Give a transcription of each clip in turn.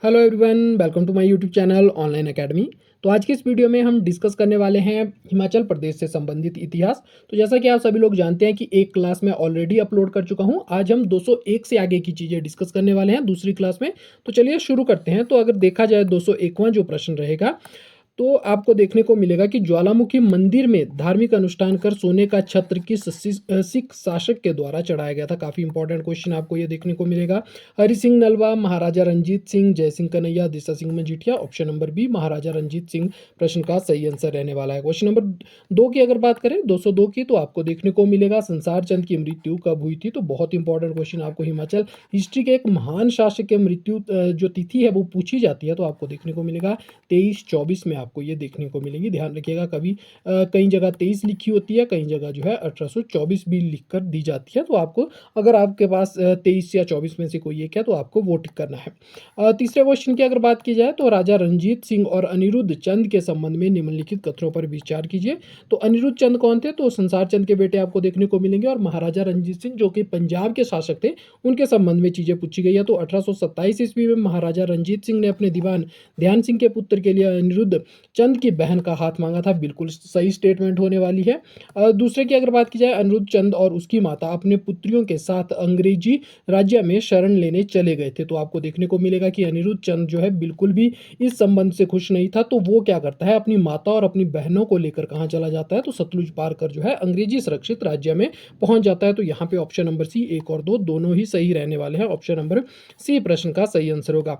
Hello everyone, welcome to my YouTube channel online academy. तो आज की इस वीडियो में हम डिस्कस करने वाले हैं हिमाचल प्रदेश से संबंधित इतिहास। तो जैसा कि आप सभी लोग जानते हैं कि एक क्लास में ऑलरेडी अपलोड कर चुका हूं। आज हम 201 से आगे की चीज़ें डिस्कस करने वाले हैं दूसरी क्लास में। तो चलिए शुरू करते हैं। तो अगर देखा जाए 201वां जो प्रश्न रहेगा, तो आपको देखने को मिलेगा कि ज्वालामुखी मंदिर में धार्मिक अनुष्ठान कर सोने का छत्र किस सिख शासक के द्वारा चढ़ाया गया था। काफ़ी इंपॉर्टेंट क्वेश्चन आपको ये देखने को मिलेगा। हरि सिंह नलवा, महाराजा Ranjit Singh, Jai Singh Kanhaiya, Desa Singh Majithia. Option number B Maharaja Ranjit Singh प्रश्न का सही आंसर रहने वाला है। क्वेश्चन नंबर 2 की अगर बात करें, 202 की, तो आपको देखने को मिलेगा संसार चंद की मृत्यु कब हुई थी। तो बहुत इंपॉर्टेंट क्वेश्चन आपको हिमाचल हिस्ट्री के एक महान शासक के मृत्यु जो तिथि है वो पूछी जाती है। तो आपको देखने को मिलेगा 23-24 में आपको ये देखने को मिलेंगी। ध्यान रखिएगा, कभी कई जगह 23 लिखी होती है, कई जगह जो है 1824 भी लिख कर दी जाती है। तो आपको, अगर आपके पास 23 या 24 में से कोई एक है तो आपको वो टिक करना है। तीसरे क्वेश्चन की अगर बात की जाए, तो राजा रंजीत सिंह और अनिरुद्ध चंद के संबंध में निम्नलिखित कथनों पर विचार कीजिए। तो अनिरुद्ध चंद कौन थे? तो संसार चंद के बेटे आपको देखने को मिलेंगे। और महाराजा रंजीत सिंह जो कि पंजाब के शासक थे, उनके संबंध में चीजें पूछी गई है। तो 1827 ईस्वी में महाराजा रंजीत सिंह ने अपने दीवान ध्यान सिंह के पुत्र के लिए अनिरुद्ध चंद की बहन का हाथ मांगा था। बिल्कुल सही स्टेटमेंट होने वाली है। दूसरे की अगर बात की जाए, अनिरुद्ध चंद और उसकी माता अपने पुत्रियों के साथ अंग्रेजी राज्य में शरण लेने चले गए थे। तो आपको देखने को मिलेगा कि अनिरुद्ध चंद जो है बिल्कुल भी इस संबंध से खुश नहीं था। तो वो क्या करता है, अपनी माता और अपनी बहनों को लेकर कहाँ चला जाता है, तो सतलुज पार कर जो है अंग्रेजी सुरक्षित राज्य में पहुंच जाता है। तो यहाँ पे ऑप्शन नंबर सी 1 और 2 दोनों ही सही रहने वाले हैं। ऑप्शन नंबर सी प्रश्न का सही आंसर होगा।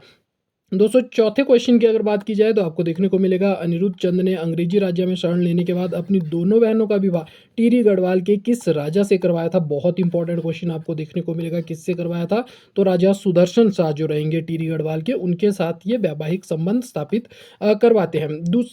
204 क्वेश्चन की अगर बात की जाए, तो आपको देखने को मिलेगा अनिरुद्ध चंद ने अंग्रेजी राज्य में शरण लेने के बाद अपनी दोनों बहनों का विवाह टिहरी गढ़वाल के किस राजा से करवाया था। बहुत इंपॉर्टेंट क्वेश्चन आपको देखने को मिलेगा, किससे करवाया था। तो राजा सुदर्शन शाह जो रहेंगे टिहरी गढ़वाल के, उनके साथ ये वैवाहिक संबंध स्थापित करवाते हैं।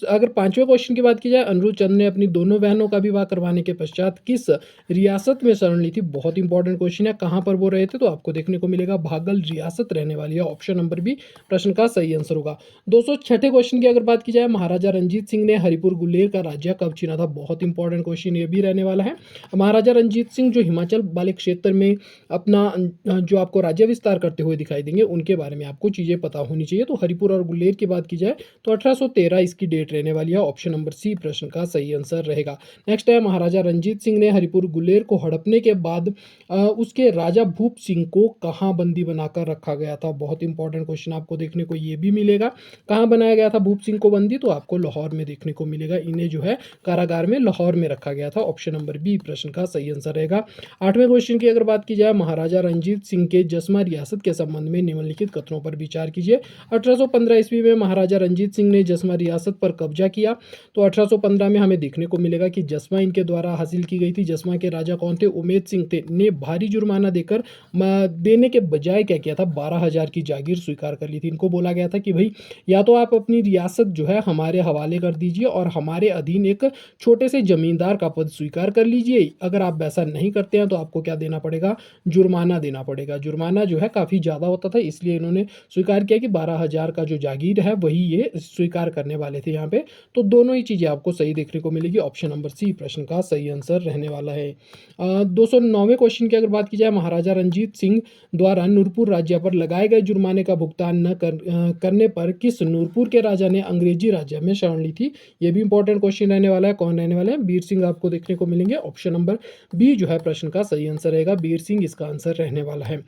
अगर पांचवें क्वेश्चन की बात की जाए, अनिरुद्ध चंद ने अपनी दोनों बहनों का विवाह करवाने के पश्चात किस रियासत में शरण ली थी। बहुत इंपॉर्टेंट क्वेश्चन है, कहाँ पर वो रहे थे। तो आपको देखने को मिलेगा भागल रियासत रहने वाली है। ऑप्शन नंबर बी प्रश्न का सही आंसर होगा। 206 क्वेश्चन की अगर बात की जाए, महाराजा रंजीत सिंह ने हरिपुर गुलेर का राज्य कब छीना था। बहुत इंपॉर्टेंट क्वेश्चन ये भी रहने वाला है। महाराजा रंजीत सिंह जो हिमाचल वाले क्षेत्र में अपना जो आपको राज्य विस्तार करते हुए दिखाई देंगे, उनके बारे में आपको चीजें पता होनी चाहिए। तो हरिपुर और गुलेर की बात की जाए तो 1813 इसकी डेट रहने वाली है। ऑप्शन नंबर सी प्रश्न का सही आंसर रहेगा। नेक्स्ट है, महाराजा रंजीत सिंह ने हरिपुर गुलेर को हड़पने के बाद उसके राजा भूप सिंह को कहाँ बंदी बनाकर रखा गया था। बहुत इंपॉर्टेंट क्वेश्चन आपको देखने को ये भी मिलेगा। कहाँ बनाया गया था भूप सिंह को बंदी? तो आपको लाहौर में देखने को मिलेगा। इन्हें जो है कारागार में लाहौर में रखा गया था। ऑप्शन नंबर बी प्रश्न का सही आंसर रहेगा। 8वें क्वेश्चन की अगर बात की जाए, महाराजा रंजीत सिंह के जसमा रियासत के संबंध में निम्नलिखित कथनों पर विचार कीजिए। 1815 ईस्वी में महाराजा रंजीत सिंह ने जसमा रियासत पर कब्जा किया। तो 1815 में हमें देखने को मिलेगा कि जसमा इनके द्वारा हासिल की गई थी। जसमा के राजा कौन थे? उमेद सिंह थे। ने भारी जुर्माना देकर देने के बजाय क्या किया था, 12,000 की जागीर स्वीकार कर ली थी। इनको बोला गया था कि भाई, या तो आप अपनी रियासत जो है हमारे हवाले कर दीजिए और हमारे अधीन एक छोटे से जमींदार का पद स्वीकार कर लीजिए। अगर आप वैसा नहीं करते हैं तो आपको क्या देना पड़ेगा, जुर्माना देना पड़ेगा। जुर्माना जो है काफ़ी ज़्यादा होता था, इसलिए इन्होंने स्वीकार किया कि 12,000 का जो जागीर है वही ये स्वीकार करने वाले थे यहाँ पे। तो दोनों ही चीज़ें आपको सही देखने को मिलेगी। ऑप्शन नंबर सी प्रश्न का सही आंसर रहने वाला है। 209वें क्वेश्चन की अगर बात की जाए, महाराजा रंजीत सिंह द्वारा नूरपुर राज्य पर लगाए गए जुर्माने का भुगतान न करने पर किस नूरपुर के राजा ने अंग्रेजी राज्य में शरण ली थी। ये भी इंपॉर्टेंट क्वेश्चन रहने वाला है। कौन रहने वाला है? बीर सिंह आपको देखने को मिलेंगे। ऑप्शन नंबर बी जो है प्रश्न का सही आंसर रहेगा। बीर सिंह इसका आंसर रहने वाला है।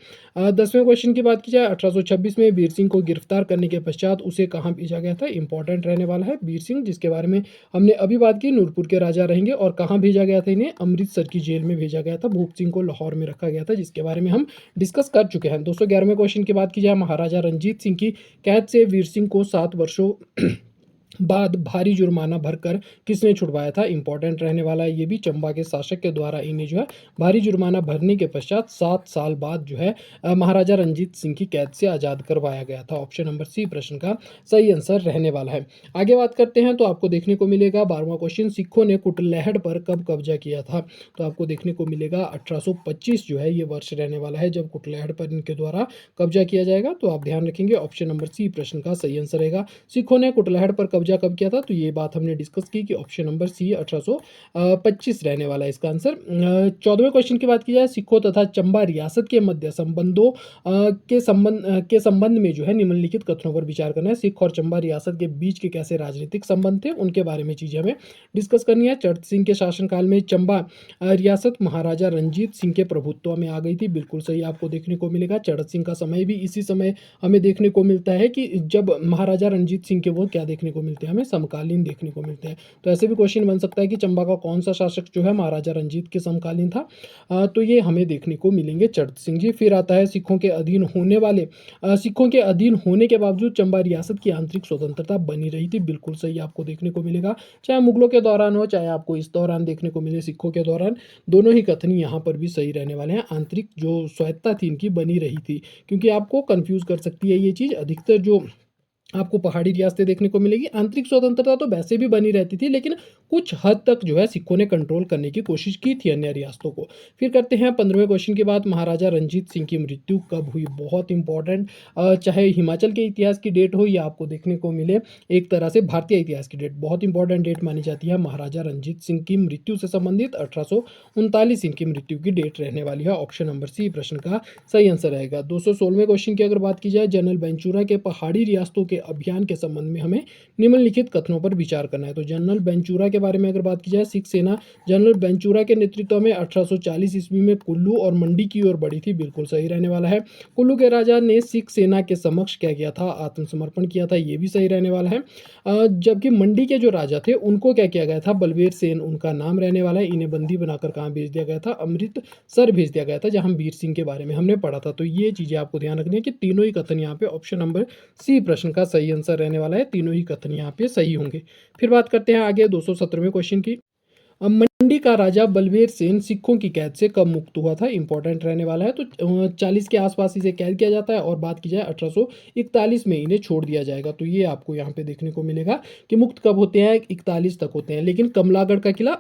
10वें क्वेश्चन की बात की जाए, 1826 में बीर सिंह को गिरफ्तार करने के पश्चात उसे कहाँ भेजा गया था। इंपॉर्टेंट रहने वाला है बीर सिंह, जिसके बारे में हमने अभी बात की। नूरपुर के राजा रहेंगे। और कहाँ भेजा गया था इन्हें? अमृतसर की जेल में भेजा गया था। भूप सिंह को लाहौर में रखा गया था, जिसके बारे में हम डिस्कस कर चुके हैं। 211वें क्वेश्चन की बात की जाए, महाराजा रंजीत सिंह की कैद से वीर सिंह को 7 वर्षों बाद भारी जुर्माना भरकर किसने छुड़वाया था। इंपॉर्टेंट रहने वाला है ये भी। चंबा के शासक के द्वारा इन्हें जो है भारी जुर्माना भरने के पश्चात 7 साल बाद जो है महाराजा रंजीत सिंह की कैद से आज़ाद करवाया गया था। ऑप्शन नंबर सी प्रश्न का सही आंसर रहने वाला है। आगे बात करते हैं, तो आपको देखने को मिलेगा 12वां क्वेश्चन, सिखों ने कुटलैहड़ पर कब कब्जा किया था। तो आपको देखने को मिलेगा 1825 जो है ये वर्ष रहने वाला है जब कुटलैहड़ पर इनके द्वारा कब्जा किया जाएगा। तो आप ध्यान रखेंगे। ऑप्शन नंबर सी प्रश्न का सही आंसर रहेगा। सिखों ने कुटलैहड़ पर कब्जा कब्जा कब किया था, तो ये बात हमने डिस्कस की कि ऑप्शन नंबर सी 1825 रहने वाला है इसका आंसर। 14वें क्वेश्चन की बात की जाए, सिखों तथा चंबा रियासत के मध्य संबंधों के संबंध में जो है निम्नलिखित कथनों पर विचार करना है। सिख और चंबा रियासत के बीच के कैसे राजनीतिक संबंध थे, उनके बारे में चीजें हमें डिस्कस करनी है। चढ़त सिंह के शासनकाल में चंबा रियासत महाराजा रंजीत सिंह के प्रभुत्व में आ गई थी, बिल्कुल सही आपको देखने को मिलेगा। चढ़त सिंह का समय भी इसी समय हमें देखने को मिलता है कि जब महाराजा रंजीत सिंह के वो क्या देखने को मिलते हैं, हमें समकालीन देखने को मिलते हैं। तो ऐसे भी क्वेश्चन बन सकता है कि चंबा का कौन सा शासक जो है महाराजा रंजीत के समकालीन था। तो ये हमें देखने को मिलेंगे चढ़त सिंह जी। फिर आता है सिखों के अधीन होने के बावजूद चंबा रियासत की आंतरिक स्वतंत्रता बनी रही थी, बिल्कुल सही आपको देखने को मिलेगा। चाहे मुगलों के दौरान हो, चाहे आपको इस दौरान देखने को मिले सिखों के दौरान, दोनों ही कथन यहाँ पर भी सही रहने वाले हैं। आंतरिक जो स्वायत्तता थी इनकी बनी रही थी, क्योंकि आपको कंफ्यूज कर सकती है ये चीज़। अधिकतर जो आपको पहाड़ी रियासतें देखने को मिलेगी, आंतरिक स्वतंत्रता तो वैसे भी बनी रहती थी, लेकिन कुछ हद तक जो है सिखों ने कंट्रोल करने की कोशिश की थी अन्य रियासतों को। फिर करते हैं 15वें क्वेश्चन की बात, महाराजा रंजीत सिंह की मृत्यु कब हुई, बहुत इंपॉर्टेंट। चाहे हिमाचल के इतिहास की डेट हो या आपको देखने को मिले एक तरह से भारतीय इतिहास की डेट, बहुत इंपॉर्टेंट डेट मानी जाती है। महाराजा रंजीत सिंह की मृत्यु से संबंधित 1839 इनकी मृत्यु की डेट रहने वाली है। ऑप्शन नंबर सी प्रश्न का सही आंसर रहेगा। 216वें क्वेश्चन की अगर बात की जाए, जनरल बेंचुरा के पहाड़ी रियासतों के अभियान के संबंध में हमें निम्नलिखित कथनों पर विचार करना है। तो जनरल बेंचुरा के बारे में अगर बात की जाए, सिख सेना जनरल बेंचुरा के नेतृत्व में 1840 ईस्वी में कुल्लू और मंडी की ओर बढ़ी थी, बिल्कुल सही रहने वाला है। कुल्लू के राजा ने सिख सेना के समक्ष क्या किया था, आत्मसमर्पण किया था, ये भी सही रहने वाला है। जबकि मंडी के जो राजा थे उनको क्या किया गया था, बलबीर सेन उनका नाम रहने वाला है। इन्हें बंदी बनाकर कहाँ भेज दिया गया था, अमृतसर भेज दिया गया था, जहाँ वीर सिंह के बारे में हमने पढ़ा था। तो ये चीजें आपको ध्यान रखनी है कि तीनों ही कथन यहाँ पे ऑप्शन नंबर सी प्रश्न का सही आंसर रहने वाला है। तीनों ही कथन यहाँ पे सही होंगे। फिर बात करते हैं आगे 217वें क्वेश्चन की। मंडी का राजा बलबीर सेन सिखों की कैद से कब मुक्त हुआ था, इंपॉर्टेंट रहने वाला है। तो 40 के आसपास इसे कैद किया जाता है, और बात की जाए 1841 में इन्हें छोड़ दिया जाएगा। तो ये आपको यहाँ पे देखने को मिलेगा कि मुक्त कब होते हैं, 41 तक होते हैं। लेकिन कमलागढ़ का किला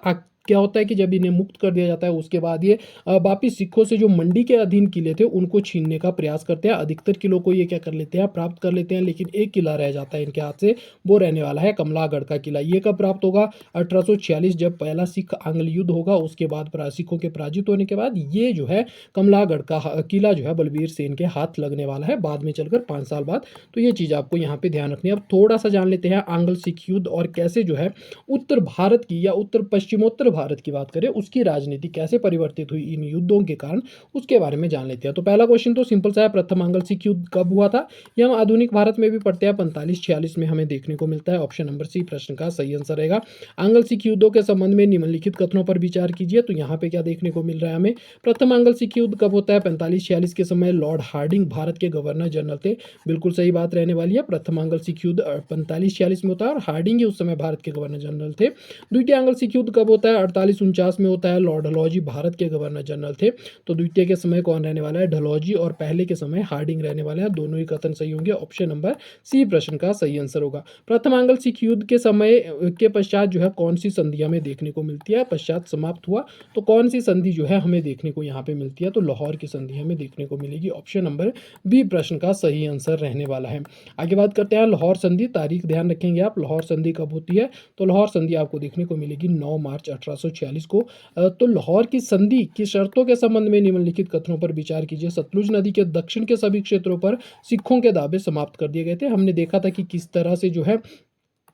क्या होता है कि जब इन्हें मुक्त कर दिया जाता है उसके बाद ये वापिस सिखों से जो मंडी के अधीन किले थे उनको छीनने का प्रयास करते हैं। अधिकतर किलों को ये क्या कर लेते हैं, प्राप्त कर लेते हैं, लेकिन एक किला रह जाता है इनके हाथ से, वो रहने वाला है कमलागढ़ का किला। ये कब प्राप्त होगा, 1846 जब पहला सिख आंग्ल युद्ध होगा, उसके बाद सिखों के पराजित होने के बाद ये जो है कमलागढ़ का किला जो है बलबीर सेन के हाथ लगने वाला है बाद में चलकर 5 साल बाद। तो ये चीज़ आपको यहाँ पे ध्यान रखनी है। अब थोड़ा सा जान लेते हैं आंग्ल सिख युद्ध और कैसे जो है उत्तर भारत की या उत्तर पश्चिमोत्तर भारत की बात करें उसकी राजनीति कैसे परिवर्तित हुई इन युद्धों के कारण, उसके बारे में जान लेते हैं। तो पहला क्वेश्चन तो सिंपल सा है, प्रथम आंग्ल सिख युद्ध कब हुआ था, ये हम आधुनिक भारत में भी पढ़ते हैं, 45-46 में हमें देखने को मिलता है। ऑप्शन नंबर सी प्रश्न का सही आंसर रहेगा। आंग्ल सिख युद्धों के संबंध में निम्नलिखित कथनों पर विचार कीजिए। तो यहाँ पे क्या देखने को मिल रहा है हमें, प्रथम आंग्ल सिख युद्ध कब होता है, 45-46 के समय लॉर्ड हार्डिंग भारत के गवर्नर जनरल थे, बिल्कुल सही बात रहने वाली है। प्रथम आंग्ल सिख युद्ध 45-46 में होता है और हार्डिंग ही उस समय भारत के गवर्नर जनरल थे। द्वितीय आंग्ल सिख युद्ध कब होता है, 48-49 में होता है, लॉर्ड डलहौजी भारत के गवर्नर जनरल थे। तो द्वितीय के समय कौन रहने वाला है, डलहौजी, और पहले के समय हार्डिंग रहने वाले हैं। दोनों ही कथन सही होंगे, ऑप्शन नंबर सी प्रश्न का सही आंसर होगा। प्रथम आंग्ल सिख युद्ध के समय के पश्चात जो है कौन सी संधि हमें देखने को मिलती है, पश्चात समाप्त हुआ, तो कौन सी संधि जो है हमें देखने को यहाँ पे मिलती है, तो लाहौर की संधि हमें देखने को मिलेगी। ऑप्शन नंबर बी प्रश्न का सही आंसर रहने वाला है। आगे बात करते हैं लाहौर संधि, तारीख ध्यान रखेंगे आप, लाहौर संधि कब होती है, तो लाहौर संधि आपको देखने को मिलेगी 9 मार्च 1846 को। तो लाहौर की संधि की शर्तों के संबंध में निम्नलिखित कथनों पर विचार कीजिए। सतलुज नदी के दक्षिण के सभी क्षेत्रों पर सिखों के दावे समाप्त कर दिए गए थे। हमने देखा था कि किस तरह से जो है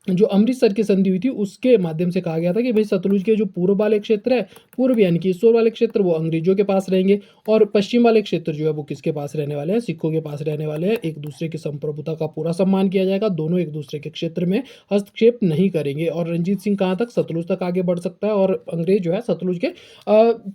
जो अमृतसर की संधि हुई थी उसके माध्यम से कहा गया था कि भाई सतलुज के जो पूर्व वाले क्षेत्र है, पूर्व यानी कि ईश्वर वाले क्षेत्र वो अंग्रेजों के पास रहेंगे, और पश्चिम वाले क्षेत्र जो है वो किसके पास रहने वाले हैं, सिखों के पास रहने वाले हैं। एक दूसरे की संप्रभुता का पूरा सम्मान किया जाएगा, दोनों एक दूसरे के क्षेत्र में हस्तक्षेप नहीं करेंगे। और रंजीत सिंह कहाँ तक, सतलुज तक आगे बढ़ सकता है, और अंग्रेज जो है सतलुज के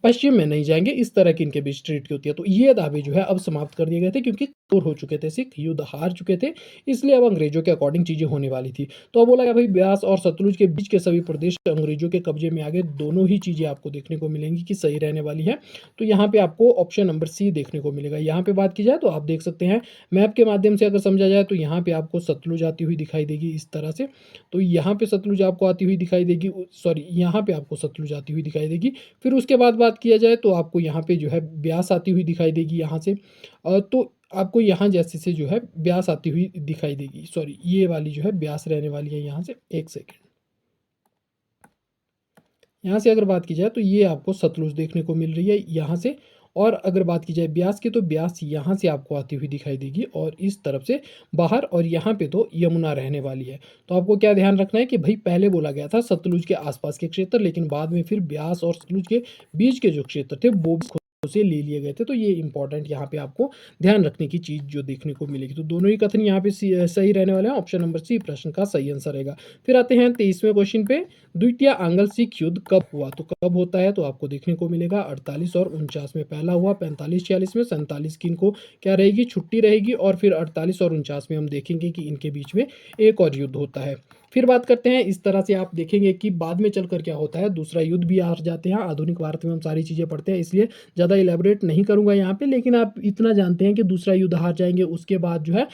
पश्चिम में नहीं जाएंगे। इस तरह की इनके बीच ट्रीट होती है। तो ये दावे जो है अब समाप्त कर दिए गए थे, क्योंकि दूर हो चुके थे सिख, युद्ध हार चुके थे, इसलिए अब अंग्रेजों के अकॉर्डिंग चीजें होने वाली थी। तो अब बोला गया भाई ब्यास और सतलुज के बीच के सभी प्रदेश अंग्रेजों के कब्जे में आ गए। दोनों ही चीजें आपको देखने को मिलेंगी कि सही रहने वाली है। तो यहाँ पे आपको ऑप्शन नंबर सी देखने को मिलेगा। यहाँ पे बात की जाए तो आप देख सकते हैं मैप के माध्यम से अगर समझा जाए तो यहाँ पे आपको सतलुज आती हुई दिखाई देगी इस तरह से। तो यहाँ पे सतलुज आपको आती हुई दिखाई देगी, सॉरी यहाँ पे आपको सतलुज आती हुई दिखाई देगी। फिर उसके बाद बात किया जाए तो आपको यहाँ पे जो है ब्यास आती हुई दिखाई देगी यहाँ से। तो आपको यहाँ जैसे से जो है ब्यास आती हुई दिखाई देगी, सॉरी ये वाली जो है ब्यास रहने वाली है यहाँ से। एक सेकेंड, यहाँ से अगर बात की जाए तो ये आपको सतलुज देखने को मिल रही है यहाँ से। और अगर बात की जाए ब्यास की तो ब्यास यहाँ से आपको आती हुई दिखाई देगी और इस तरफ से बाहर, और यहाँ पे तो यमुना रहने वाली है। तो आपको क्या ध्यान रखना है कि भाई पहले बोला गया था सतलुज के आसपास के क्षेत्र, लेकिन बाद में फिर ब्यास और सतलुज के बीच के जो क्षेत्र थे वो भी से ले लिए गए थे। तो ये इंपॉर्टेंट यहाँ पे आपको ध्यान रखने की चीज़ जो देखने को मिलेगी। तो दोनों ही कथन यहाँ पे सही रहने वाले हैं। ऑप्शन नंबर सी प्रश्न का सही आंसर रहेगा। फिर आते हैं 23वें क्वेश्चन पे। द्वितीय आंग्ल सिख युद्ध कब हुआ? तो कब होता है तो आपको देखने को मिलेगा 48 और 49 में पहला हुआ, 45-46 में, 47 की इनको क्या रहेगी, छुट्टी रहेगी, और फिर 48 और 49 में हम देखेंगे कि इनके बीच में एक और युद्ध होता है। फिर बात करते हैं, इस तरह से आप देखेंगे कि बाद में चलकर क्या होता है, दूसरा युद्ध भी आ जाते हैं। आधुनिक भारत में हम सारी चीज़ें पढ़ते हैं, इसलिए ज़्यादा इलेबोरेट नहीं करूँगा यहाँ पे, लेकिन आप इतना जानते हैं कि दूसरा युद्ध हार जाएंगे। उसके बाद जो है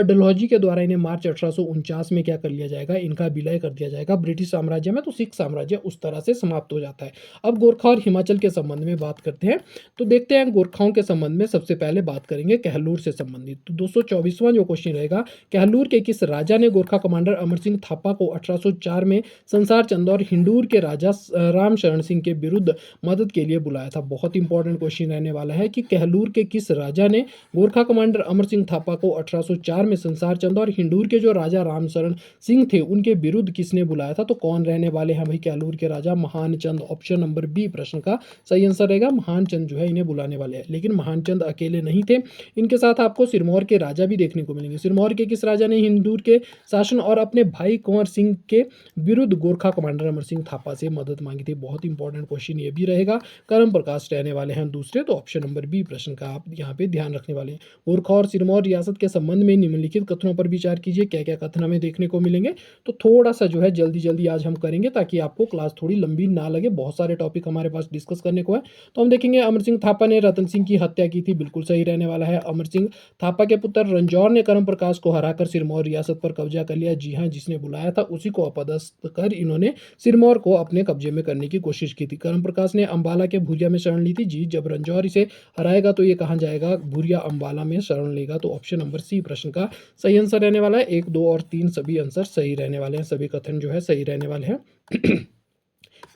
डलहौजी के द्वारा इन्हें मार्च 1849 में क्या कर लिया जाएगा, इनका विलय कर दिया जाएगा ब्रिटिश साम्राज्य में। तो सिख साम्राज्य उस तरह से समाप्त हो जाता है। अब गोरखा और हिमाचल के संबंध में बात करते हैं। तो देखते हैं गोरखाओं के संबंध में सबसे पहले बात करेंगे कहलूर से संबंधित। तो 224वां जो क्वेश्चन रहेगा, कहलूर के किस राजा ने गोरखा कमांडर अमर सिंह थापा को 1804 में संसार चंद और हिंडूर के राजा राम शरण सिंह के विरुद्ध मदद के लिए बुलाया था? बहुत इंपॉर्टेंट क्वेश्चन रहने वाला है कि कहलूर के किस राजा ने गोरखा कमांडर अमर सिंह थापा को 1804 में संसार चंद और हिंडूर के जो राजा राम शरण सिंह थे उनके विरुद्ध किसने बुलाया था? तो कौन रहने वाले हैं भाई कहलूर के राजा? महान चंद। ऑप्शन नंबर बी प्रश्न का सही आंसर रहेगा। महान चंद जो है इन्हें बुलाने वाले हैं। लेकिन महान चंद अकेले नहीं थे, इनके साथ आपको सिरमौर के राजा भी देखने को मिलेंगे। सिरमौर के किस राजा ने हिंदूर के शासन और अपने भाई कुंवर सिंह के विरुद्ध गोरखा कमांडर अमर सिंह थापा से मदद मांगी थी? बहुत इंपॉर्टेंट क्वेश्चन ये भी रहेगा। कर्म प्रकाश रहने वाले हैं दूसरे। तो ऑप्शन नंबर बी प्रश्न का आप यहाँ पे ध्यान रखने वाले हैं। गोरखा और सिरमौर रियासत के संबंध में निम्नलिखित कथनों पर विचार कीजिए। क्या क्या कथन हमें देखने को मिलेंगे? तो थोड़ा सा जो है जल्दी जल्दी आज हम करेंगे ताकि आपको क्लास थोड़ी लंबी ना लगे। बहुत सारे टॉपिक हमारे पास डिस्कस करने को है। तो हम देखेंगे अमर सिंह थापा ने रतन सिंह की हत्या की थी, बिल्कुल सही रहने वाला है। अमर सिंह थापा के पुत्र रंजौर ने कर्म प्रकाश को हराकर सिरमौर रियासत पर कब्जा कर लिया। जी हाँ, जिसने बुलाया था उसी को अपदस्थ कर इन्होंने सिरमौर को अपने कब्जे में करने की कोशिश की थी। कर्म प्रकाश ने अंबाला के भूरिया में शरण ली थी। जी, जब रंजौर इसे हराएगा तो ये कहाँ जाएगा, भूरिया अंबाला में शरण लेगा। तो ऑप्शन नंबर सी प्रश्न का सही आंसर रहने वाला है। 1, 2 और 3 सभी आंसर सही रहने वाले हैं, सभी कथन जो है सही रहने वाले हैं।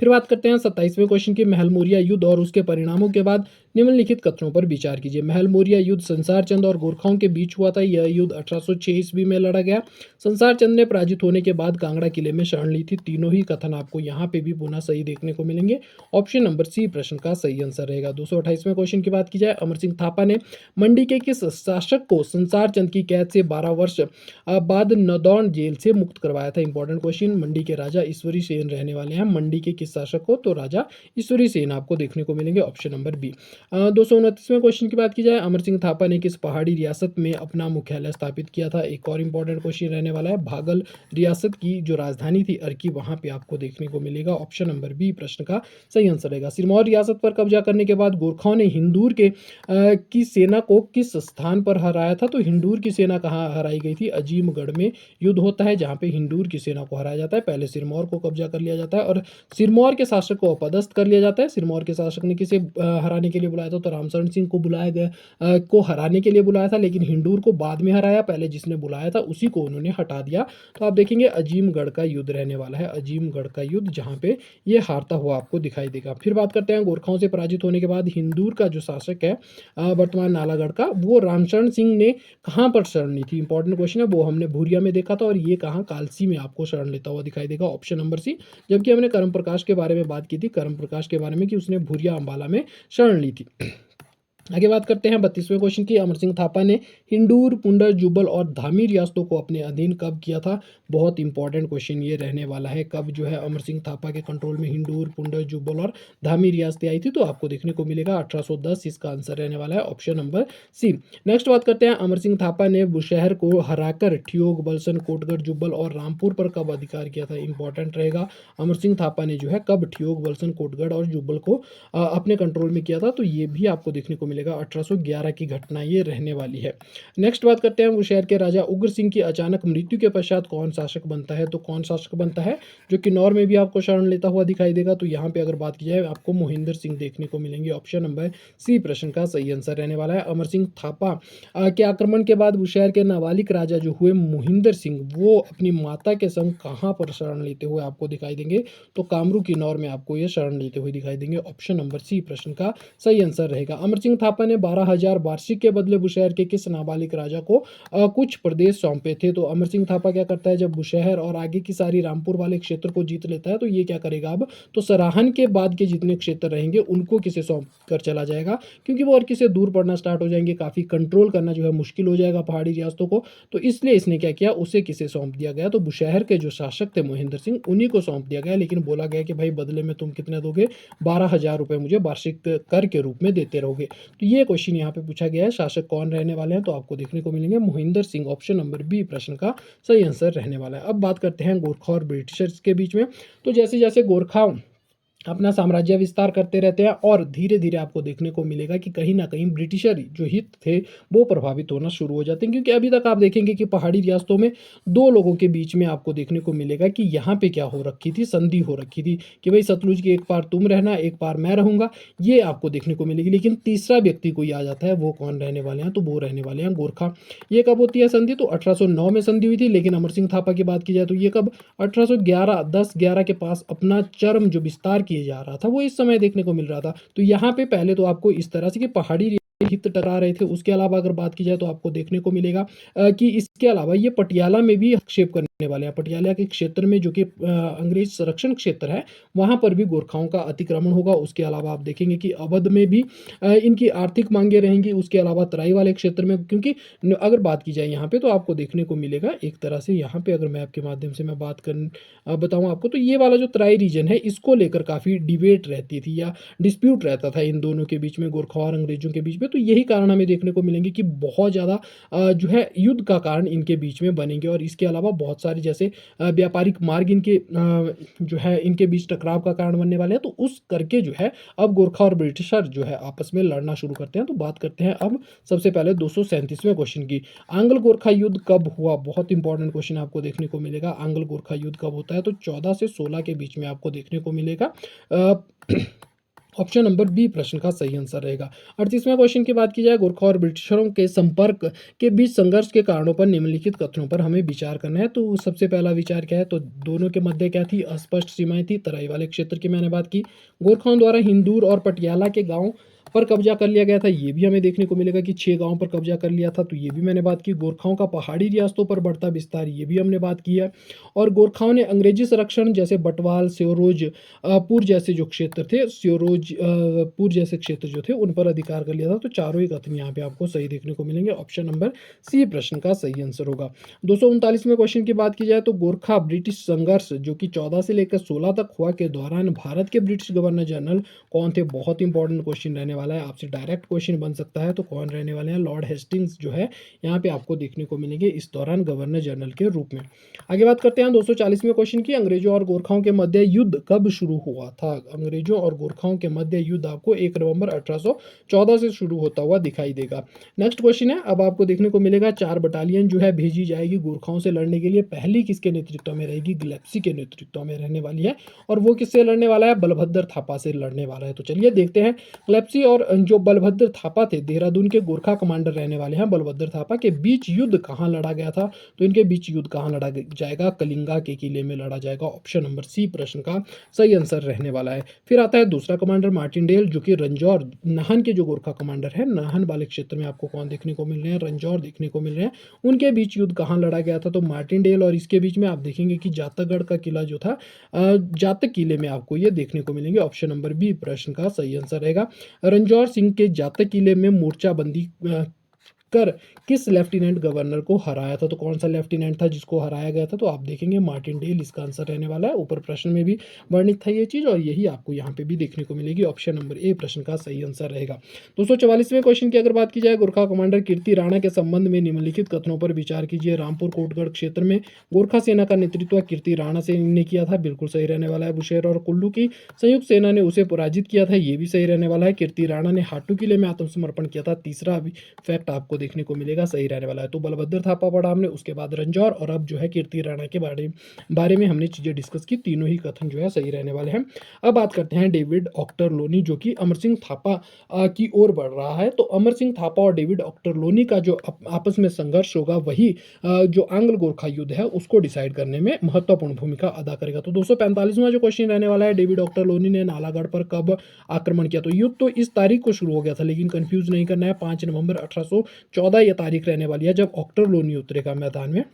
फिर बात करते हैं 27वें क्वेश्चन की। महल मौर्य युद्ध और उसके परिणामों के बाद निम्नलिखित कथनों पर विचार कीजिए। महल मौर्य युद्ध संसार चंद और गोरखाओं के बीच हुआ था। यह युद्ध 1806 ईस्वी में लड़ा गया। संसार चंद ने पराजित होने के बाद कांगड़ा किले में शरण ली थी। तीनों ही कथन आपको यहाँ पे भी पुनः सही देखने को मिलेंगे। ऑप्शन नंबर सी प्रश्न का सही आंसर रहेगा। 228वें क्वेश्चन की बात की जाए, अमर सिंह थापा ने मंडी के किस शासक को संसार चंद की कैद से 12 वर्ष बाद नदौन जेल से मुक्त करवाया था? Important question. मंडी के राजा ईश्वरी सेन रहने वाले हैं। मंडी के किस शासक को? तो राजा ईश्वरी सेन आपको देखने को मिलेंगे। Option number B. 229वें क्वेश्चन की बात की जाए, अमर सिंह थापा ने किस पहाड़ी रियासत में अपना मुख्यालय स्थापित किया था? एक और इंपॉर्टेंट क्वेश्चन रहने वाला है। भागल रियासत की जो राजधानी थी अर्की, वहां पे आपको देखने को मिलेगा। ऑप्शन नंबर बी प्रश्न का सही आंसर रहेगा। सिरमौर रियासत पर कब्जा करने के बाद गोरखाओं ने हिंदूर के की सेना को किस स्थान पर हराया था? तो हिंदूर की सेना कहाँ हराई गई थी? अजीमगढ़ में युद्ध होता है जहाँ पे हिंदूर की सेना को हराया जाता है। पहले सिरमौर को कब्जा कर लिया जाता है और सिरमौर के शासक को अपदस्थ कर लिया जाता है। सिरमौर के शासक ने किसे हराने के लिए बुलाया था? तो रामशरण सिंह को बुलाया गया, को हराने के लिए बुलाया था, लेकिन हिंदूर को बाद में हराया। पहले जिसने बुलाया था उसी को उन्होंने हटा दिया। तो आप देखेंगे अजीमगढ़ का युद्ध रहने वाला है। अजीमगढ़ का युद्ध जहाँ पे ये हारता हुआ आपको दिखाई देगा। फिर बात करते हैं गोरखाओं से पराजित होने के बाद हिंदूर का जो शासक है वर्तमान नालागढ़ का, वो रामशरण सिंह ने कहाँ पर शरण ली थी? इंपॉर्टेंट क्वेश्चन है। वो हमने भूरिया में देखा था और ये कहाँ, कालसी में आपको शरण लेता हुआ दिखाई देगा। Option number C. जबकि हमने कर्म प्रकाश के बारे में बात की थी, कर्म प्रकाश के बारे में कि उसने भूरिया अंबाला में शरण ली थी। आगे बात करते हैं 32वें क्वेश्चन की। अमर सिंह थापा ने हिंडूर, पुंडर, जुब्बल और धामी रियासतों को अपने अधीन कब किया था? बहुत इंपॉर्टेंट क्वेश्चन ये रहने वाला है। कब जो है अमर सिंह थापा के कंट्रोल में हिंडूर, पुंडर, जुब्बल और धामी रियासतें आई थी? तो आपको देखने को मिलेगा 1810, इसका आंसर रहने वाला है ऑप्शन नंबर सी। नेक्स्ट बात करते हैं, अमर सिंह थापा ने बुशहर को हराकर ठियोग, बलसन, कोटगढ़, जुब्बल और रामपुर पर कब अधिकार किया था? इंपॉर्टेंट रहेगा। अमर सिंह थापा ने जो है कब ठियोग, बलसन, कोटगढ़ और जुब्बल को अपने कंट्रोल में किया था? तो ये भी आपको देखने को मिलेगा। मिलेगा 1811 की घटना ये रहने वाली है। नेक्स्ट बात करते हैं बुशहर के राजा उग्र सिंह की अचानक मृत्यु के पश्चात कौन शासक बनता है? तो कौन शासक बनता है जो किन्नौर में भी आपको शरण लेता हुआ दिखाई देगा? तो यहाँ पे अगर बात की जाए आपको मोहिंदर सिंह देखने को मिलेंगे। ऑप्शन नंबर सी प्रश्न का सही आंसर रहने वाला है। अमर सिंह थापा के आक्रमण के बाद बुशहर के नाबालिग राजा जो हुए मोहिंदर सिंह, वो अपनी माता के संग कहाँ पर शरण लेते हुए आपको दिखाई देंगे? तो कामरू किन्नौर में आपको ये शरण लेते हुए दिखाई देंगे। ऑप्शन नंबर सी प्रश्न का सही आंसर रहेगा। अमर सिंह थापा ने 12,000 वार्षिक के बदले बुशहर के किस नाबालिग राजा को कुछ प्रदेश सौंपे थे? तो अमर सिंह थापा क्या करता है, जब बुशहर और आगे की सारी रामपुर वाले क्षेत्र को जीत लेता है तो ये क्या करेगा, अब तो सराहन के बाद के जितने क्षेत्र रहेंगे उनको किसे सौंप कर चला जाएगा, क्योंकि वो और किसे दूर पड़ना स्टार्ट हो जाएंगे, काफ़ी कंट्रोल करना जो है मुश्किल हो जाएगा पहाड़ी रियासतों को। तो इसलिए इसने क्या किया, उसे किसे सौंप दिया गया, तो बुशहर के जो शासक थे मोहिंदर सिंह, उन्हीं को सौंप दिया गया। लेकिन बोला गया कि भाई बदले में तुम कितने दोगे, 12,000 रुपये मुझे वार्षिक कर के रूप में देते रहोगे। तो ये क्वेश्चन यहाँ पे पूछा गया है, शासक कौन रहने वाले हैं? तो आपको देखने को मिलेंगे Mohinder Singh. Option number B प्रश्न का सही आंसर रहने वाला है। अब बात करते हैं गोरखा और ब्रिटिशर्स के बीच में। तो जैसे जैसे गोरखा अपना साम्राज्य विस्तार करते रहते हैं और धीरे धीरे आपको देखने को मिलेगा कि कहीं ना कहीं ब्रिटिशर जो हित थे वो प्रभावित होना शुरू हो जाते हैं, क्योंकि अभी तक आप देखेंगे कि पहाड़ी रियासतों में दो लोगों के बीच में आपको देखने को मिलेगा कि यहाँ पे क्या हो रखी थी, संधि हो रखी थी कि भाई सतलुज की एक पार तुम रहना, एक पार मैं रहूंगा, ये आपको देखने को मिलेगी। लेकिन तीसरा व्यक्ति कोई आ जाता है, वो कौन रहने वाले हैं? तो वो रहने वाले हैं गोरखा। ये कब होती है संधि? तो 1809 में संधि हुई थी। लेकिन अमर सिंह थापा की बात की जाए तो ये कब, 1811 10-11 के पास अपना चरम जो विस्तार किए जा रहा था वो इस समय देखने को मिल रहा था। तो यहाँ पे पहले तो आपको इस तरह से कि पहाड़ी हित टकरा रहे थे। उसके अलावा अगर बात की जाए तो आपको देखने को मिलेगा कि इसके अलावा ये पटियाला में भी हस्तक्षेप करने वाले हैं। पटियाला के क्षेत्र में जो कि अंग्रेज संरक्षण क्षेत्र है, वहाँ पर भी गोरखाओं का अतिक्रमण होगा। उसके अलावा आप देखेंगे कि अवध में भी इनकी आर्थिक मांगे रहेंगी। उसके अलावा तराई वाले क्षेत्र में, क्योंकि अगर बात की जाए यहाँ पे तो आपको देखने को मिलेगा एक तरह से, यहाँ पे अगर मैप के माध्यम से मैं बात कर बताऊँ आपको, तो ये वाला जो तराई रीजन है इसको लेकर काफ़ी डिबेट रहती थी या डिस्प्यूट रहता था इन दोनों के बीच में, गोरखा और अंग्रेजों के बीच में। तो यही कारण हमें देखने को मिलेंगे कि बहुत ज़्यादा जो है युद्ध का कारण इनके बीच में बनेंगे। और इसके अलावा बहुत सारे जैसे व्यापारिक मार्ग इनके जो है इनके बीच टकराव का कारण बनने वाले हैं। तो उस करके जो है अब गोरखा और ब्रिटिशर जो है आपस में लड़ना शुरू करते हैं। तो बात करते हैं अब सबसे पहले 237वें क्वेश्चन की। आंग्ल गोरखा युद्ध कब हुआ? बहुत इंपॉर्टेंट क्वेश्चन आपको देखने को मिलेगा। आंग्ल गोरखा युद्ध कब होता है? तो 14 से 16 के बीच में आपको देखने को मिलेगा। ऑप्शन नंबर बी प्रश्न का सही आंसर रहेगा। 38वें क्वेश्चन की बात की जाए, गोरखा और ब्रिटिशरों के संपर्क के बीच संघर्ष के कारणों पर निम्नलिखित कथनों पर हमें विचार करना है। तो सबसे पहला विचार क्या है, तो दोनों के मध्य क्या थी, अस्पष्ट सीमाएं थी। तराई वाले क्षेत्र की मैंने बात की। गोरखाओं द्वारा हिंदूर और पटियाला के गांव पर कब्जा कर लिया गया था, ये भी हमें देखने को मिलेगा कि 6 गांव पर कब्जा कर लिया था, तो ये भी मैंने बात की। गोरखाओं का पहाड़ी रियासतों पर बढ़ता विस्तार, ये भी हमने बात की है। और गोरखाओं ने अंग्रेजी संरक्षण जैसे बटवाल, स्योरोज पुर जैसे जो क्षेत्र थे, स्योरोज पुर जैसे क्षेत्र जो थे उन पर अधिकार कर लिया था। तो चारों ही कथन यहाँ पे आपको सही देखने को मिलेंगे। ऑप्शन नंबर सी प्रश्न का सही आंसर होगा। 239वें क्वेश्चन की बात की जाए तो गोरखा ब्रिटिश संघर्ष जो कि 14 से लेकर 16 तक हुआ के दौरान भारत के ब्रिटिश गवर्नर जनरल कौन थे? बहुत इंपॉर्टेंट क्वेश्चन रहने वाला है, आपसे डायरेक्ट क्वेश्चन बन सकता है। तो कौन रहने वाले हैं? लॉर्ड हेस्टिंग्स जो है यहाँ पे आपको देखने को मिलेंगे इस दौरान गवर्नर जनरल के रूप में। आगे बात करते हैं 240वें क्वेश्चन की। अंग्रेजों और गोरखाओं के मध्य युद्ध कब शुरू हुआ था? अंग्रेजों और गोरखाओं के मध्य युद्ध आपको 1 नवंबर 1814 से शुरू होता हुआ दिखाई देगा। नेक्स्ट क्वेश्चन है, अब आपको देखने को मिलेगा 4 बटालियन जो है भेजी जाएगी गोरखाओं से लड़ने के लिए। पहली किसके नेतृत्व में रहेगी? ग्लेप्सी के नेतृत्व में रहने वाली है। और वो किससे लड़ने वाला है? बलभद्र थापा से लड़ने वाला है। तो चलिए देखते हैं। ग्लेप्सी और जो बलभद्र थापा थे, देहरादून के गोरखा कमांडर रहने वाले हैं, बलभद्र थापा के बीच युद्ध कहाँ लड़ा गया था? तो इनके बीच युद्ध कहाँ लड़ा जाएगा? कलिंगा के किले में लड़ा जाएगा। ऑप्शन नंबर सी प्रश्न का सही आंसर रहने वाला है। फिर आता है दूसरा कमांडर मार्टिनडेल, जो कि रंजौर नाहन के जो गोरखा कमांडर है, नाहन वाले क्षेत्र में आपको कौन देखने को मिल रहे हैं? रंजौर देखने को मिल रहे हैं। उनके बीच युद्ध कहाँ लड़ा गया था? तो मार्टिनडेल और इसके बीच में आप देखेंगे कि जातकगढ़ का किला जो था, जातक किले में आपको ये देखने को मिलेंगे। ऑप्शन नंबर बी प्रश्न का सही आंसर रहेगा। रंजौर सिंह के जातक किले में मोर्चाबंदी कर किस लेफ्टिनेंट गवर्नर को हराया था? तो कौन सा लेफ्टिनेंट था जिसको हराया गया था? तो आप देखेंगे मार्टिनडेल इसका आंसर रहने वाला है। ऊपर प्रश्न में भी वर्णित था ये चीज़ और यही आपको यहाँ पे भी देखने को मिलेगी। ऑप्शन नंबर ए प्रश्न का सही आंसर रहेगा। 244वें क्वेश्चन की अगर बात की जाए, गोरखा कमांडर कीर्ति राणा के संबंध में निम्नलिखित कथनों पर विचार कीजिए। रामपुर कोटगढ़ क्षेत्र में गोरखा सेना का नेतृत्व कीर्ति राणा से ने किया था, बिल्कुल सही रहने वाला है। बुशेर और कुल्लू की संयुक्त सेना ने उसे पराजित किया था, ये भी सही रहने वाला है। कीर्ति राणा ने हाटू किले में आत्मसमर्पण किया था, तीसरा भी फैक्ट आपको देखने को मिलेगा, सही रहने वाला है। तो बलभद्र थापा पढ़ा हमने, उसके बाद रंजौर और अब जो है कीर्ति राणा के बारे में हमने चीजें डिस्कस की। तीनों ही कथन जो है सही रहने वाले हैं। अब बात करते हैं डेविड ऑक्टरलोनी, जो कि अमर सिंह थापा की ओर बढ़ रहा है। तो अमर सिंह थापा और डेविड ऑक्टरलोनी का जो आपस में संघर्ष होगा वही जो आंग्ल गोरखा युद्ध है उसको डिसाइड करने में महत्वपूर्ण भूमिका अदा करेगा। तो 245वां जो क्वेश्चन रहने वाला है, डेविड ऑक्टरलोनी ने नालागढ़ पर कब आक्रमण किया? तो युद्ध तो इस तारीख को शुरू हो गया था, लेकिन कंफ्यूज नहीं करना है, 5 नवंबर 1814 यह तारीख रहने वाली है जब ऑक्टरलोनी उतरेगा मैदान में।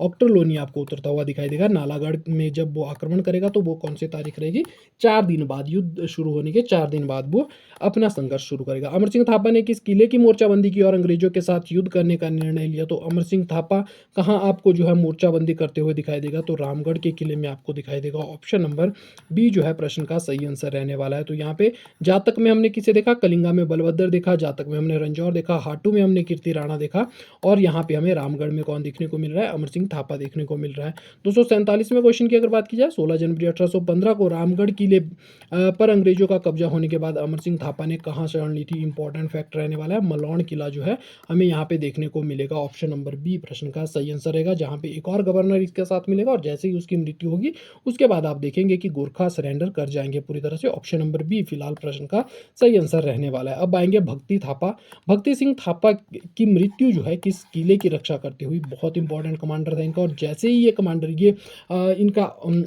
ऑक्टरलोनी आपको उतरता हुआ दिखाई देगा। नालागढ़ में जब वो आक्रमण करेगा तो वो कौन सी तारीख रहेगी? 4 दिन बाद, युद्ध शुरू होने के 4 दिन बाद वो अपना संघर्ष शुरू करेगा। अमर सिंह थापा ने किस किले की मोर्चाबंदी की और अंग्रेजों के साथ युद्ध करने का निर्णय लिया? तो अमर सिंह थापा कहाँ आपको जो है मोर्चाबंदी करते हुए दिखाई देगा? तो रामगढ़ के किले में आपको दिखाई देगा। ऑप्शन नंबर बी जो है प्रश्न का सही आंसर रहने वाला है। तो यहाँ पे जातक में हमने किसे देखा? कलिंगा में बलभद्र देखा, जातक में हमने रंजौर देखा, हाटू में हमने कीर्ति राणा देखा और यहाँ पे हमें रामगढ़ में कौन देखने को मिल रहा है? अमर सिंह थापा देखने को मिल रहा है। 247वें क्वेश्चन की अगर बात की जाए, 16 जनवरी 1815 को रामगढ़ किले पर अंग्रेजों का कब्जा होने के बाद अमर सिंह थापा ने कहां शरण ली थी? इंपॉर्टेंट फैक्ट रहने वाला है, मलौन किला जो है हमें यहाँ पे देखने को मिलेगा। ऑप्शन नंबर बी प्रश्न का सही आंसर रहेगा, जहां पे एक और गवर्नर इसके साथ मिलेगा और जैसे ही उसकी मृत्यु होगी उसके बाद आप देखेंगे कि गोरखा सरेंडर कर जाएंगे पूरी तरह से। ऑप्शन नंबर बी फिलहाल प्रश्न का सही आंसर रहने वाला है। अब आएंगे भक्ति थापा। भक्ति सिंह थापा की मृत्यु जो है किस किले की रक्षा करते हुई? बहुत इंपॉर्टेंट कमांडर था इनका और जैसे ही ये कमांडर ये इनका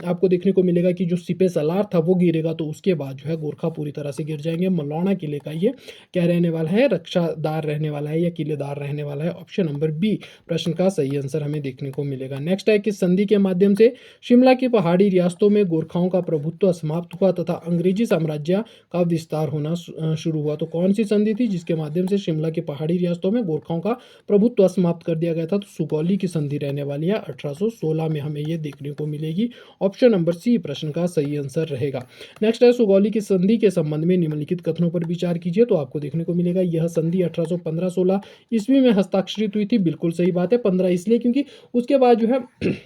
आपको देखने को मिलेगा कि जो सिपे सलार था वो गिरेगा तो उसके बाद जो है गोरखा पूरी तरह से गिर जाएंगे। मलौना किले का ये क्या रहने वाला है? रक्षादार रहने वाला है या किलेदार रहने वाला है? ऑप्शन नंबर बी प्रश्न का सही आंसर हमें देखने को मिलेगा। नेक्स्ट है, किस संधि के माध्यम से शिमला की पहाड़ी रियासतों में गोरखाओं का प्रभुत्व समाप्त हुआ तथा अंग्रेजी साम्राज्य का विस्तार होना शुरू हुआ? तो कौन सी संधि थी जिसके माध्यम से शिमला की पहाड़ी रियासतों में गोरखाओं का प्रभुत्व समाप्त कर दिया गया था? तो सुगौली की संधि रहने वाली है, 1816 में हमें ये देखने को मिलेगी। ऑप्शन नंबर सी प्रश्न का सही आंसर रहेगा। नेक्स्ट है, सुगौली की संधि के संबंध में निम्नलिखित कथनों पर विचार कीजिए। तो आपको देखने को मिलेगा यह संधि 1815-16 ईस्वी में हस्ताक्षरित हुई थी, बिल्कुल सही बात है। 15 इसलिए क्योंकि उसके बाद जो है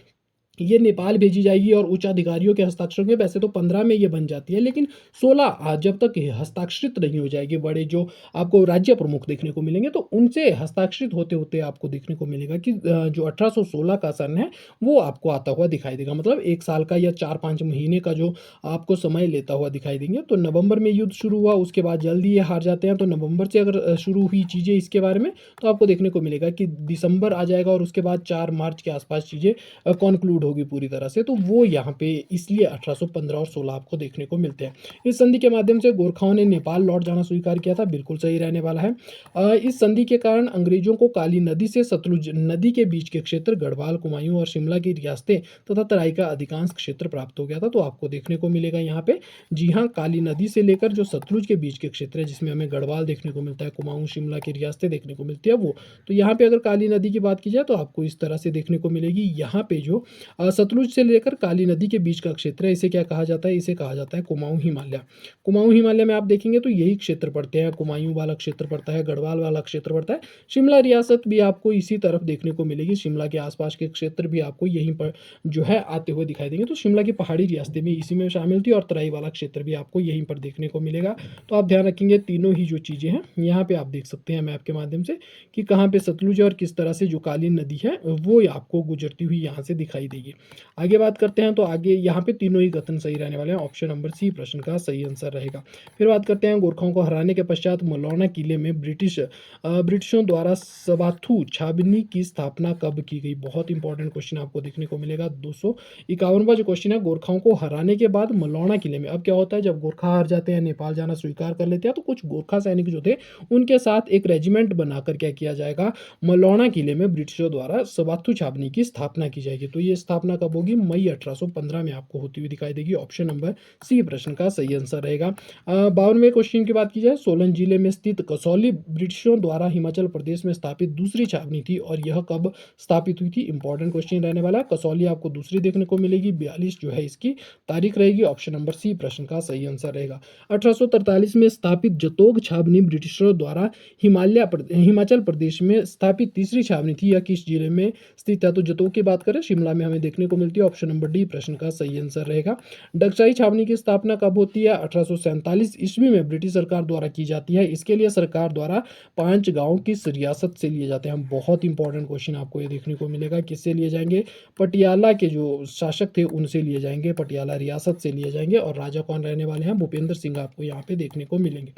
ये नेपाल भेजी जाएगी और उच्च अधिकारियों के हस्ताक्षर में, वैसे तो 15 में ये बन जाती है लेकिन 16 जब तक हस्ताक्षरित नहीं हो जाएगी, बड़े जो आपको राज्य प्रमुख देखने को मिलेंगे तो उनसे हस्ताक्षरित होते होते आपको देखने को मिलेगा कि जो 1816 का सन है वो आपको आता हुआ दिखाई देगा। मतलब 1 साल का या 4-5 महीने का जो आपको समय लेता हुआ दिखाई देंगे। तो नवंबर में युद्ध शुरू हुआ, उसके बाद जल्दी ये हार जाते हैं। तो नवंबर से अगर शुरू हुई चीज़ें इसके बारे में तो आपको देखने को मिलेगा कि दिसंबर आ जाएगा और उसके बाद 4 मार्च के आसपास चीज़ें कॉन्क्लूड होगी पूरी तरह से। तो वो यहाँ पे इसलिए 1815 और 16 आपको देखने को मिलते हैं। इस संधि के माध्यम से गोरखाओं ने नेपाल लौट जाना स्वीकार किया था, बिल्कुल सही रहने वाला है। इस संधि के कारण अंग्रेजों को काली नदी से सतलुज नदी के बीच के क्षेत्र गढ़वाल, कुमायूं और शिमला की रियासतें तथा तराई का अधिकांश क्षेत्र प्राप्त हो गया था। तो आपको देखने को मिलेगा यहाँ पे, जी हाँ, काली नदी से लेकर जो सतलुज के बीच के क्षेत्र है जिसमें हमें गढ़वाल देखने को मिलता है, कुमाऊं, शिमला की रियासतें देखने को मिलती है वो। तो यहाँ पे अगर काली नदी की बात की जाए तो आपको इस तरह से देखने को मिलेगी। यहाँ पे जो सतलुज से लेकर काली नदी के बीच का क्षेत्र है इसे क्या कहा जाता है? इसे कहा जाता है कुमाऊं हिमालय। कुमाऊं हिमालय में आप देखेंगे तो यही क्षेत्र पड़ते हैं, कुमायूं वाला क्षेत्र पड़ता है, गढ़वाल वाला क्षेत्र पड़ता है। शिमला रियासत भी आपको इसी तरफ देखने को मिलेगी, शिमला के आसपास के क्षेत्र भी आपको यहीं पर जो है आते हुए दिखाई देंगे। तो शिमला की पहाड़ी रियासतें भी इसी में शामिल थी और तराई वाला क्षेत्र भी आपको यहीं पर देखने को मिलेगा। तो आप ध्यान रखेंगे तीनों ही जो चीज़ें हैं यहाँ पे आप देख सकते हैं मैप के माध्यम से कि कहाँ पे सतलुज है और किस तरह से जो काली नदी है वो आपको गुजरती हुई यहाँ से दिखाई देगी। आगे बात करते हैं तो आगे यहाँ पे तीनों ही कथन सही रहने वाले हैं, ऑप्शन नंबर सी प्रश्न का सही आंसर रहेगा। फिर बात करते हैं गोरखाओं को हराने के पश्चात मलौना किले में ब्रिटिशों द्वारा सवाथू छावनी की स्थापना कब की गई? बहुत इंपॉर्टेंट क्वेश्चन आपको देखने को मिलेगा। 251वां जो क्वेश्चन है, गोरखाओं को हराने के बाद मलौना किले में, अब क्या होता है जब गोरखा हार जाते हैं, नेपाल जाना स्वीकार कर लेते हैं, तो कुछ गोरखा सैनिक जो थे उनके साथ एक रेजिमेंट बनाकर क्या किया जाएगा, मलौना किले में ब्रिटिशों द्वारा सवाथू छावनी की स्थापना की जाएगी। तो ये स्थापना कब होगी? मई 1815 में आपको होती हुई दिखाई देगी। ऑप्शन नंबर सी प्रश्न का सही आंसर रहेगा। 52वें क्वेश्चन की बात की जाए, सोलन जिले में स्थित कसौली ब्रिटिशों द्वारा हिमाचल प्रदेश में स्थापित दूसरी छावनी थी और यह कब स्थापित हुई थी? इंपॉर्टेंट क्वेश्चन रहने वाला है। कसौली आपको दूसरी देखने को मिलेगी, 42 जो है इसकी तारीख रहेगी। ऑप्शन नंबर सी प्रश्न का सही आंसर रहेगा। 1843 में स्थापित जतोग छावनी ब्रिटिशरों द्वारा हिमाचल प्रदेश में स्थापित तीसरी छावनी थी। यह किस जिले में स्थित है? तो जतोग की बात करें, शिमला में हमें देखने को मिलती है। ऑप्शन नंबर डी प्रश्न का सही आंसर रहेगा। डगशाई छावनी की स्थापना कब होती है? 1847 ईस्वी में ब्रिटिश सरकार द्वारा की जाती है। इसके लिए सरकार द्वारा 5 गांव किस रियासत से लिए जाते हैं? बहुत इंपॉर्टेंट क्वेश्चन आपको ये देखने को मिलेगा। किससे लिए जाएंगे? पटियाला के जो शासक थे उनसे लिए जाएंगे, पटियाला रियासत से लिए जाएंगे। और राजा कौन रहने वाले हैं? भूपेंद्र सिंह आपको यहाँ पे देखने को मिलेंगे।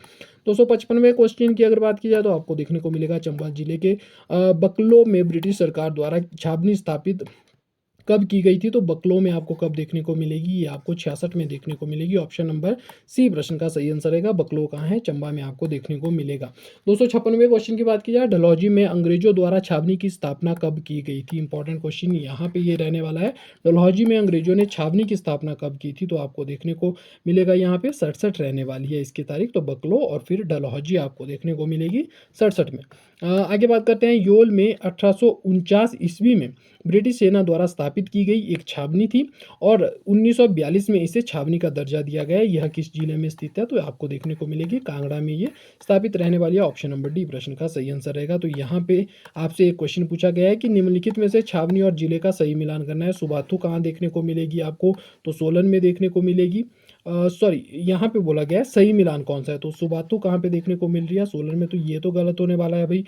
255वें क्वेश्चन की अगर बात की जाए तो आपको देखने को मिलेगा चंबा जिले के बकलो में ब्रिटिश सरकार द्वारा छावनी स्थापित कब की गई थी? तो बकलो में आपको कब देखने को मिलेगी? ये आपको 66 में देखने को मिलेगी। ऑप्शन नंबर सी प्रश्न का सही आंसर रहेगा। बकलो कहाँ है? चंबा में आपको देखने को मिलेगा। 256वें क्वेश्चन की बात की जाए, डलहौजी में अंग्रेजों द्वारा छावनी की स्थापना कब की गई थी? इंपॉर्टेंट क्वेश्चन यहाँ पे ये रहने वाला है। डलहौजी में अंग्रेजों ने छावनी की स्थापना कब की थी? तो आपको देखने को मिलेगा यहाँ पे 67 रहने वाली है इसकी तारीख। तो बकलो और फिर डलहौजी आपको देखने को मिलेगी 67 में। आगे बात करते हैं, योल में 1849 ईस्वी में ब्रिटिश सेना द्वारा स्थापित की गई एक छावनी थी और 1942 में इसे छावनी का दर्जा दिया गया। यह किस जिले में स्थित है? तो आपको देखने को मिलेगी कांगड़ा में ये स्थापित रहने वाली है। ऑप्शन नंबर डी प्रश्न का सही आंसर रहेगा। तो यहाँ पे आपसे एक क्वेश्चन पूछा गया है कि निम्नलिखित में से छावनी और जिले का सही मिलान करना है। सुबाथू कहाँ देखने को मिलेगी आपको? तो सोलन में देखने को मिलेगी। सॉरी, यहाँ पे बोला गया है सही मिलान कौन सा है, तो सुबाथू कहाँ पे देखने को मिल रही है? सोलन में। तो ये तो गलत होने वाला है भाई।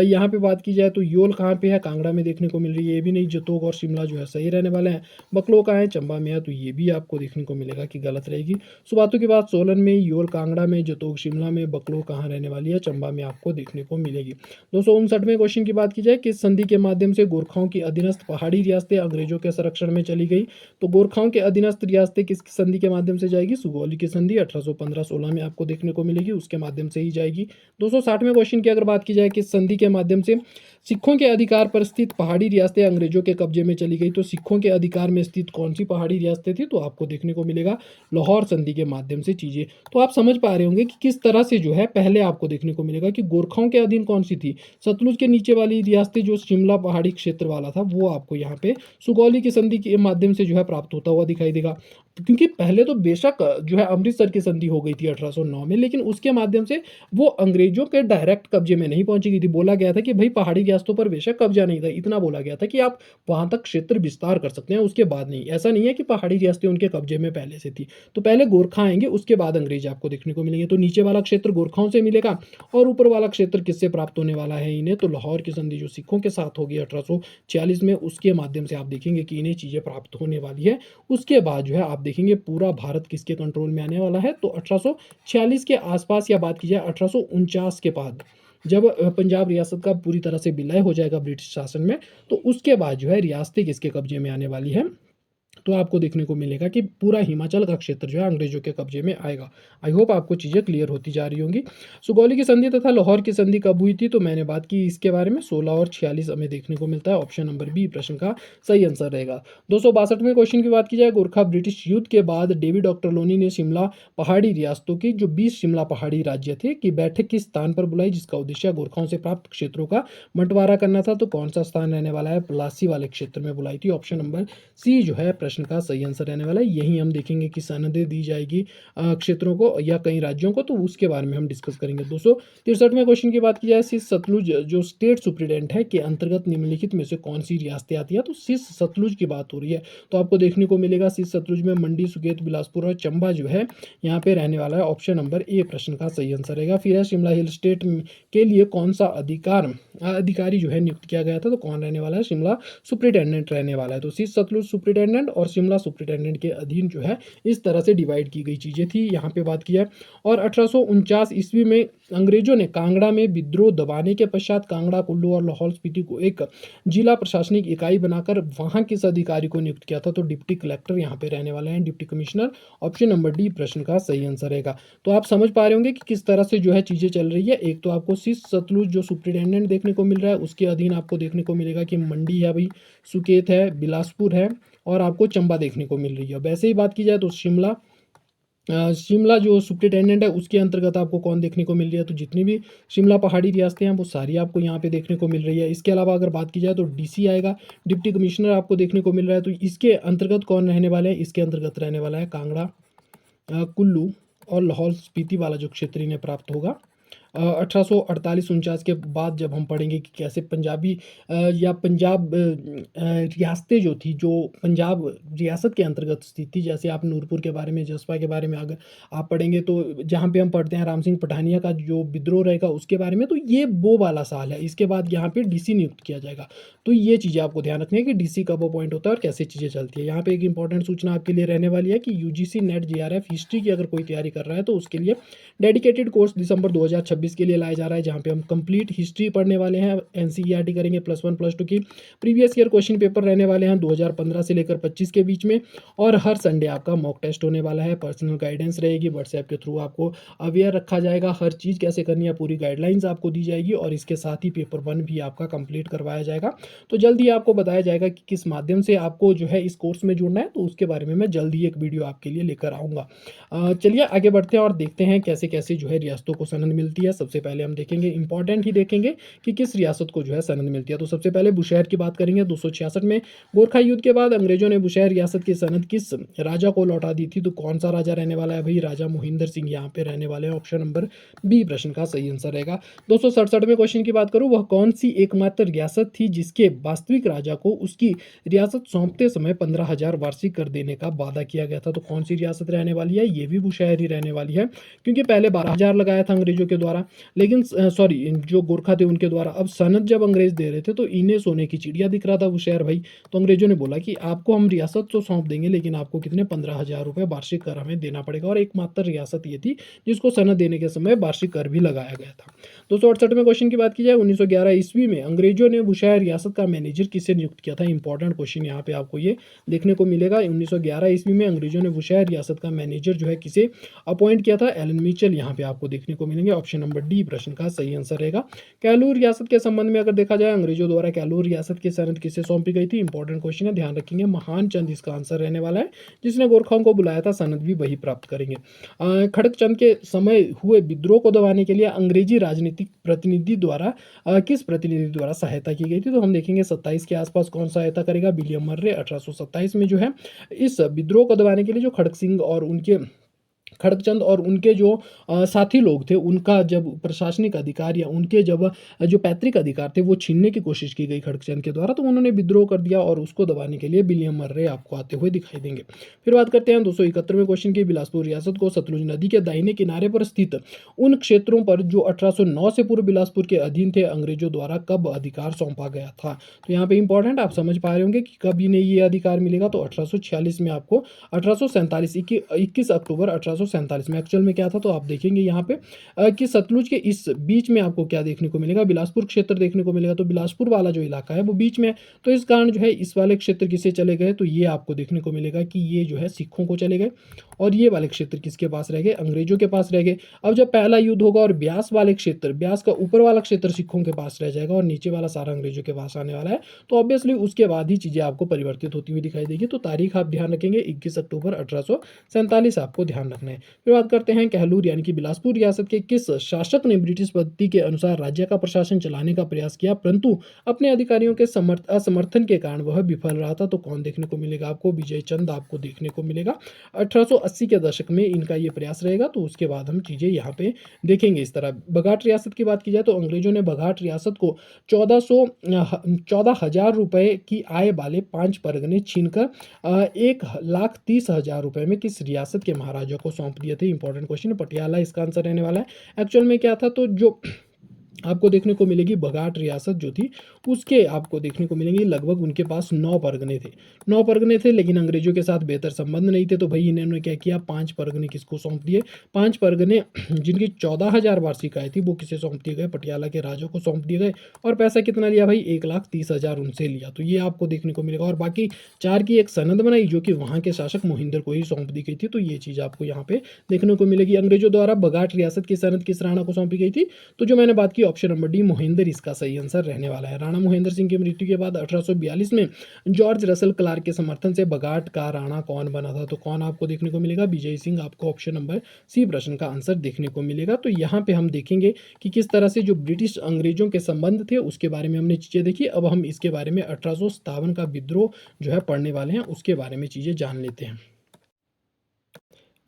यहाँ पे बात की जाए तो योल कहाँ पे है? कांगड़ा में देखने को मिल रही है, ये भी नहीं। जतोग और शिमला जो है सही रहने वाले हैं। बकलो कहाँ है? चंबा में है, तो ये भी आपको देखने को मिलेगा कि गलत रहेगी। सुबाथू के बाद सोलन में, योल कांगड़ा में, जतोग शिमला में, बकलो कहाँ रहने वाली है? चंबा में आपको देखने को मिलेगी। 259वें क्वेश्चन की बात की जाए, किस संधि के माध्यम से गोरखाओं की अधीनस्थ पहाड़ी रियासतें अंग्रेजों के संरक्षण में चली गई? तो गोरखाओं के अधीनस्थ रियासतें किस संधि के माध्यम से जाएगी? सुगौली की संधि 1815-16 में आपको देखने को मिलेगी, उसके माध्यम से ही जाएगी। 260वें क्वेश्चन की अगर बात की जाए, किस संधि के माध्यम से सिखों के अधिकार पर स्थित पहाड़ी रियासतें अंग्रेजों के कब्जे में चली गई? तो सिखों के अधिकार में स्थित कौन सी पहाड़ी रियासतें थी? तो आपको देखने को मिलेगा लाहौर संधि के माध्यम से चीजें। तो आप समझ पा रहे होंगे कि किस तरह से जो है, पहले आपको देखने को मिलेगा कि गोरखाओं के अधीन कौन सी थी? सतलुज के नीचे वाली रियासतें, जो शिमला पहाड़ी क्षेत्र वाला था, वो आपको यहाँ पे सुगौली की संधि के माध्यम से जो है प्राप्त होता हुआ दिखाई देगा। क्योंकि पहले तो बेशक जो है अमृतसर की संधि हो गई थी 1809 में, लेकिन उसके माध्यम से वो अंग्रेजों के डायरेक्ट कब्जे में नहीं पहुंची गई थी। बोला गया था कि भाई पहाड़ी रियासतों पर बेशक कब्जा नहीं था, इतना बोला गया था कि आप वहां तक क्षेत्र विस्तार कर सकते हैं, उसके बाद नहीं। ऐसा नहीं है कि पहाड़ी रियासतें उनके कब्जे में पहले से थी। तो पहले गोरखा आएंगे, उसके बाद अंग्रेज आपको देखने को मिलेंगे। तो नीचे वाला क्षेत्र गोरखाओं से मिलेगा और ऊपर वाला क्षेत्र किससे प्राप्त होने वाला है इन्हें? तो लाहौर की संधि जो सिखों के साथ होगी 1846 में, उसके माध्यम से आप देखेंगे कि इन्हें चीजें प्राप्त होने वाली है। उसके बाद जो है आप देखेंगे पूरा भारत किसके कंट्रोल में आने वाला है? तो 1846 के आसपास, या बात की जाए 1849 के बाद, जब पंजाब रियासत का पूरी तरह से विलय हो जाएगा ब्रिटिश शासन में, तो उसके बाद जो है रियासतें किसके कब्जे में आने वाली है? तो आपको देखने को मिलेगा कि पूरा हिमाचल का क्षेत्र जो है अंग्रेजों के कब्जे में आएगा। आई होप आपको चीज़ें क्लियर होती जा रही होंगी। सुगौली की संधि तथा लाहौर की संधि कब हुई थी? तो मैंने बात की इसके बारे में, 16 और 46 हमें देखने को मिलता है। ऑप्शन नंबर बी प्रश्न का सही आंसर रहेगा। 262वें क्वेश्चन की बात की जाए, गोरखा ब्रिटिश युद्ध के बाद डेविड ऑक्टरलोनी ने शिमला पहाड़ी रियासतों की, जो 20 शिमला पहाड़ी राज्य थे, की बैठक किस स्थान पर बुलाई, जिसका उद्देश्य गोरखाओं से प्राप्त क्षेत्रों का बंटवारा करना था? तो कौन सा स्थान रहने वाला है? प्लासी वाले क्षेत्र में बुलाई थी। ऑप्शन नंबर सी जो है प्रश्न का सही आंसर रहने वाला है। यही हम देखेंगे कि सनदें दी जाएगी क्षेत्रों को या कई राज्यों को, तो उसके बारे में हम डिस्कस करेंगे। 263वें क्वेश्चन की बात की जाए, सिस सतलुज जो स्टेट सुप्रिटेंडेंट है के अंतर्गत निम्नलिखित में से कौन सी रियासतें आती है? तो सिस सतलुज की बात हो रही है। तो आपको देखने को मिलेगा सिस सतलुज में मंडी, सुकेत, बिलासपुर और चंबा जो है यहाँ पे रहने वाला है। ऑप्शन नंबर ए प्रश्न का सही आंसर रहेगा। फिर है शिमला हिल स्टेट के लिए कौन सा अधिकारी जो है नियुक्त किया गया था? तो कौन रहने वाला है? शिमला सुप्रिटेंडेंट रहने वाला है। तो सिस सतलुज सुप्रिटेंडेंट और और शिमला सुपरिटेंडेंट के अधीन जो है इस तरह से डिवाइड की गई चीज़ें थी, यहाँ पे बात की है। और 1849 ईस्वी में अंग्रेजों ने कांगड़ा में विद्रोह दबाने के पश्चात कांगड़ा, कुल्लू और लाहौल स्पीति को एक जिला प्रशासनिक इकाई बनाकर वहाँ किस अधिकारी को नियुक्त किया था, तो डिप्टी कलेक्टर यहाँ पे रहने वाले हैं, deputy commissioner. Option number D प्रश्न का सही आंसर रहेगा। तो आप समझ पा रहे होंगे कि किस तरह से जो है चीज़ें चल रही है। एक तो आपको शीश सतलुज जो सुप्रिटेंडेंट देखने को मिल रहा है, उसके अधीन आपको देखने को मिलेगा कि मंडी है भाई, सुकेत है, बिलासपुर है और आपको चंबा देखने को मिल रही है। वैसे ही बात की जाए तो शिमला जो सुप्रिटेंडेंट है उसके अंतर्गत आपको कौन देखने को मिल रही है, तो जितनी भी शिमला पहाड़ी रियासतें हैं वो सारी आपको यहाँ पे देखने को मिल रही है। इसके अलावा अगर बात की जाए तो डीसी आएगा, डिप्टी कमिश्नर आपको देखने को मिल रहा है। तो इसके अंतर्गत कौन रहने वाले हैं, इसके अंतर्गत रहने वाला है कांगड़ा, कुल्लू और लाहौल स्पीति वाला जो क्षेत्र इन्हें प्राप्त होगा। 1848-49 के बाद जब हम पढ़ेंगे कि कैसे पंजाबी या पंजाब रियासतें जो थी, जो पंजाब रियासत के अंतर्गत स्थित थी, जैसे आप नूरपुर के बारे में, जसपा के बारे में अगर आप पढ़ेंगे तो जहाँ पे हम पढ़ते हैं राम सिंह पठानिया का जो विद्रोह रहेगा उसके बारे में, तो ये वो वाला साल है। इसके बाद यहाँ पे डीसी नियुक्त किया जाएगा। तो ये चीज़ें आपको ध्यान रखनी है कि डीसी कब अपॉइंट होता है और कैसे चीज़ें चलती है। यहाँ पे एक इंपॉर्टेंट सूचना आपके लिए रहने वाली है कि यूजीसी नेट जेआरएफ हिस्ट्री की अगर कोई तैयारी कर रहा है तो उसके लिए डेडिकेटेड कोर्स दिसंबर 2026 के लिए लाया जा रहा है, जहाँ पे हम कंप्लीट हिस्ट्री पढ़ने वाले हैं। एनसीईआरटी करेंगे, +1 +2 की प्रीवियस ईयर क्वेश्चन पेपर रहने वाले हैं 2015 से लेकर 25 के बीच में। और हर संडे आपका मॉक टेस्ट होने वाला है, पर्सनल गाइडेंस रहेगी, व्हाट्सएप के थ्रू आपको अवेयर रखा जाएगा, हर चीज़ कैसे करनी है पूरी गाइडलाइंस आपको दी जाएगी और इसके साथ ही पेपर 1 भी आपका कंप्लीट करवाया जाएगा। तो जल्द ही आपको बताया जाएगा कि किस माध्यम से आपको जो है इस कोर्स में जुड़ना है, तो उसके बारे में मैं जल्द ही एक वीडियो आपके लिए लेकर आऊँगा। चलिए आगे बढ़ते हैं और देखते हैं कैसे कैसे जो है रियासतों को सनद मिलती है। सबसे पहले हम देखेंगे, इंपॉर्टेंट ही देखेंगे कि किस रियासत को जो है सनद मिलती है। तो सबसे पहले बुशहर की बात करेंगे। 266 में गोरखा युद्ध के बाद अंग्रेजों ने बुशहर रियासत की सनद किस राजा को लौटा दी थी, तो कौन सा राजा रहने वाला है भाई, राजा मोहिंदर सिंह यहाँ पे रहने वाले हैं। ऑप्शन नंबर बी प्रश्न का सही आंसर रहेगा। 267 में क्वेश्चन की बात करूँ, वह कौन सी एकमात्र रियासत थी जिसके वास्तविक राजा को उसकी रियासत सौंपते समय 15,000 वार्षिक कर देने का वादा किया गया था, तो कौन सी रियासत रहने वाली है, ये भी बुशहर ही रहने वाली है। क्योंकि पहले 12,000 लगाया था अंग्रेजों के द्वारा, लेकिन सॉरी जो गोरखा थे उनके द्वारा, अब सनद जब अंग्रेज दे रहे थे तो इन्हें सोने की चिड़िया दिख रहा था वो शहर भाई। तो अंग्रेजों ने बोला कि आपको हम रियासत तो सौंप देंगे लेकिन आपको कितने 15,000 रुपये वार्षिक कर हमें देना पड़ेगा। और एकमात्र रियासत ये थी जिसको सनद देने के समय वार्षिक कर भी लगाया गया था। 268 में क्वेश्चन की बात की जाए, 1911 ईस्वी में अंग्रेजों ने बुशहर रियासत का मैनेजर किसे नियुक्त किया था। इंपॉर्टेंट क्वेश्चन यहाँ पे आपको ये देखने को मिलेगा। 1911 ईस्वी में अंग्रेजों ने बुशहर रियासत का मैनेजर जो है किसे अपॉइंट किया था, एलन मिचेल यहाँ पे आपको देखने को मिलेंगे। ऑप्शन नंबर डी प्रश्न का सही आंसर रहेगा। कैलूर रियासत के संबंध में अगर देखा जाए, अंग्रेजों द्वारा कैलूर रियासत की सनद किसे सौंपी गई थी, इंपॉर्टेंट क्वेश्चन है, ध्यान रखेंगे। महान चंद इसका आंसर रहने वाला है, जिसने गोरखाओं को बुलाया था, सनद भी वही प्राप्त करेंगे। खड़क चंद के समय हुए विद्रोह को दबाने के लिए अंग्रेजी राजनीतिक प्रतिनिधि द्वारा किस प्रतिनिधि द्वारा सहायता की गई थी, तो हम देखेंगे 27 के आसपास कौन सहायता करेगा, विलियम मर्रे। 1827 में जो है इस विद्रोह को दबाने के लिए जो खड़क सिंह और उनके खड़कचंद और उनके जो साथी लोग थे, उनका जब प्रशासनिक अधिकार या उनके जब जो पैतृक अधिकार थे वो छीनने की कोशिश की गई खड़कचंद के द्वारा, तो उन्होंने विद्रोह कर दिया और उसको दबाने के लिए विलियम मर्रे आपको आते हुए दिखाई देंगे। फिर बात करते हैं 271वें क्वेश्चन की, बिलासपुर रियासत को सतलुज नदी के दाहिने किनारे पर स्थित उन क्षेत्रों पर जो 1809 से पूर्व बिलासपुर के अधीन थे, अंग्रेजों द्वारा कब अधिकार सौंपा गया था। तो यहाँ पे इंपॉर्टेंट आप समझ पा रहे होंगे कि कब इन्हें ये अधिकार मिलेगा, तो 1846 में आपको 1847 21 अक्टूबर 1847 में। एक्चुअल में क्या था, तो आप देखेंगे यहाँ पे कि सतलुज के इस बीच में आपको क्या देखने को मिलेगा, बिलासपुर क्षेत्र देखने को मिलेगा। तो बिलासपुर वाला जो इलाका है वो बीच में है, तो इस कारण जो है इस वाले क्षेत्र किसे चले गए, तो ये आपको देखने को मिलेगा कि ये जो है सिखों को चले गए और ये वाले क्षेत्र किसके पास रह गए, अंग्रेजों के पास रह गए। अब जब पहला युद्ध होगा और ब्यास वाले क्षेत्र, ब्यास का ऊपर वाला क्षेत्र सिखों के पास रह जाएगा और नीचे वाला सारा अंग्रेजों के पास आने वाला है, तो ऑब्वियसली उसके बाद ही चीज़ें आपको परिवर्तित होती हुई दिखाई देगी। तो तारीख आप ध्यान रखेंगे 21 अक्टूबर 1847 आपको ध्यान रखना है। फिर बात करते हैं कहलूर यानी कि बिलासपुर रियासत के किस शासक ने ब्रिटिश पद्धति के अनुसार राज्य का प्रशासन चलाने का प्रयास किया, परंतु अपने अधिकारियों के असमर्थन के कारण वह विफल रहा था। तो कौन देखने को मिलेगा आपको, विजय चंद आपको देखने को मिलेगा। 1880 के दशक में इनका ये प्रयास रहेगा, तो उसके बाद हम चीज़ें यहाँ पे देखेंगे इस तरह। बघाट रियासत की बात की जाए तो अंग्रेजों ने बघाट रियासत को 14,000 रुपये की आय वाले 5 परगने छीनकर 1,30,000 रुपये में किस रियासत के महाराजा को सौंप दिए थे। इंपॉर्टेंट क्वेश्चन है, पटियाला इसका आंसर रहने वाला है। एक्चुअल में क्या था, तो जो आपको देखने को मिलेगी बघाट रियासत जो थी, उसके आपको देखने को मिलेंगी लगभग उनके पास 9 परगने थे। 9 परगने थे लेकिन अंग्रेज़ों के साथ बेहतर संबंध नहीं थे, तो भई इन्होंने क्या किया 5 परगने किसको सौंप दिए, 5 परगने जिनकी 14,000 वार्षिक आय थी वो किसे सौंप दिए गए, पटियाला के राजा को सौंप दिए गए। और पैसा कितना लिया भाई 1,30,000 उनसे लिया, तो ये आपको देखने को मिलेगा। और बाकी 4 की एक सनद बनाई जो कि वहाँ के शासक मोहिंदर को ही सौंप दी गई थी, तो ये चीज़ आपको यहाँ पे देखने को मिलेगी। अंग्रेज़ों द्वारा बघाट रियासत की सनद किस राणा को सौंपी गई थी, तो जो मैंने बात की ऑप्शन नंबर डी मोहिंदर इसका सही आंसर रहने वाला है। राणा मोहिंदर सिंह की मृत्यु के बाद 1842 में जॉर्ज रसल क्लार्क के समर्थन से बघाट का राणा कौन बना था, तो कौन आपको देखने को मिलेगा, विजय सिंह आपको ऑप्शन नंबर सी प्रश्न का आंसर देखने को मिलेगा। तो यहाँ पे हम देखेंगे कि किस तरह से जो ब्रिटिश अंग्रेजों के संबंध थे उसके बारे में हमने चीज़ें देखी। अब हम इसके बारे में 1857 का विद्रोह जो है पढ़ने वाले हैं, उसके बारे में चीज़ें जान लेते हैं।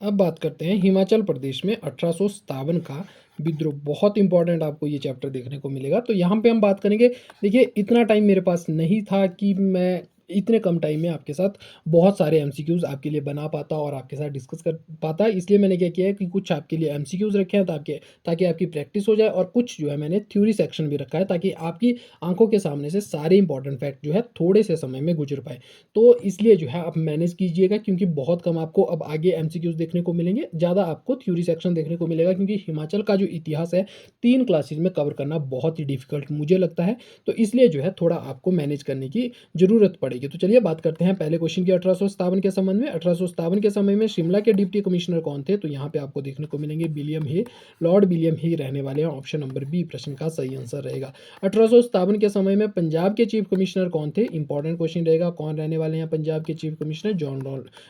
अब बात करते हैं हिमाचल प्रदेश में 1857 का विद्रोह, बहुत इंपॉर्टेंट आपको ये चैप्टर देखने को मिलेगा। तो यहाँ पे हम बात करेंगे, देखिए इतना टाइम मेरे पास नहीं था कि मैं इतने कम टाइम में आपके साथ बहुत सारे एमसीक्यूज आपके लिए बना पाता और आपके साथ डिस्कस कर पाता, इसलिए मैंने क्या किया है कि कुछ आपके लिए एमसीक्यूज रखे हैं ताकि आपकी प्रैक्टिस हो जाए, और कुछ जो है मैंने थ्योरी सेक्शन भी रखा है ताकि आपकी आंखों के सामने से सारे इंपॉर्टेंट फैक्ट जो है थोड़े से समय में गुजर पाए। तो इसलिए जो है आप मैनेज कीजिएगा, क्योंकि बहुत कम आपको अब आगे एमसीक्यूज देखने को मिलेंगे, ज़्यादा आपको थ्योरी सेक्शन देखने को मिलेगा, क्योंकि हिमाचल का जो इतिहास है 3 क्लासेज में कवर करना बहुत ही डिफिकल्ट मुझे लगता है, तो इसलिए जो है थोड़ा आपको मैनेज करने की ज़रूरत पड़ेगी। तो चलिए बात करते हैं पहले क्वेश्चन की 1857 के संबंध में। 1857 के समय में शिमला के डिप्टी कमिश्नर कौन थे, तो यहाँ पे आपको देखने को मिलेंगे विलियम ही, लॉर्ड विलियम ही रहने वाले हैं। ऑप्शन नंबर बी प्रश्न का सही आंसर रहेगा। 1857 के समय में पंजाब के चीफ कमिश्नर कौन थे, इंपॉर्टेंट क्वेश्चन रहेगा, कौन रहने वाले हैं पंजाब के चीफ कमिश्नर,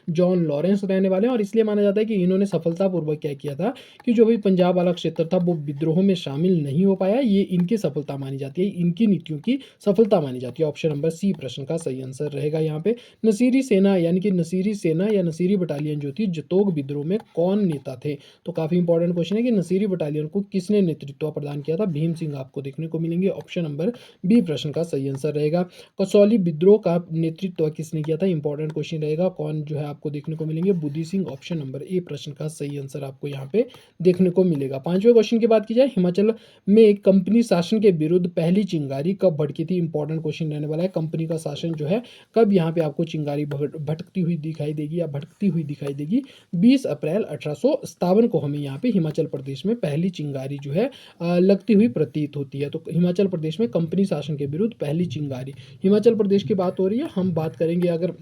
जॉन लॉरेंस रहने वाले हैं। और इसलिए माना जाता है कि इन्होंने सफलतापूर्वक क्या किया था कि जो भी पंजाब वाला क्षेत्र था वो विद्रोह में शामिल नहीं हो पाया, ये इनकी सफलता मानी जाती है, इनकी नीतियों की सफलता मानी जाती है। ऑप्शन नंबर सी प्रश्न का सही आंसर रहेगा यहाँ पे। नसीरी सेना यानी कि नसीरी सेना या नसीरी बटालियन जो थी जतोग विद्रोह में कौन नेता थे, तो काफी इंपॉर्टेंट क्वेश्चन है कि नसीरी बटालियन को किसने नेतृत्व प्रदान किया था, भीम सिंह आपको देखने को मिलेंगे। ऑप्शन नंबर बी प्रश्न का सही आंसर रहेगा। कसौली विद्रोह का नेतृत्व किसने किया था, इंपॉर्टेंट क्वेश्चन रहेगा, कौन जो है आपको देखने को मिलेंगे, बुद्धि सिंह। ऑप्शन नंबर ए प्रश्न का सही आंसर आपको यहाँ पे देखने को मिलेगा। पांचवें क्वेश्चन की बात की जाए, हिमाचल में कंपनी शासन के विरुद्ध पहली चिंगारी कब भड़की थी, इंपॉर्टेंट क्वेश्चन रहने वाला है। कंपनी का शासन जो है कब यहाँ पे आपको चिंगारी भटकती हुई दिखाई देगी या भटकती हुई दिखाई देगी, 20 अप्रैल 1857 को हमें यहाँ पे हिमाचल प्रदेश में पहली चिंगारी जो है लगती हुई प्रतीत होती है। तो हिमाचल प्रदेश में कंपनी शासन के विरुद्ध पहली चिंगारी, हिमाचल प्रदेश की बात हो रही है। हम बात करेंगे अगर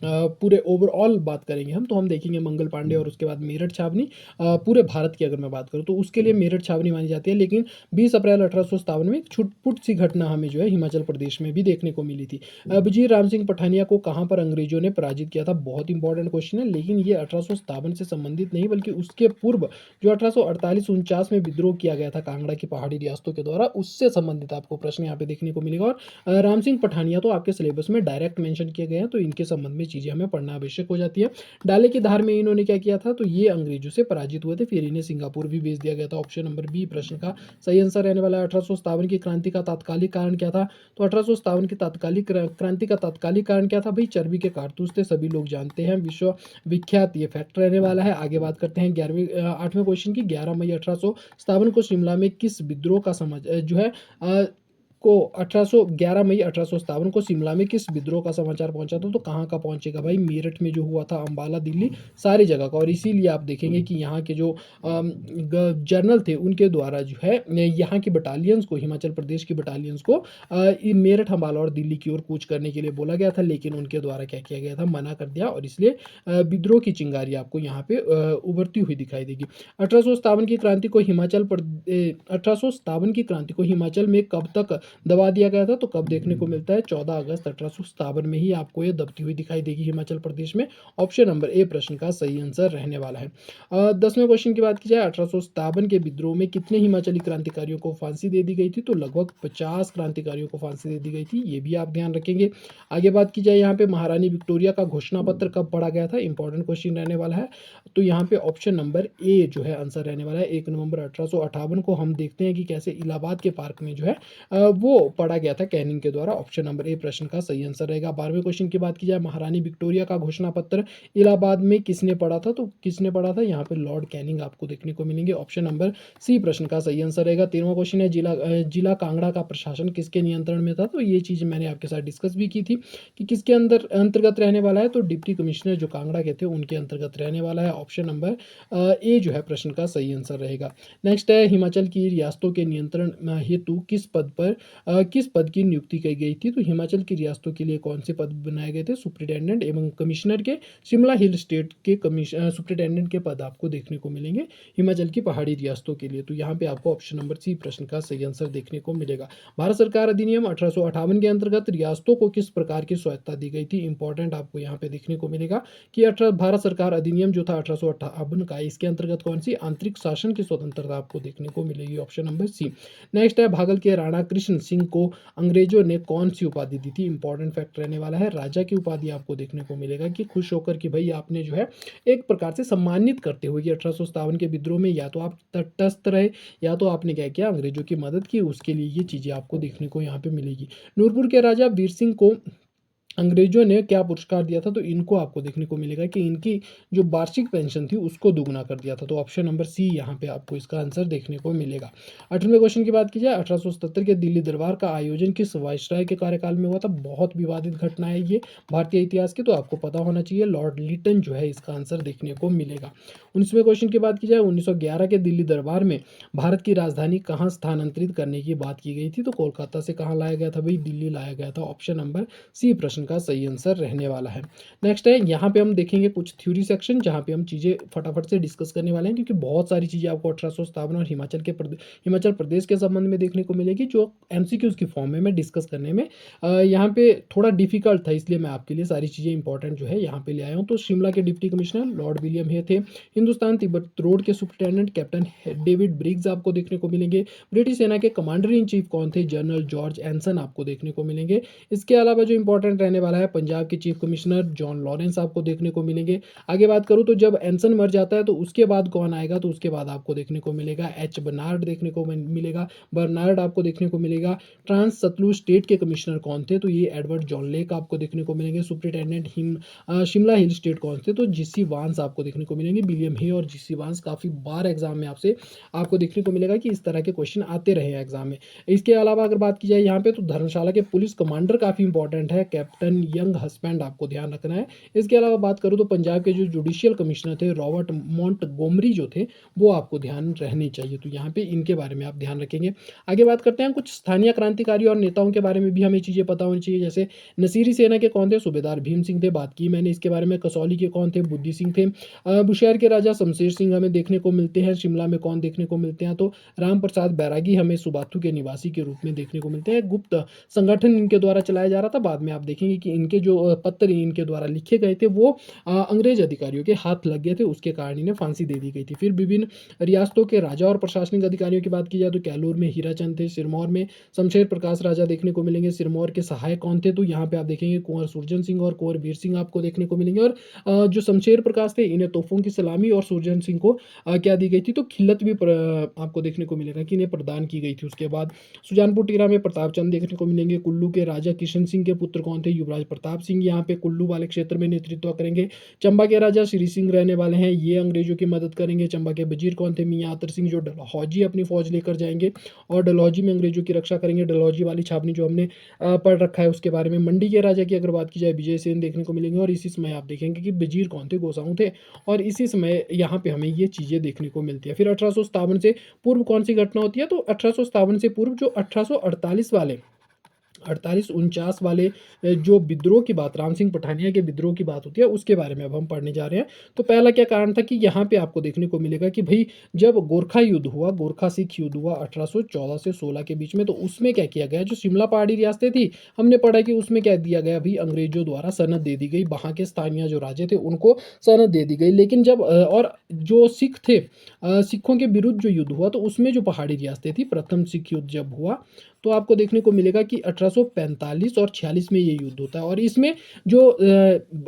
पूरे ओवरऑल बात करेंगे हम, तो हम देखेंगे मंगल पांडे और उसके बाद मेरठ छावनी। पूरे भारत की अगर मैं बात करूँ तो उसके लिए मेरठ छावनी मानी जाती है, लेकिन 20 अप्रैल 1857 में एक छुटपुट सी घटना हमें जो है हिमाचल प्रदेश में भी देखने को मिली थी। वजीर राम सिंह पठानिया को कहाँ पर अंग्रेजों ने पराजित किया था, बहुत इंपॉर्टेंट क्वेश्चन है, लेकिन ये 1857 से संबंधित नहीं बल्कि उसके पूर्व जो 1848-49 में विद्रोह किया गया था कांगड़ा की पहाड़ी रियासतों के द्वारा, उससे संबंधित आपको प्रश्न यहाँ पे देखने को मिलेगा। और राम सिंह पठानिया तो आपके सिलेबस में डायरेक्ट मेंशन किए गए हैं, तो इनके संबंध में चीज़ें हमें पढ़ना आवश्यक हो जाती है। डाले की धार में इन्होंने क्या किया था, तो ये अंग्रेजों से पराजित हुए थे, फिर इन्हें सिंगापुर भी भेज दिया गया था। ऑप्शन नंबर बी प्रश्न का सही आंसर रहने वाला है। 1857 की क्रांति का तात्कालिक कारण क्या था, तो 1857 की तात्कालिक क्रांति का तात्कालिक कारण क्या था भाई, चर्बी के कारतूस थे, सभी लोग जानते हैं, विश्व विख्यात ये फैक्ट रहने वाला है। आगे बात करते हैं 8वें क्वेश्चन की। 11 मई 1857 को शिमला में किस विद्रोह का समझ जो है को 1811 मई 1857 को शिमला में किस विद्रोह का समाचार पहुंचा था, तो कहाँ का पहुंचेगा भाई, मेरठ में जो हुआ था, अंबाला, दिल्ली, सारी जगह का। और इसीलिए आप देखेंगे कि यहाँ के जो जर्नल थे उनके द्वारा जो है यहाँ की बटालियंस को, हिमाचल प्रदेश की बटालियंस को मेरठ, अंबाला और दिल्ली की ओर कूच करने के लिए बोला गया था, लेकिन उनके द्वारा क्या किया गया था, मना कर दिया, और इसलिए विद्रोह की चिंगारी आपको यहाँ पे उभरती हुई दिखाई देगी। 1857 की क्रांति को 1857 की क्रांति को हिमाचल में कब तक दबा दिया गया था, तो कब देखने को मिलता है, 14 अगस्त 1857 में ही आपको ये दबती हुई दिखाई देगी हिमाचल प्रदेश में। ऑप्शन नंबर ए प्रश्न का सही आंसर रहने वाला है। 10वें क्वेश्चन की बात की जाए, 1857 के विद्रोह में कितने हिमाचली क्रांतिकारियों को फांसी दे दी गई थी, तो लगभग 50 क्रांतिकारियों को फांसी दे दी गई थी, ये भी आप ध्यान रखेंगे। आगे बात की जाए यहाँ पे महारानी विक्टोरिया का घोषणा पत्र कब पढ़ा गया था, इंपॉर्टेंट क्वेश्चन रहने वाला है। तो यहाँ पे ऑप्शन नंबर ए जो है आंसर रहने वाला है, 1 नवंबर 1858 को। हम देखते हैं कि कैसे इलाहाबाद के पार्क में जो है वो पढ़ा गया था कैनिंग के द्वारा। ऑप्शन नंबर ए प्रश्न का सही आंसर रहेगा। 12वें क्वेश्चन की बात की जाए, महारानी विक्टोरिया का घोषणा पत्र इलाहाबाद में किसने पढ़ा था? तो किसने पढ़ा था? यहाँ पे लॉर्ड कैनिंग आपको देखने को मिलेंगे। ऑप्शन नंबर सी प्रश्न का सही आंसर रहेगा। 13वां क्वेश्चन है, जिला कांगड़ा का प्रशासन किसके नियंत्रण में था? तो ये चीज़ मैंने आपके साथ डिस्कस भी की थी कि किसके अंतर्गत रहने वाला है। तो डिप्टी कमिश्नर जो कांगड़ा के थे उनके अंतर्गत रहने वाला है। ऑप्शन नंबर ए जो है प्रश्न का सही आंसर रहेगा। नेक्स्ट है, हिमाचल की रियासतों के नियंत्रण हेतु किस पद की नियुक्ति की गई थी? तो हिमाचल की रियासतों के लिए कौन से पद बनाए गए थे? सुप्रिटेंडेंट एवं कमिश्नर के। शिमला हिल स्टेट के सुप्रिटेंडेंट के पद आपको देखने को मिलेंगे हिमाचल की पहाड़ी रियासतों के लिए। तो यहाँ पे आपको ऑप्शन नंबर सी प्रश्न का सही आंसर देखने को मिलेगा। भारत सरकार अधिनियम 1858 के अंतर्गत रियासतों को किस प्रकार की स्वायत्ता दी गई थी? इंपॉर्टेंट आपको यहाँ पे देखने को मिलेगा कि भारत सरकार अधिनियम जो था 1858 का, इसके अंतर्गत कौन सी आंतरिक शासन की स्वतंत्रता आपको देखने को मिलेगी। ऑप्शन नंबर सी। नेक्स्ट है, भागल के राणा कृष्ण सिंह को अंग्रेजों ने कौन सी उपाधि दी थी? इंपॉर्टेंट फैक्ट रहने वाला है। राजा की उपाधि आपको देखने को मिलेगा कि खुश होकर कि भाई आपने जो है एक प्रकार से सम्मानित करते हुए 1857 के विद्रोह में या तो आप तटस्थ रहे या तो आपने क्या किया, अंग्रेजों की मदद की, उसके लिए ये चीज़ें आपको देखने को यहाँ पे मिलेगी। नूरपुर के राजा वीर सिंह को अंग्रेजों ने क्या पुरस्कार दिया था? तो इनको आपको देखने को मिलेगा कि इनकी जो वार्षिक पेंशन थी उसको दुगना कर दिया था। तो ऑप्शन नंबर सी यहाँ पे आपको इसका आंसर देखने को मिलेगा। 8वें क्वेश्चन की बात की जाए, 1877 के दिल्ली दरबार का आयोजन किस वायसराय के कार्यकाल में हुआ था? बहुत विवादित घटना है ये भारतीय इतिहास की, तो आपको पता होना चाहिए। लॉर्ड लिटन जो है इसका आंसर देखने को मिलेगा। 19वें क्वेश्चन की बात की जाए, 1911 के दिल्ली दरबार में भारत की राजधानी कहाँ स्थानांतरित करने की बात की गई थी? तो कोलकाता से कहाँ लाया गया था भाई? दिल्ली लाया गया था। ऑप्शन नंबर सी प्रश्न का सही आंसर रहने वाला है। नेक्स्ट है, यहाँ पे हम देखेंगे कुछ थ्योरी सेक्शन जहाँ पे हम चीज़ें फटाफट से डिस्कस करने वाले हैं, क्योंकि बहुत सारी चीज़ें आपको 1857 और हिमाचल प्रदेश के संबंध में देखने को मिलेगी जो एमसीक्यूज की फॉर्म में मैं डिस्कस करने में यहाँ पे थोड़ा डिफिकल्ट था, इसलिए मैं आपके लिए सारी चीज़ें इंपॉर्टेंट जो है यहाँ पे ले आया हूँ। तो शिमला के डिप्टी कमिश्नर लॉर्ड विलियम हे थे। हिंदुस्तान तिब्बत रोड के सुप्रिटेंडेंट कैप्टन डेविड ब्रिग्स आपको देखने को मिलेंगे। ब्रिटिश सेना के कमांडर इन चीफ कौन थे? जनरल जॉर्ज एंसन आपको देखने को मिलेंगे। इसके अलावा जो इंपॉर्टेंट रहने वाला है, पंजाब के चीफ कमिश्नर जॉन लॉरेंस आपको देखने को मिलेंगे। आगे बात करूँ तो जब एंसन मर जाता है तो उसके बाद कौन आएगा? तो उसके बाद आपको देखने को मिलेगा एच बर्नार्ड देखने को मिलेगा। बर्नार्ड आपको देखने को मिलेगा। ट्रांस सतलुज स्टेट के कमिश्नर कौन थे? तो ये एडवर्ड जॉन लेक आपको देखने को मिलेंगे। सुप्रिटेंडेंट शिमला हिल स्टेट कौन थे? तो जीसी वांस आपको देखने को मिलेंगे। विलियम हे और जीसी वांस काफ़ी बार एग्जाम में आपको देखने को मिलेगा कि इस तरह के क्वेश्चन आते रहे हैं एग्जाम में। इसके अलावा अगर बात की जाए यहाँ पे, तो धर्मशाला के पुलिस कमांडर काफ़ी इंपॉर्टेंट है, कैप्टन यंग हस्बैंड आपको ध्यान रखना है। इसके अलावा बात करूँ तो पंजाब के जो जुडिशियल कमिश्नर थे रॉबर्ट मोंटगोमरी जो थे, वो आपको ध्यान रहने चाहिए। तो यहाँ पे इनके बारे में आप ध्यान रखेंगे। आगे बात करते हैं कुछ स्थानीय क्रांतिकारी और नेताओं के बारे में भी हमें चीज़ें पता होनी चाहिए। जैसे नसीरी सेना के कौन थे? सूबेदार भीम सिंह थे, बात की मैंने इसके बारे में। कसौली के कौन थे? बुद्धि सिंह थे। बुशहर के राजा शमशेर सिंह हमें देखने को मिलते हैं। शिमला में कौन देखने को मिलते हैं? तो राम प्रसाद बैरागी हमें सुबाथू के निवासी के रूप में देखने को मिलते हैं। गुप्त संगठन इनके द्वारा चलाया जा रहा था। बाद में आप देखेंगे कि इनके जो पत्र इनके द्वारा लिखे गए थे वो अंग्रेज अधिकारियों के हाथ लग गए थे, उसके कारण इन्हें फांसी दे दी गई थी। फिर विभिन्न रियासतों के राजा और प्रशासनिक अधिकारियों की बात की जाए तो कैलूर में हीराचंद थे। सिरमौर में शमशेर प्रकाश राजा देखने को मिलेंगे। सिरमौर के सहायक कौन थे? तो यहाँ पे आप देखेंगे कुंवर सुरजन सिंह और कुंवर वीर सिंह आपको देखने को मिलेंगे। और जो शमशेर प्रकाश थे इन्हें तोपों की सलामी और सुरजन सिंह को क्या दी गई थी? तो खिल्लत भी आपको देखने को मिलेगा कि इन्हें प्रदान की गई थी। उसके बाद सुजानपुर टीरा में प्रताप चंद देखने को मिलेंगे। कुल्लू के राजा किशन सिंह के पुत्र कौन थे? युवराज प्रताप सिंह यहाँ पे कुल्लू वाले क्षेत्र में नेतृत्व करेंगे। चंबा के राजा श्री सिंह रहने वाले हैं, ये अंग्रेजों की मदद करेंगे। चंबा के वजीर कौन थे? मियाँ अतर सिंह, जो डलहौजी अपनी फौज लेकर जाएंगे और डलहौजी में अंग्रेजों की रक्षा करेंगे। डलहौजी वाली छावनी जो हमने पढ़ रखा है उसके बारे में। मंडी के राजा की अगर बात की जाए विजय सेन देखने को मिलेंगे। और इसी समय आप देखेंगे कि वजीर कौन थे? गोसाऊ थे। और इसी समय यहाँ पे हमें ये चीज़ें देखने को मिलती है। फिर 1857 से पूर्व कौन सी घटना होती है? तो 1857 से पूर्व जो 1848 वाले 48-49 वाले जो विद्रोह की बात, राम सिंह पठानिया के विद्रोह की बात होती है, उसके बारे में अब हम पढ़ने जा रहे हैं। तो पहला क्या कारण था कि यहाँ पे आपको देखने को मिलेगा कि भाई जब गोरखा युद्ध हुआ, गोरखा सिख युद्ध हुआ 1814 से 16 के बीच में, तो उसमें क्या किया गया? जो शिमला पहाड़ी रियासतें थी, हमने पढ़ा कि उसमें क्या दिया गया भाई? अंग्रेजों द्वारा सनद दे दी गई, वहाँ के स्थानीय जो राजे थे उनको सनद दे दी गई। लेकिन जब और जो सिख थे, सिखों के विरुद्ध जो युद्ध हुआ, तो उसमें जो पहाड़ी रियासतें थी, प्रथम सिख युद्ध जब हुआ तो आपको देखने को मिलेगा कि 1845 और 46 में ये युद्ध होता है। और इसमें जो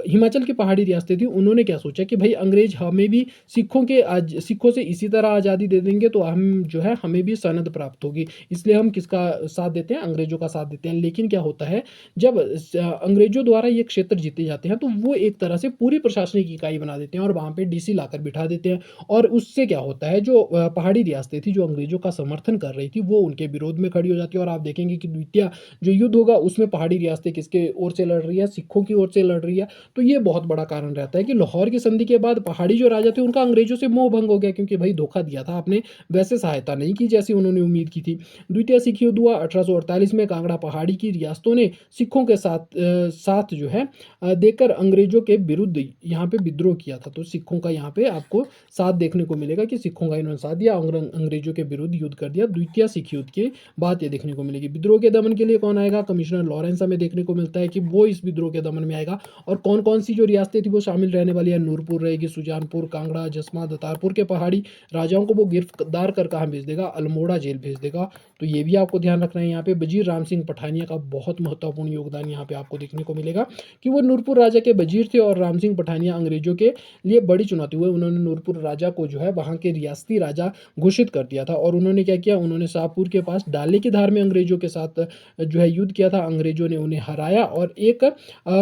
हिमाचल की पहाड़ी रियासतें थी उन्होंने क्या सोचा कि भाई अंग्रेज हमें भी सिखों से इसी तरह आज़ादी दे देंगे तो हम जो है हमें भी सनद प्राप्त होगी, इसलिए हम किसका साथ देते हैं, अंग्रेजों का साथ देते हैं। लेकिन क्या होता है, जब अंग्रेजों द्वारा ये क्षेत्र जीते जाते हैं तो वो एक तरह से पूरी प्रशासनिक इकाई बना देते हैं और वहाँ पे डीसी लाकर बिठा देते हैं। और उससे क्या होता है, जो पहाड़ी रियासतें थी जो अंग्रेजों का समर्थन कर रही थी वो उनके विरोध में खड़ी हो जाती है। और आप देखेंगे कि द्वितीय जो युद्ध होगा उसमें पहाड़ी रियासतें किसके ओर से लड़ रही है, सिखों की ओर से लड़ रही है। तो ये बहुत बड़ा कारण रहता है कि लाहौर की संधि के बाद पहाड़ी जो राजा थे उनका अंग्रेजों से मोह भंग हो गया, क्योंकि भाई धोखा दिया था आपने, वैसे सहायता नहीं की जैसी उन्होंने उम्मीद की थी। द्वितीय सिख युद्ध हुआ 1848 में, कांगड़ा पहाड़ी की रियासतों ने सिखों के साथ जो है देकर अंग्रेजों के विरुद्ध यहाँ पे विद्रोह किया था। तो सिखों का यहाँ पे आपको साथ देखने को मिलेगा कि सिखों का इन्होंने साथ दिया, अंग्रेजों के विरुद्ध युद्ध कर दिया। द्वितीय सिख युद्ध की बात ये देखने को मिलेगी। विद्रोह के दमन के लिए कौन आएगा, कमिश्नर लॉरेंस हमें देखने को मिलता है कि वो इस विद्रोह के दमन में आएगा। और कौन कौन सी जो रियासतें थी वो शामिल रहने वाली है, नूरपुर रहेगी, सुजानपुर, कांगड़ा, जसमा, दतारपुर के पहाड़ी राजाओं को वो गिरफ्तार कर कहाँ भेज देगा, अल्मोड़ा जेल भेज देगा। तो ये भी आपको ध्यान रखना है। यहाँ पे वजीर राम सिंह पठानिया का बहुत महत्वपूर्ण योगदान यहाँ पे आपको देखने को मिलेगा कि वो नूरपुर राजा के वजीर थे। और राम सिंह पठानिया अंग्रेजों के लिए बड़ी चुनौती हुई, उन्होंने नूरपुर राजा को जो है वहाँ के रियासती राजा घोषित कर दिया था। और उन्होंने क्या किया, उन्होंने शाहपुर के पास डाले की धार में अंग्रेजों के साथ जो है युद्ध किया था। अंग्रेजों ने उन्हें हराया और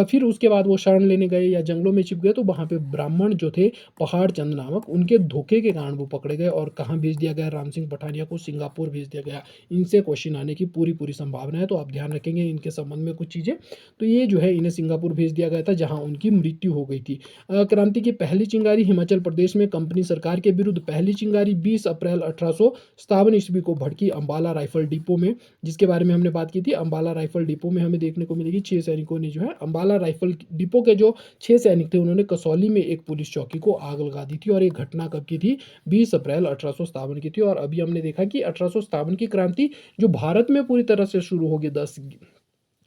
फिर उसके बाद वो शरण लेने गए या जंगलों में छिप गए। तो वहाँ पे ब्राह्मण जो थे पहाड़ चंद नामक, उनके धोखे के कारण वो पकड़े गए और कहाँ भेज दिया गया, राम सिंह पठानिया को सिंगापुर भेज दिया गया। इनसे क्वेश्चन आने की पूरी पूरी संभावना है, तो आप ध्यान रखेंगे इनके संबंध में कुछ चीज़ें। तो ये जो है इन्हें सिंगापुर भेज दिया गया था जहाँ उनकी मृत्यु हो गई थी। क्रांति की पहली चिंगारी हिमाचल प्रदेश में कंपनी सरकार के विरुद्ध पहली चिंगारी 20 अप्रैल 1857 ईस्वी को भड़की अंबाला राइफल डिपो में, जिसके बारे में हमने बात की थी। अंबाला राइफल डिपो में हमें देखने को मिलेगी 6 सैनिकों ने जो है अंबाला राइफल डिपो के जो 6 सैनिक थे उन्होंने कसौली में एक पुलिस चौकी को आग लगा दी थी। और ये घटना कब की थी, 20 अप्रैल 1857 की थी। और अभी हमने देखा कि 1857 की क्रांति जो भारत में पूरी तरह से शुरू होगी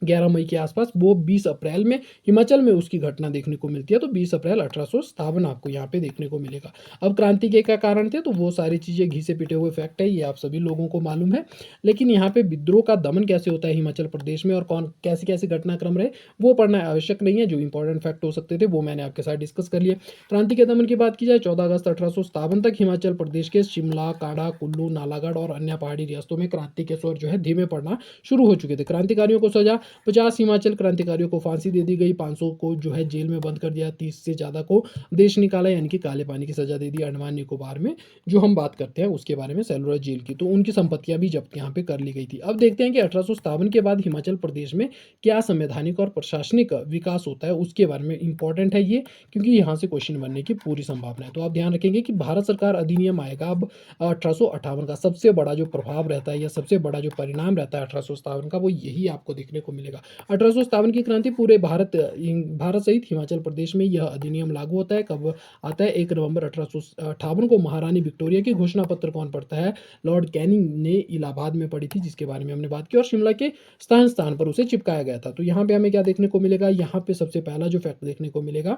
11 मई के आसपास, वो 20 अप्रैल में हिमाचल में उसकी घटना देखने को मिलती है। तो 20 अप्रैल 1857 आपको यहाँ पे देखने को मिलेगा। अब क्रांति के क्या कारण थे, तो वो सारी चीज़ें घी से पिटे हुए फैक्ट है, ये आप सभी लोगों को मालूम है। लेकिन यहाँ पे विद्रोह का दमन कैसे होता है हिमाचल प्रदेश में और कौन कैसे कैसे घटनाक्रम रहे वो पढ़ना आवश्यक नहीं है। जो इंपॉर्टेंट फैक्ट हो सकते थे वो मैंने आपके साथ डिस्कस कर लिया। क्रांति के दमन की बात की जाए, 14 अगस्त 1857 तक हिमाचल प्रदेश के शिमला, कांगड़ा, कुल्लू, नालागढ़ और अन्य पहाड़ी रियासतों में क्रांति के स्वर जो है धीमे पड़ना शुरू हो चुके थे। क्रांतिकारियों को सजा, 50 हिमाचल क्रांतिकारियों को फांसी दे दी गई, 500 को जो है जेल में बंद कर दिया, 30 से ज़्यादा को देश निकाला यानी कि काले पानी की सजा दे दी। अंडमान निकोबार में जो हम बात करते हैं उसके बारे में सेलुलर जेल की, तो उनकी संपत्तियां भी जब्त यहाँ पे कर ली गई थी। अब देखते हैं कि 1857 के बाद हिमाचल प्रदेश में क्या संवैधानिक और प्रशासनिक विकास होता है, उसके बारे में इंपॉर्टेंट है ये, क्योंकि यहाँ से क्वेश्चन बनने की पूरी संभावना है। तो आप ध्यान रखेंगे कि भारत सरकार अधिनियम आएगा। अब 1858 का सबसे बड़ा जो प्रभाव रहता है या सबसे बड़ा जो परिणाम रहता है 1857 का, वो यही आपको देखने को मिलेगा। 1857 की क्रांति पूरे भारत सहित हिमाचल प्रदेश में यह अधिनियम लागू होता है। कब आता है, 1 नवंबर 1858 को। महारानी विक्टोरिया की घोषणा पत्र कौन पढ़ता है, लॉर्ड कैनिंग ने इलाहाबाद में पढ़ी थी, जिसके बारे में हमने बात की। और शिमला के स्थान पर उसे चिपकाया गया था। तो यहाँ पे हमें क्या देखने को मिलेगा, यहाँ पे सबसे पहला जो फैक्ट देखने को मिलेगा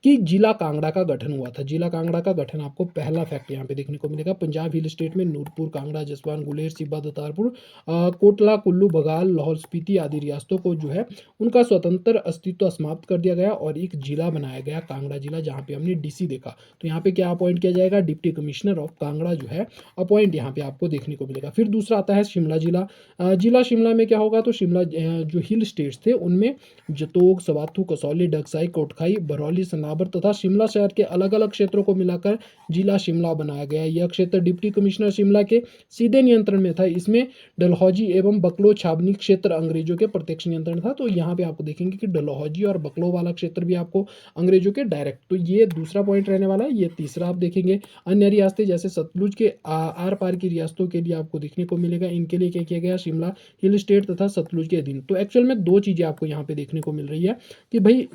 कि जिला कांगड़ा का गठन हुआ था। जिला कांगड़ा का गठन आपको पहला फैक्ट यहाँ पे देखने को मिलेगा। पंजाब हिल स्टेट में नूरपुर, कांगड़ा, जसवान, गुलेर, सिब्बा, दतारपुर, कोटला, कुल्लू, बगाल, लाहौल स्पीति आदि रियासतों को जो है उनका स्वतंत्र अस्तित्व समाप्त कर दिया गया और एक जिला बनाया गया, कांगड़ा जिला, जहाँ पे हमने डीसी देखा। तो यहाँ पे क्या अपॉइंट किया जाएगा, डिप्टी कमिश्नर ऑफ कांगड़ा जो है अपॉइंट यहाँ पे आपको देखने को मिलेगा। फिर दूसरा आता है शिमला जिला। जिला शिमला में क्या होगा, तो शिमला जो हिल स्टेट्स थे उनमें जतोग, सवाथू, कसौली, डगसाई, कोटखाई, बरौली, सनाबर तथा शिमला शहर के अलग अलग क्षेत्रों को मिलाकर जिला शिमला बनाया गया। यह क्षेत्र डिप्टी कमिश्नर शिमला के सीधे नियंत्रण में था। इसमें डलहौजी एवं बकलो छावनी क्षेत्र अंग्रेजों के प्रत्यक्ष नियंत्रण था। तो यहाँ पे आपको देखेंगे कि डलहौजी और बकलो वाला क्षेत्र भी आपको अंग्रेजों के डायरेक्ट, तो ये दूसरा पॉइंट रहने वाला है। ये तीसरा आप देखेंगे, अन्य रियासतें जैसे सतलुज के आर पार की रियासतों के लिए आपको देखने को मिलेगा। इनके लिए क्या किया गया, शिमला हिल स्टेट तथा सतलुज के अधीन। तो एक्चुअल में दो चीज़ें आपको यहाँ पे देखने को मिल रही है कि भाई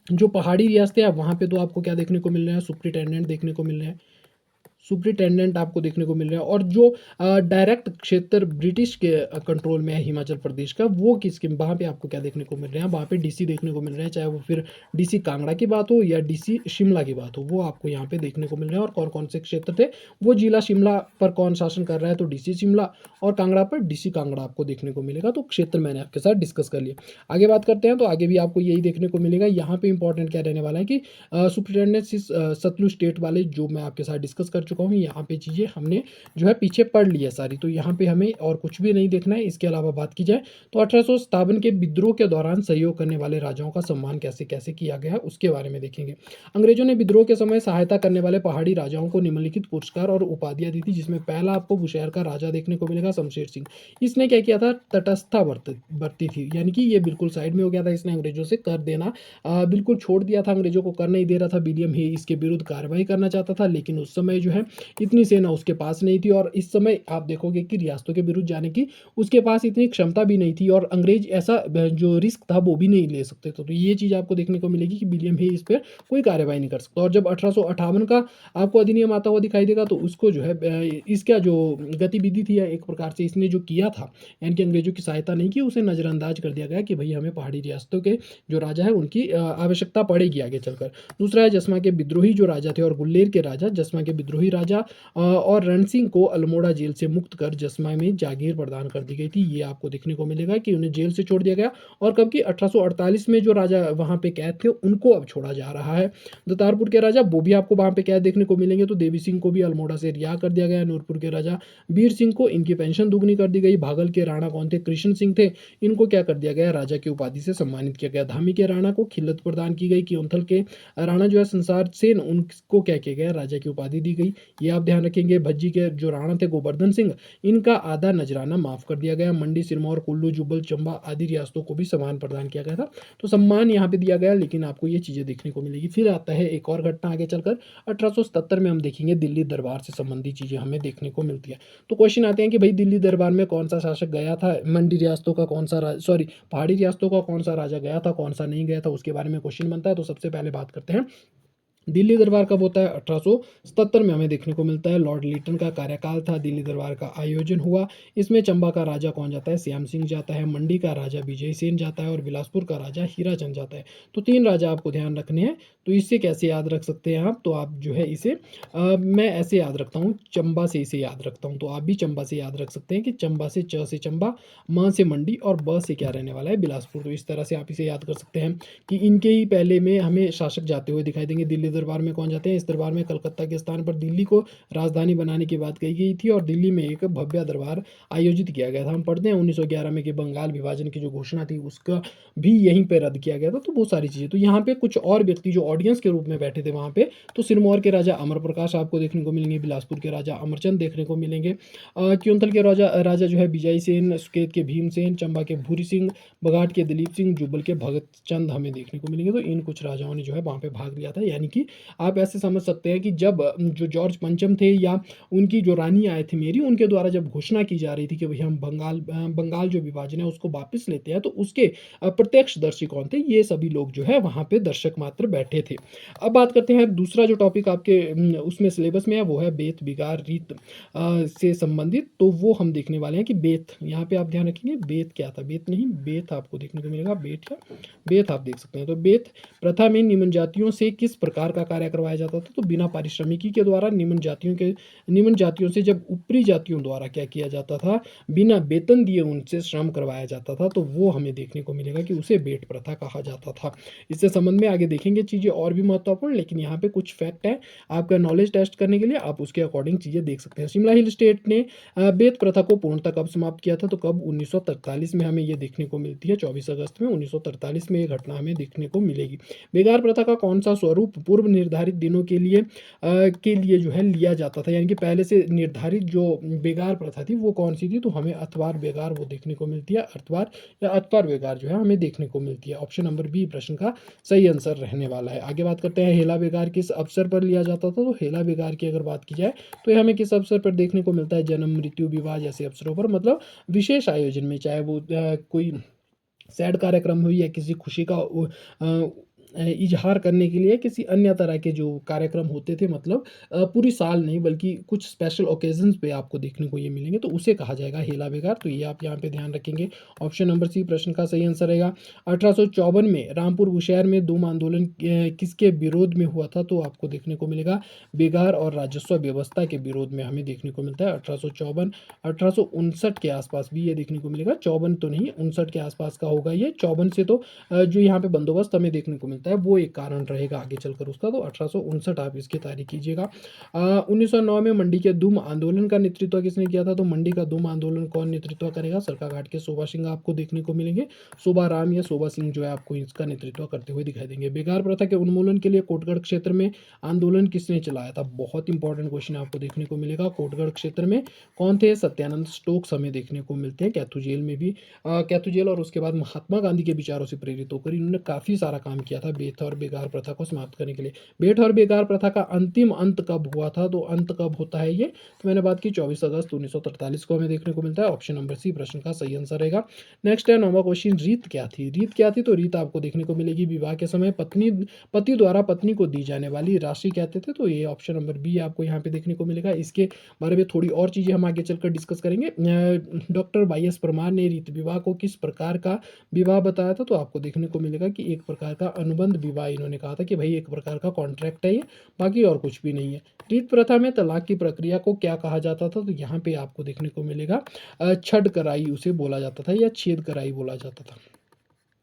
जो पहाड़ी रियासतें हैं वहाँ पे तो आपको क्या देखने को मिल रहा है, सुप्रिटेंडेंट देखने को मिल रहे हैं, सुपरिटेंडेंट आपको देखने को मिल रहे हैं। और जो डायरेक्ट क्षेत्र ब्रिटिश के कंट्रोल में है हिमाचल प्रदेश का, वो किसके, वहाँ पे आपको क्या देखने को मिल रहे हैं, वहाँ पे डीसी देखने को मिल रहे हैं, चाहे वो फिर डीसी कांगड़ा की बात हो या डीसी शिमला की बात हो, वो आपको यहाँ पे देखने को मिल रहे हैं। और कौन कौन से क्षेत्र थे, वो जिला शिमला पर कौन शासन कर रहा है, तो डीसी शिमला, और कांगड़ा पर डीसी कांगड़ा आपको देखने को मिलेगा। तो क्षेत्र मैंने आपके साथ डिस्कस कर लिया। आगे बात करते हैं, तो आगे भी आपको यही देखने को मिलेगा। यहाँ पे इंपॉर्टेंट क्या रहने वाला है कि सुपरिटेंडेंट सतलुज स्टेट वाले जो मैं आपके साथ डिस्कस कर चुका हूँ, यहाँ पे चीज़ें हमने जो है पीछे पढ़ ली है सारी, तो यहाँ पे हमें और कुछ भी नहीं देखना है। इसके अलावा बात की जाए तो 1857 के विद्रोह के दौरान सहयोग करने वाले राजाओं का सम्मान कैसे कैसे किया गया है, उसके बारे में देखेंगे। अंग्रेजों ने विद्रोह के समय सहायता करने वाले पहाड़ी राजाओं को निम्नलिखित पुरस्कार और उपाधियां दी थी, जिसमें पहला आपको बुशहर का राजा देखने को मिलेगा, शमशेर सिंह। इसने क्या किया था, तटस्थता बरती थी, यानी कि ये बिल्कुल साइड में हो गया था, इसने अंग्रेजों से कर देना बिल्कुल छोड़ दिया था, अंग्रेजों को कर नहीं दे रहा था। विलियम हे इसके विरुद्ध कार्रवाई करना चाहता था, लेकिन उस समय जो है इतनी सेना उसके पास नहीं थी, और इस समय आप देखोगे कि रियासतों के विरुद्ध जाने की उसके पास इतनी क्षमता भी नहीं थी, और अंग्रेज ऐसा जो रिस्क था वो भी नहीं ले सकते थे। तो ये चीज़ आपको देखने को मिलेगी कि विलियम हे इस पर कोई कार्रवाई नहीं कर सकता। और जब 1858 का आपको अधिनियम आता हुआ दिखाई देगा, तो उसको जो है इसका जो गतिविधि थी, या एक प्रकार से इसने जो किया था, यानी कि अंग्रेजों की सहायता नहीं की, उसे नज़रअंदाज कर दिया गया कि भाई हमें पहाड़ी रियासतों के जो राजा है उनकी आवश्यकता पड़ेगी आगे चलकर। दूसरा है जसमा के विद्रोही जो राजा थे और गुल्लेर के राजा, जसमा के विद्रोही राजा और रण सिंह को अल्मोड़ा जेल से मुक्त कर जसमा में जागीर प्रदान कर दी गई थी। ये आपको देखने को मिलेगा कि उन्हें जेल से छोड़ दिया गया, और कब की 1848 में जो राजा वहाँ पे कैद थे उनको अब छोड़ा जा रहा है। दतारपुर के राजा वो भी आपको वहाँ पे कैद देखने को मिलेंगे, तो देवी सिंह को भी अल्मोड़ा से रिहा कर दिया गया। नूरपुर के राजा वीर सिंह को इनकी पेंशन दुगनी कर दी गई। भागल के राणा कौन थे, कृष्ण सिंह थे, इनको क्या कर दिया गया, राजा की उपाधि से सम्मानित किया गया। धामी के राणा को खिल्लत प्रदान की गई। कियोंथल के राणा जो है संसार सेन, उनको क्या किया गया, राजा की उपाधि दी गई। ये आप ध्यान रखेंगे। भज्जी के जो राणा थे गोवर्धन सिंह, इनका आधा नजराना माफ कर दिया गया। मंडी, सिरमौर, कुल्लू, जुब्बल, चंबा आदि रियासतों को भी सम्मान प्रदान किया गया था। तो सम्मान यहाँ पे दिया गया, लेकिन आपको ये चीजें देखने को मिलेगी। फिर आता है एक और घटना आगे चलकर 1877 में हम देखेंगे दिल्ली दरबार से संबंधित चीजें हमें देखने को मिलती है। तो क्वेश्चन आते हैं कि भाई दिल्ली दरबार में कौन सा शासक गया था, मंडी रियासतों का कौन सा सॉरी पहाड़ी रियासतों का कौन सा राजा गया था, कौन सा नहीं गया था, उसके बारे में क्वेश्चन बनता है। तो सबसे पहले बात करते हैं दिल्ली दरबार कब होता है, 1877 में हमें देखने को मिलता है। लॉर्ड लीटन का कार्यकाल था, दिल्ली दरबार का आयोजन हुआ। इसमें चंबा का राजा कौन जाता है, श्याम सिंह जाता है, मंडी का राजा विजय सेन जाता है, और बिलासपुर का राजा हीराचंद जाता है। तो तीन राजा आपको ध्यान रखने हैं। तो इससे कैसे याद रख सकते हैं आप, तो आप जो है इसे मैं ऐसे याद रखता हूँ, चंबा से इसे याद रखता हूँ। तो आप भी चंबा से याद रख सकते हैं कि चंबा से च से चंबा, म से मंडी, और ब से क्या रहने वाला है, बिलासपुर। तो इस तरह से आप इसे याद कर सकते हैं कि इनके ही पहले में हमें शासक जाते हुए दिखाई देंगे। दिल्ली दरबार में कौन जाते हैं, इस दरबार में कलकत्ता के स्थान पर दिल्ली को राजधानी बनाने की बात कही गई थी, और दिल्ली में एक भव्य दरबार आयोजित किया गया था। हम पढ़ते हैं 1911 में कि बंगाल विभाजन की जो घोषणा थी उसका भी यहीं पे रद्द किया गया था। तो बहुत सारी चीज़ें। तो यहाँ पे कुछ और व्यक्ति जो ऑडियंस के रूप में बैठे थे वहाँ पे, तो सिरमौर के राजा अमर प्रकाश आपको देखने को मिलेंगे, बिलासपुर के राजा अमरचंद देखने को मिलेंगे, क्योंथल के राजा राजा जो है विजय सेन, सुकेत के भीमसेन, चंबा के भूरी सिंह, बघाट के दिलीप सिंह, जुब्बल के भगत चंद हमें देखने को मिलेंगे। तो इन कुछ राजाओं ने जो है वहाँ पे भाग लिया था। यानी कि आप ऐसे समझ सकते हैं कि जब जो जॉर्ज पंचम थे या उनकी जो रानी आए थे मेरी, उनके द्वारा जब घोषणा की जा रही थी कि भाई हम बंगाल जो विभाजन है उसको वापस लेते हैं, तो उसके प्रत्यक्षदर्शी कौन थे, ये सभी लोग जो है वहाँ पे दर्शक मात्र बैठे थे। अब बात करते हैं दूसरा जो टॉपिक आपके उसमें सिलेबस में है, वो है बेत बिगार रीत से संबंधित। तो वो हम देखने वाले हैं कि बेत, यहाँ पे आप ध्यान रखेंगे बेत क्या था, बेत नहीं बेत आपको देखने को मिलेगा, बेट या बेत आप देख सकते हैं। तो बेत प्रथा में निम्न जातियों से किस प्रकार का कार्य करवाया जाता था, तो बिना पारिश्रमिकी के द्वारा निम्न जातियों से जब ऊपरी जातियों द्वारा क्या किया जाता था, बिना वेतन दिए उनसे श्रम करवाया जाता था, तो वो हमें देखने को मिलेगा कि उसे बेट प्रथा कहा जाता था। इससे संबंध में आगे देखेंगे चीज़ें और भी महत्वपूर्ण, लेकिन यहाँ पे कुछ फैक्ट है आपका नॉलेज टेस्ट करने के लिए, आप उसके अकॉर्डिंग चीज़ें देख सकते हैं। शिमला हिल स्टेट ने बेत प्रथा को पूर्णतः कब समाप्त किया था, तो कब 1943 में हमें ये देखने को मिलती है, 24 अगस्त में 1943 में ये घटना हमें देखने को मिलेगी। बेगार प्रथा का कौन सा स्वरूप पूर्व निर्धारित दिनों के लिए जो है लिया जाता था, यानी कि पहले से निर्धारित जो बेगार प्रथा थी वो कौन सी थी, तो हमें अतवार बेगार वो देखने को मिलती है, अतवार या अतवार बेगार जो है हमें देखने को मिलती है। ऑप्शन नंबर बी प्रश्न का सही आंसर रहने वाला है। आगे बात करते हैं हेला बेगार किस अवसर पर लिया जाता था, तो हेला बेगार की अगर बात की जाए तो ये हमें किस अवसर पर देखने को मिलता है, जन्म, मृत्यु, विवाह जैसे अवसरों पर, मतलब विशेष आयोजन में, चाहे वो कोई सैड कार्यक्रम हो या किसी खुशी का इजहार करने के लिए किसी अन्य तरह के जो कार्यक्रम होते थे, मतलब पूरी साल नहीं बल्कि कुछ स्पेशल ओकेजन्स पे आपको देखने को ये मिलेंगे, तो उसे कहा जाएगा हेला बेगार। तो ये आप यहाँ पे ध्यान रखेंगे। ऑप्शन नंबर सी प्रश्न का सही आंसर रहेगा। 1854 में रामपुर बुशहर में धूम आंदोलन किसके विरोध में हुआ था? तो आपको देखने को मिलेगा बेगार और राजस्व व्यवस्था के विरोध में हमें देखने को मिलता है। 1854 1859 के आसपास भी ये देखने को मिलेगा। 54 तो नहीं, 59 के आसपास का होगा ये। 54 से तो जो यहाँ पे बंदोबस्त हमें देखने को मिलता है वो एक कारण रहेगा आगे चलकर उसका। तो 1859 आप इसकी तारीख कीजिएगा। 1909 में मंडी के धूम आंदोलन का नेतृत्व किसने किया था? तो मंडी का धूम आंदोलन कौन नेतृत्व करेगा? सरकाघाट के शोभा सिंह आपको देखने को मिलेंगे। शोभा राम या शोभा सिंह जो है आपको इसका नेतृत्व करते हुए दिखाई देंगे। बेगार प्रथा के उन्मूलन के लिए कोटगढ़ क्षेत्र में आंदोलन किसने चलाया था? बहुत इंपॉर्टेंट क्वेश्चन आपको देखने को मिलेगा। कोटगढ़ क्षेत्र में कौन थे? सत्यानंद स्टोक्स हमें देखने को मिलते हैं। कैथू जेल में भी कैथू जेल और उसके बाद महात्मा गांधी के विचारों से प्रेरित होकर इन्होंने काफी सारा काम किया था बेथ और बेगार प्रथा को समाप्त करने के लिए। बेट और बेगार प्रथा का अंतिम अंत कब हुआ था? तो अंत कब होता है ये? तो मैंने बात की 24 अगस्त 1943 को हमें देखने को मिलता है। ऑप्शन नंबर सी प्रश्न का सही आंसर रहेगा। नेक्स्ट है 9वां क्वेश्चन, रीत क्या थी? रीत क्या थी? तो रीत आपको देखने को मिलेगी विवाह के समय पति द्वारा पत्नी को दी जाने वाली राशि कहते थे। तो ये ऑप्शन नंबर बी आपको यहाँ पे देखने को मिलेगा। इसके बारे में थोड़ी और चीजें हम आगे चलकर डिस्कस करेंगे। डॉक्टर वाई एस परमार ने रीत विवाह को किस प्रकार का विवाह बताया था? तो आपको देखने को मिलेगा कि एक प्रकार का अनुबंध विवाह इन्होंने कहा था कि भाई एक प्रकार का कॉन्ट्रैक्ट है ये, बाकी और कुछ भी नहीं है। रीत प्रथा में तलाक की प्रक्रिया को क्या कहा जाता था? तो यहाँ पे आपको देखने को मिलेगा छठ कराई उसे बोला जाता था या छेद कराई बोला जाता था।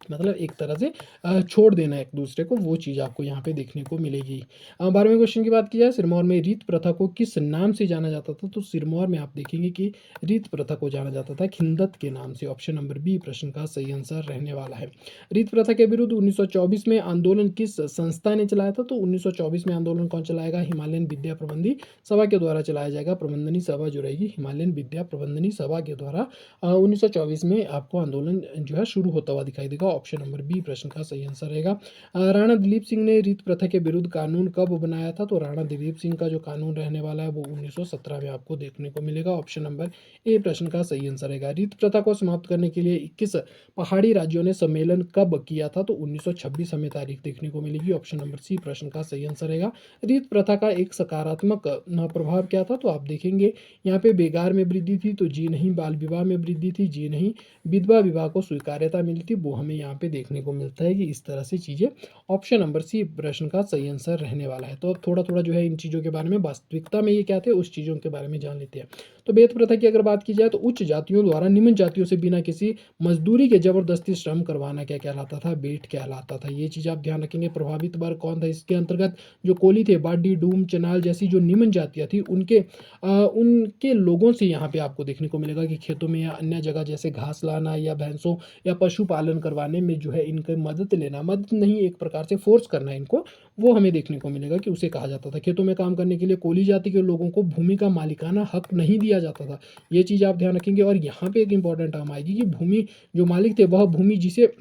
मतलब एक तरह से छोड़ देना एक दूसरे को, वो चीज़ आपको यहाँ पे देखने को मिलेगी। 12वें क्वेश्चन की बात की जाए, सिरमौर में रीत प्रथा को किस नाम से जाना जाता था? तो सिरमौर में आप देखेंगे कि रीत प्रथा को जाना जाता था खिंदत के नाम से। ऑप्शन नंबर बी प्रश्न का सही आंसर रहने वाला है। रीत प्रथा के विरुद्ध 1924 में आंदोलन किस संस्था ने चलाया था? तो 1924 में आंदोलन कौन चलाएगा? हिमालयन विद्या प्रबंधी सभा के द्वारा चलाया जाएगा। प्रबंधनी सभा जो रहेगी हिमालयन विद्या प्रबंधनी सभा के द्वारा 1924 में आपको आंदोलन जो है शुरू होता हुआ दिखाई देगा। ऑप्शन नंबर बी प्रश्न का सही आंसर रहेगा। राणा दिलीप सिंह ने रीत प्रथा के विरुद्ध कानून कब बनाया था? तो राणा दिलीप सिंह का जो कानून रहने वाला है वो 1917 में आपको देखने को मिलेगा। ऑप्शन नंबर ए प्रश्न का सही आंसर रहेगा। रीत प्रथा को समाप्त करने के लिए 21 पहाड़ी राज्यों ने सम्मेलन कब किया था? तो 1926 हमें तारीख देखने को मिलेगी। ऑप्शन नंबर सी प्रश्न का सही आंसर रहेगा। रीत प्रथा का एक सकारात्मक प्रभाव क्या था? तो आप देखेंगे यहाँ पे बेगार में वृद्धि थी, तो जी नहीं। बाल विवाह में वृद्धि थी, जी नहीं। विधवा विवाह को स्वीकार्यता मिली थी, वो हमें यहाँ पे देखने को मिलता है कि इस तरह से चीज़ें। ऑप्शन नंबर सी प्रश्न का सही आंसर रहने वाला है। तो अब थोड़ा थोड़ा जो है इन चीज़ों के बारे में, वास्तविकता में ये क्या थे उस चीज़ों के बारे में जान लेते हैं। तो बेथ प्रथा की अगर बात की जाए तो उच्च जातियों द्वारा निम्न जातियों से बिना किसी मजदूरी के जबरदस्ती श्रम करवाना क्या कहलाता था? बेट कहलाता था। ये चीज़ आप ध्यान रखेंगे। प्रभावित वर्ग कौन था इसके अंतर्गत? जो कोली थे, बाडी, डूम, चनाल जैसी जो निम्न जातियाँ थी उनके लोगों से यहाँ पे आपको देखने को मिलेगा कि खेतों में या अन्य जगह जैसे घास लाना या भैंसों या पशुपालन करवाने में जो है इनकी मदद लेना, मदद नहीं एक प्रकार से फोर्स करना इनको, वो हमें देखने को मिलेगा कि उसे कहा जाता था। खेतों में काम करने के लिए कोली जाति के लोगों को भूमि का मालिकाना हक नहीं दिया जाता था। ये चीज़ आप ध्यान रखेंगे। और यहाँ पे एक इंपॉर्टेंट टर्म आएगी कि भूमि जो मालिक थे वह भूमि जिसे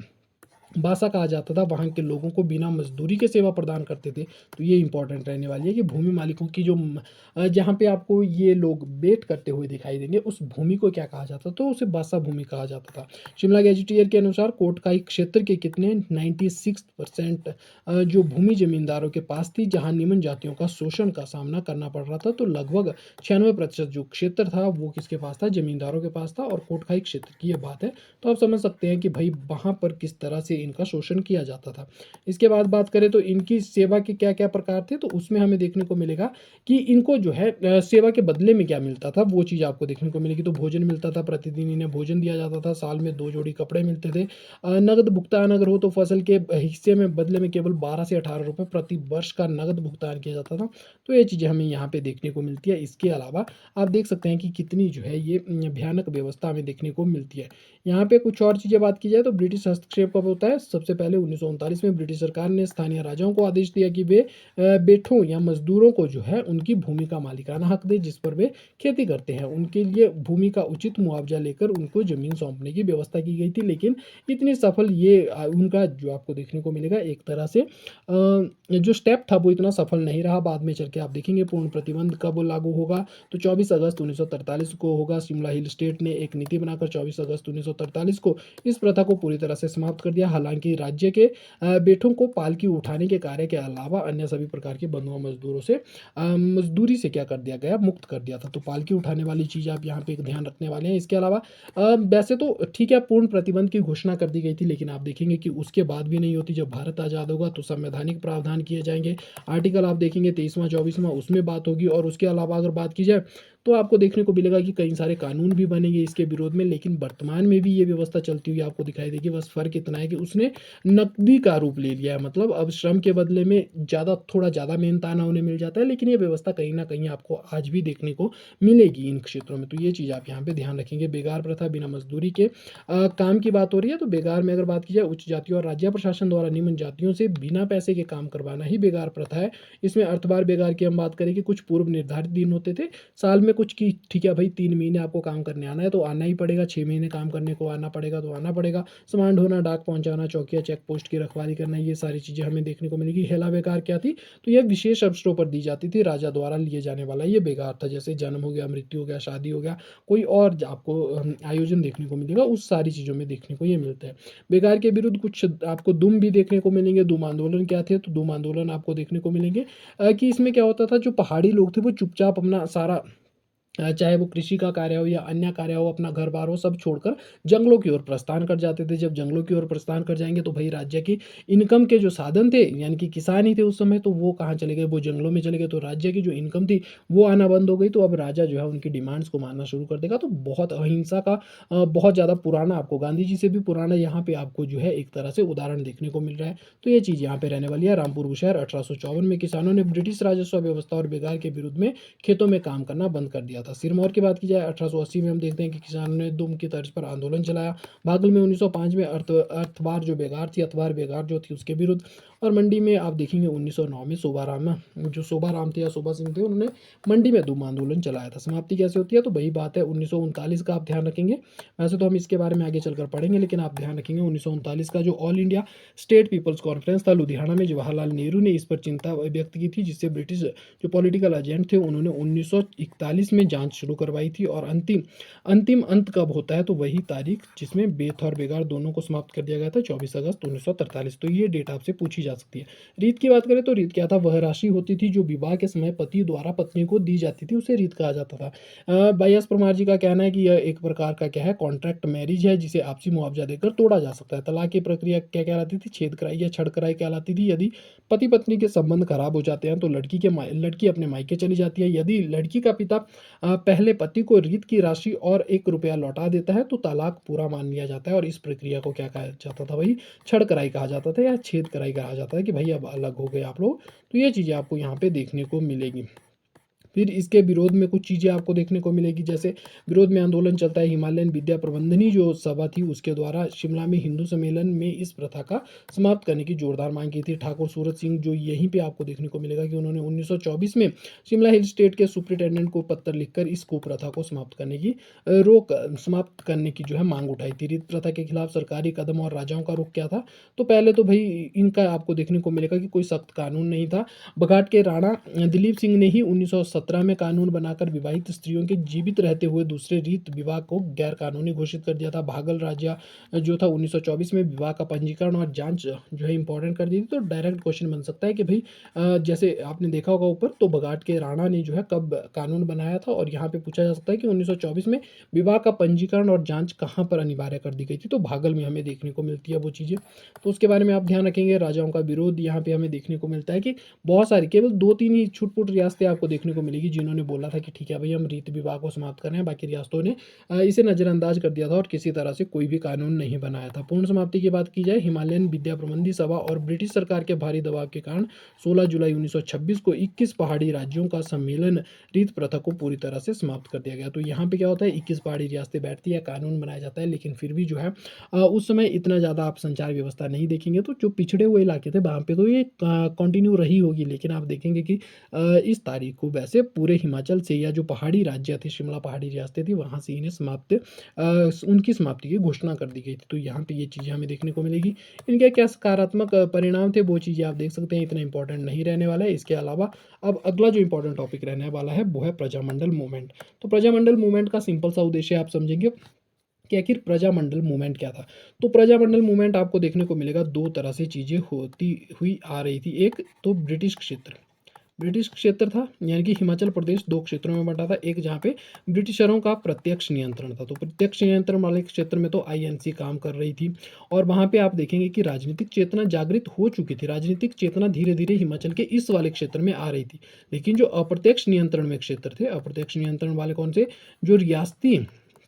बासा कहा जाता था, वहाँ के लोगों को बिना मजदूरी के सेवा प्रदान करते थे। तो ये इंपॉर्टेंट रहने वाली है कि भूमि मालिकों की जो जहाँ पे आपको ये लोग वेट करते हुए दिखाई देंगे उस भूमि को क्या कहा जाता था? तो उसे बासा भूमि कहा जाता था। शिमला गैजेटियर के अनुसार कोटखाई क्षेत्र के कितने 96% जो भूमि जमींदारों के पास थी जहाँ निम्न जातियों का शोषण का सामना करना पड़ रहा था। तो लगभग 96% जो क्षेत्र था वो किसके पास था? जमींदारों के पास था। और कोटखाई क्षेत्र की ये बात है, तो आप समझ सकते हैं कि भाई वहाँ पर किस तरह से इनका शोषण किया जाता था। इसके बाद बात करें तो इनकी सेवा के क्या क्या प्रकार थे, तो उसमें हमें देखने को मिलेगा कि इनको जो है सेवा के बदले में क्या मिलता था, वो चीज़ आपको देखने को मिलेगी। तो भोजन मिलता था, प्रतिदिन इन्हें भोजन दिया जाता था, साल में 2 जोड़ी कपड़े मिलते थे। नगद भुगतान अगर हो तो फसल के हिस्से में बदले में केवल 12 से 18 रुपये प्रति वर्ष का नगद भुगतान किया जाता था। तो ये चीज़ें हमें यहाँ पे देखने को मिलती है। इसके अलावा आप देख सकते हैं कि कितनी जो है ये भयानक व्यवस्था हमें देखने को मिलती है। यहाँ पे कुछ और चीज़ें बात की जाए तो ब्रिटिश हस्तक्षेप कब होता है? सबसे पहले 1939 में ब्रिटिश सरकार ने स्थानीय राजाओं को आदेश दिया कि वे बेटों या मजदूरों को जो है उनकी भूमि का मालिकाना हक दे जिस पर वे खेती करते हैं, उनके लिए भूमि का उचित मुआवजा लेकर उनको जमीन सौंपने की व्यवस्था की गई थी। लेकिन इतनी सफल ये उनका जो आपको देखने को मिलेगा एक तरह से जो स्टेप था वो इतना सफल नहीं रहा। बाद में चल के आप देखेंगे पूर्ण प्रतिबंध कब लागू होगा, तो 24 अगस्त 1943 को होगा। शिमला हिल स्टेट ने एक नीति बनाकर 24 अगस्त 1943 को इस प्रथा को पूरी तरह से समाप्त कर दिया। हालांकि राज्य के बेटों को पालकी उठाने के कार्य के अलावा अन्य सभी प्रकार के बंधुआ मजदूरों से मजदूरी से क्या कर दिया गया, मुक्त कर दिया था। तो पालकी उठाने वाली चीज़ आप यहाँ पे एक ध्यान रखने वाले हैं। इसके अलावा वैसे तो ठीक है, पूर्ण प्रतिबंध की घोषणा कर दी गई थी, लेकिन आप देखेंगे कि उसके बाद भी नहीं होती। जब भारत आज़ाद होगा तो संवैधानिक प्रावधान किए जाएंगे। आर्टिकल आप देखेंगे 23वां 24वां, उसमें बात होगी। और उसके अलावा अगर बात की जाए तो आपको देखने को मिलेगा कि कई सारे कानून भी बनेंगे इसके विरोध में, लेकिन वर्तमान में भी ये व्यवस्था चलती हुई आपको दिखाई देगी। बस फर्क इतना है कि उसने नकदी का रूप ले लिया है, मतलब अब श्रम के बदले में थोड़ा ज़्यादा मेहनताना उन्हें मिल जाता है, लेकिन ये व्यवस्था कहीं ना कहीं आपको आज भी देखने को मिलेगी इन क्षेत्रों में। तो ये चीज़ आप यहाँ पे ध्यान रखेंगे। बेगार प्रथा, बिना मजदूरी के काम की बात हो रही है, तो बेगार में अगर बात की जाए, उच्च जातियों और राज्य प्रशासन द्वारा निम्न जातियों से बिना पैसे के काम करवाना ही बेगार प्रथा है। इसमें अर्थवार बेगार की हम बात करें कि कुछ पूर्व निर्धारित दिन होते थे साल में कुछ की, ठीक है भाई 3 महीने आपको काम करने आना है तो आना ही पड़ेगा, 6 महीने काम करने को आना पड़ेगा तो आना पड़ेगा। सामान ढोना, डाक पहुंचाना, चौकिया चेक पोस्ट की रखवाली करना, ये सारी चीज़ें हमें देखने को मिलेगी। हेला बेकार क्या थी, तो यह विशेष अवसरों पर दी जाती थी, राजा द्वारा लिए जाने वाला ये बेगार था। जैसे जन्म हो गया, मृत्यु हो गया, शादी हो गया, कोई और आपको आयोजन देखने को मिलेगा, उस सारी चीज़ों में देखने को ये मिलता है। बेगार के विरुद्ध कुछ आपको दुम भी देखने को मिलेंगे। दुम आंदोलन क्या थे, तो दुम आंदोलन आपको देखने को मिलेंगे कि इसमें क्या होता था, जो पहाड़ी लोग थे वो चुपचाप अपना सारा चाहे वो कृषि का कार्य हो या अन्य कार्य हो, अपना घर बार हो, सब छोड़कर जंगलों की ओर प्रस्थान कर जाते थे। जब जंगलों की ओर प्रस्थान कर जाएंगे तो भाई राज्य की इनकम के जो साधन थे, यानी कि किसान ही थे उस समय, तो वो कहाँ चले गए, वो जंगलों में चले गए। तो राज्य की जो इनकम थी वो आना बंद हो गई। तो अब राजा जो है उनकी डिमांड्स को मानना शुरू कर देगा। तो बहुत अहिंसा का बहुत ज़्यादा पुराना, आपको गांधी जी से भी पुराना यहाँ पे आपको जो है एक तरह से उदाहरण देखने को मिल रहा है। तो ये चीज़ यहाँ पे रहने वाली है। रामपुर बुशहर 1854 में किसानों ने ब्रिटिश राजस्व व्यवस्था और बेगार के विरुद्ध में खेतों में काम करना बंद कर दिया था। सिरमौर की बात की जाए 1880 में, हम देखते हैं कि किसानों ने दुम की तर्ज पर आंदोलन चलाया। भागल में 1905 में अर्थवार जो बेगार थी, अथवार बेगार जो थी उसके विरुद्ध। और मंडी में आप देखेंगे 1909 में शोभाराम, जो शोभाराम थे या शोभा सिंह थे, उन्होंने मंडी में दुम आंदोलन चलाया था। समाप्ति कैसे होती है, तो वही बात है 1939 का आप ध्यान रखेंगे। वैसे तो हम इसके बारे में आगे चलकर पढ़ेंगे, लेकिन आप ध्यान रखेंगे 1939 का जो All India State Peoples Conference था लुधियाना में, जवाहरलाल नेहरू ने इस पर चिंता व्यक्त की थी, जिससे ब्रिटिश जो पॉलिटिकल एजेंट थे उन्होंने 1941 में जांच शुरू करवाई थी। और अंतिम अंतिम अंत कब होता है, तो वही तारीख जिसमें बेथ और बेगार दोनों को समाप्त कर दिया गया था, 24 अगस्त 1943। तो ये डेट आपसे पूछी जा सकती है। रीत की बात करें तो रीत क्या था, वह राशि होती थी जो विवाह के समय पति द्वारा पत्नी को दी जाती थी, उसे रीत कहा जाता था। बायस परमार जी का कहना है कि यह एक प्रकार का क्या है, कॉन्ट्रैक्ट मैरिज है, जिसे आपसी मुआवजा देकर तोड़ा जा सकता है। तलाक की प्रक्रिया क्या कहलाती थी, छेद कराई या छड़ कराई कहलाती थी। यदि पति पत्नी के संबंध खराब हो जाते हैं तो लड़की अपने मायके चली जाती है। यदि लड़की का पिता पहले पति को रीत की राशि और 1 रुपया लौटा देता है तो तलाक पूरा मान लिया जाता है। और इस प्रक्रिया को क्या कहा जाता था, वही छड़ कराई कहा जाता था या छेद कराई कहा जाता है, कि भाई अब अलग हो गए आप लोग। तो ये चीज़ें आपको यहाँ पे देखने को मिलेगी। फिर इसके विरोध में कुछ चीज़ें आपको देखने को मिलेगी, जैसे विरोध में आंदोलन चलता है। हिमालयन विद्या प्रबंधनी जो सभा थी उसके द्वारा शिमला में हिंदू सम्मेलन में इस प्रथा का समाप्त करने की जोरदार मांग की थी। ठाकुर सूरत सिंह, जो यहीं पे आपको देखने को मिलेगा कि उन्होंने 1924 में शिमला हिल स्टेट के सुप्रिटेंडेंट को पत्र लिखकर इस कुप्रथा को समाप्त करने की समाप्त करने की जो है मांग उठाई थी। रीत प्रथा के खिलाफ सरकारी कदम और राजाओं का रुख क्या था, तो पहले तो भाई इनका आपको देखने को मिलेगा कि कोई सख्त कानून नहीं था। बघाट के राणा दिलीप सिंह ने ही 1917 में कानून बनाकर विवाहित स्त्रियों के जीवित रहते हुए दूसरे रीत विवाह को गैर कानूनी घोषित कर दिया था। भागल राज्य जो था 1924 में विवाह का पंजीकरण और जांच जो है इंपॉर्टेंट कर दी थी। तो डायरेक्ट क्वेश्चन बन सकता है कि भाई जैसे आपने देखा होगा ऊपर, तो बघाट के राणा ने जो है कब कानून बनाया था, और यहाँ पे पूछा जा सकता है कि 1924 में विवाह का पंजीकरण और जांच कहाँ पर अनिवार्य कर दी गई थी, तो भागल में हमें देखने को मिलती है वो चीज़ें। तो उसके बारे में आप ध्यान रखेंगे। राजाओं का विरोध यहाँ पे हमें देखने को मिलता है कि बहुत सारी, केवल 2-3 ही छुटपुट रियासतें आपको देखने को मिलेगी जिन्होंने बोला था कि ठीक है भाई हम रीत विवाह को समाप्त कर रहे हैं। बाकी रियासतों ने इसे नज़रअंदाज कर दिया था और किसी तरह से कोई भी कानून नहीं बनाया था। पूर्ण समाप्ति की बात की जाए, हिमालयन विद्या प्रबंधी सभा और ब्रिटिश सरकार के भारी दबाव के कारण 16 जुलाई 1926 को 21 पहाड़ी राज्यों का सम्मेलन रीत प्रथा को पूरी तरह से समाप्त कर दिया गया। तो यहाँ पे क्या होता है, 21 पहाड़ी रियासतें बैठती है, कानून बनाया जाता है, लेकिन फिर भी जो है उस समय इतना ज़्यादा आप संचार व्यवस्था नहीं देखेंगे। तो जो पिछड़े हुए इलाके थे वहाँ पे तो ये कंटिन्यू रही होगी, लेकिन आप देखेंगे कि इस तारीख को वैसे पूरे हिमाचल से, या जो पहाड़ी राज्य थे, शिमला पहाड़ी रियासतें थी, वहाँ से इन्हें उनकी समाप्ति की घोषणा कर दी गई थी। तो यहाँ पे ये चीज़ें हमें देखने को मिलेगी। इनके क्या सकारात्मक परिणाम थे वो चीज़ें आप देख सकते हैं, इतना इंपॉर्टेंट नहीं रहने वाला है। इसके अलावा अब अगला जो इंपॉर्टेंट टॉपिक रहने वाला है वो है प्रजामंडल मूवमेंट। तो प्रजामंडल मूवमेंट का सिंपल सा उद्देश्य आप समझेंगे कि आखिर प्रजामंडल मूवमेंट क्या था। तो प्रजामंडल मूवमेंट आपको देखने को मिलेगा 2 तरह से चीज़ें होती हुई आ रही थी। एक तो ब्रिटिश क्षेत्र था, यानी कि हिमाचल प्रदेश 2 क्षेत्रों में बँटा था। एक जहाँ पे ब्रिटिशरों का प्रत्यक्ष नियंत्रण था, तो प्रत्यक्ष नियंत्रण वाले क्षेत्र में तो आईएनसी काम कर रही थी और वहाँ पे आप देखेंगे कि राजनीतिक चेतना जागृत हो चुकी थी। राजनीतिक चेतना धीरे-धीरे हिमाचल के इस वाले क्षेत्र में आ रही थी। लेकिन जो अप्रत्यक्ष नियंत्रण में क्षेत्र थे, अप्रत्यक्ष नियंत्रण वाले कौन से? जो रियासती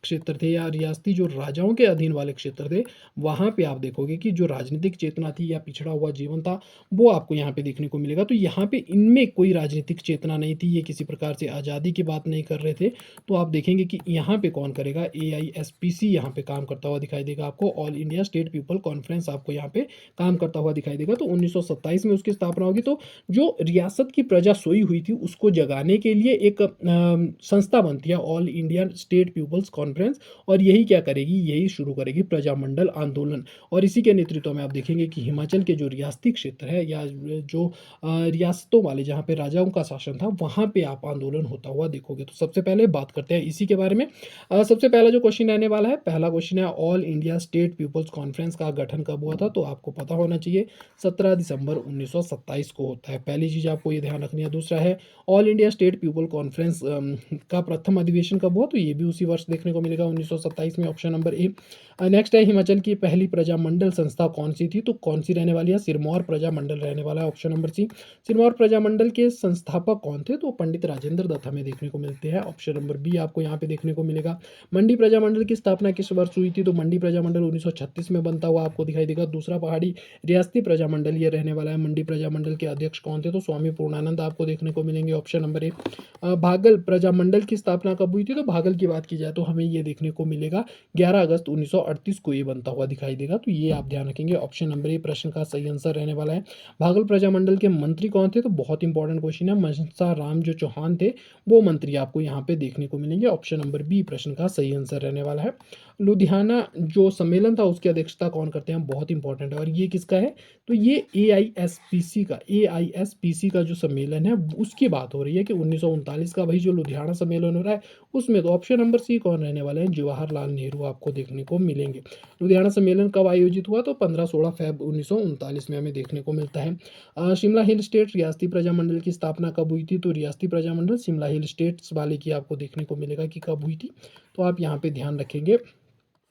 क्षेत्र थे या रियासती जो राजाओं के अधीन वाले क्षेत्र थे, वहाँ पे आप देखोगे कि जो राजनीतिक चेतना थी या पिछड़ा हुआ जीवन था, वो आपको यहाँ पे देखने को मिलेगा। तो यहाँ पे इनमें कोई राजनीतिक चेतना नहीं थी, ये किसी प्रकार से आज़ादी की बात नहीं कर रहे थे। तो आप देखेंगे कि यहाँ पे कौन करेगा, एआईएसपीसी यहाँ पे काम करता हुआ दिखाई देगा आपको। All India state people conference आपको यहाँ पे काम करता हुआ दिखाई देगा। तो 1927 में उसकी स्थापना होगी। तो जो रियासत की प्रजा सोई हुई थी, उसको जगाने के लिए एक संस्था बनती है, All India State Peoples Conference, और यही क्या करेगी, यही शुरू करेगी प्रजामंडल आंदोलन। और इसी के नेतृत्व में आप देखेंगे कि हिमाचल के जो रियासती क्षेत्र है या जो रियासतों वाले जहाँ पे राजाओं का शासन था, वहाँ पे आप आंदोलन होता हुआ देखोगे। तो सबसे पहले बात करते हैं इसी के बारे में। सबसे पहला जो क्वेश्चन रहने वाला है, पहला क्वेश्चन है All India State Peoples Conference का गठन कब हुआ था? तो आपको पता होना चाहिए 17 दिसंबर 1927 को होता है। पहली चीज़ आपको ये ध्यान रखनी है। दूसरा है All India state people conference का प्रथम अधिवेशन कब हुआ? तो ये भी उसी वर्ष देखने को मिलेगा, 1927 में, ऑप्शन नंबर ए। नेक्स्ट है हिमाचल की पहली प्रजामंडल संस्था कौन सी थी? तो कौन सी रहने वाली है? सिरमौर प्रजामंडल रहने वाला है, ऑप्शन नंबर सी। सिरमौर प्रजामंडल के संस्थापक कौन थे? तो पंडित राजेंद्र दत्त हमें देखने को मिलते हैं, ऑप्शन नंबर बी आपको यहाँ पे देखने को मिलेगा। मंडी प्रजामंडल की स्थापना किस वर्ष हुई थी? तो मंडी प्रजामंडल 1936 में बनता हुआ आपको दिखाई देगा। दूसरा पहाड़ी रियासती प्रजामंडल ये रहने वाला है। मंडी प्रजामंडल के अध्यक्ष कौन थे? तो स्वामी पूर्णानंद आपको देखने को मिलेंगे, ऑप्शन नंबर ए। भागल प्रजामंडल की स्थापना कब हुई थी? तो भागल की बात की जाए तो हमें ये देखने को मिलेगा 11 अगस्त 1938 को ये बनता हुआ दिखाई देगा। तो ये आप ध्यान रखेंगे, ऑप्शन नंबर ए प्रश्न का सही आंसर रहने वाला है। भागल प्रजामंडल के मंत्री कौन थे? तो बहुत इंपॉर्टेंट क्वेश्चन है। मनसा राम जो चौहान थे, वो मंत्री आपको यहाँ पे देखने को मिलेंगे, ऑप्शन नंबर बी प्रश्न का सही आंसर रहने वाला है। लुधियाना जो सम्मेलन था उसकी अध्यक्षता कौन करते हैं? बहुत इंपॉर्टेंट है। और ये किसका है? तो ये एआईएसपीसी का जो सम्मेलन है उसकी बात हो रही है कि 1939 का भाई जो लुधियाना सम्मेलन हो रहा है उसमें। तो ऑप्शन नंबर सी कौन रहने वाले हैं? जवाहरलाल नेहरू आपको देखने को मिलेंगे। लुधियाना सम्मेलन कब आयोजित हुआ? तो 15-16 फेब 1939 में हमें देखने को मिलता है। शिमला हिल स्टेट रियासती प्रजामंडल की स्थापना कब हुई थी? तो रियासती प्रजामंडल शिमला हिल स्टेट्स वाले की आपको देखने को मिलेगा कि कब हुई थी। तो आप यहाँ पे ध्यान रखेंगे,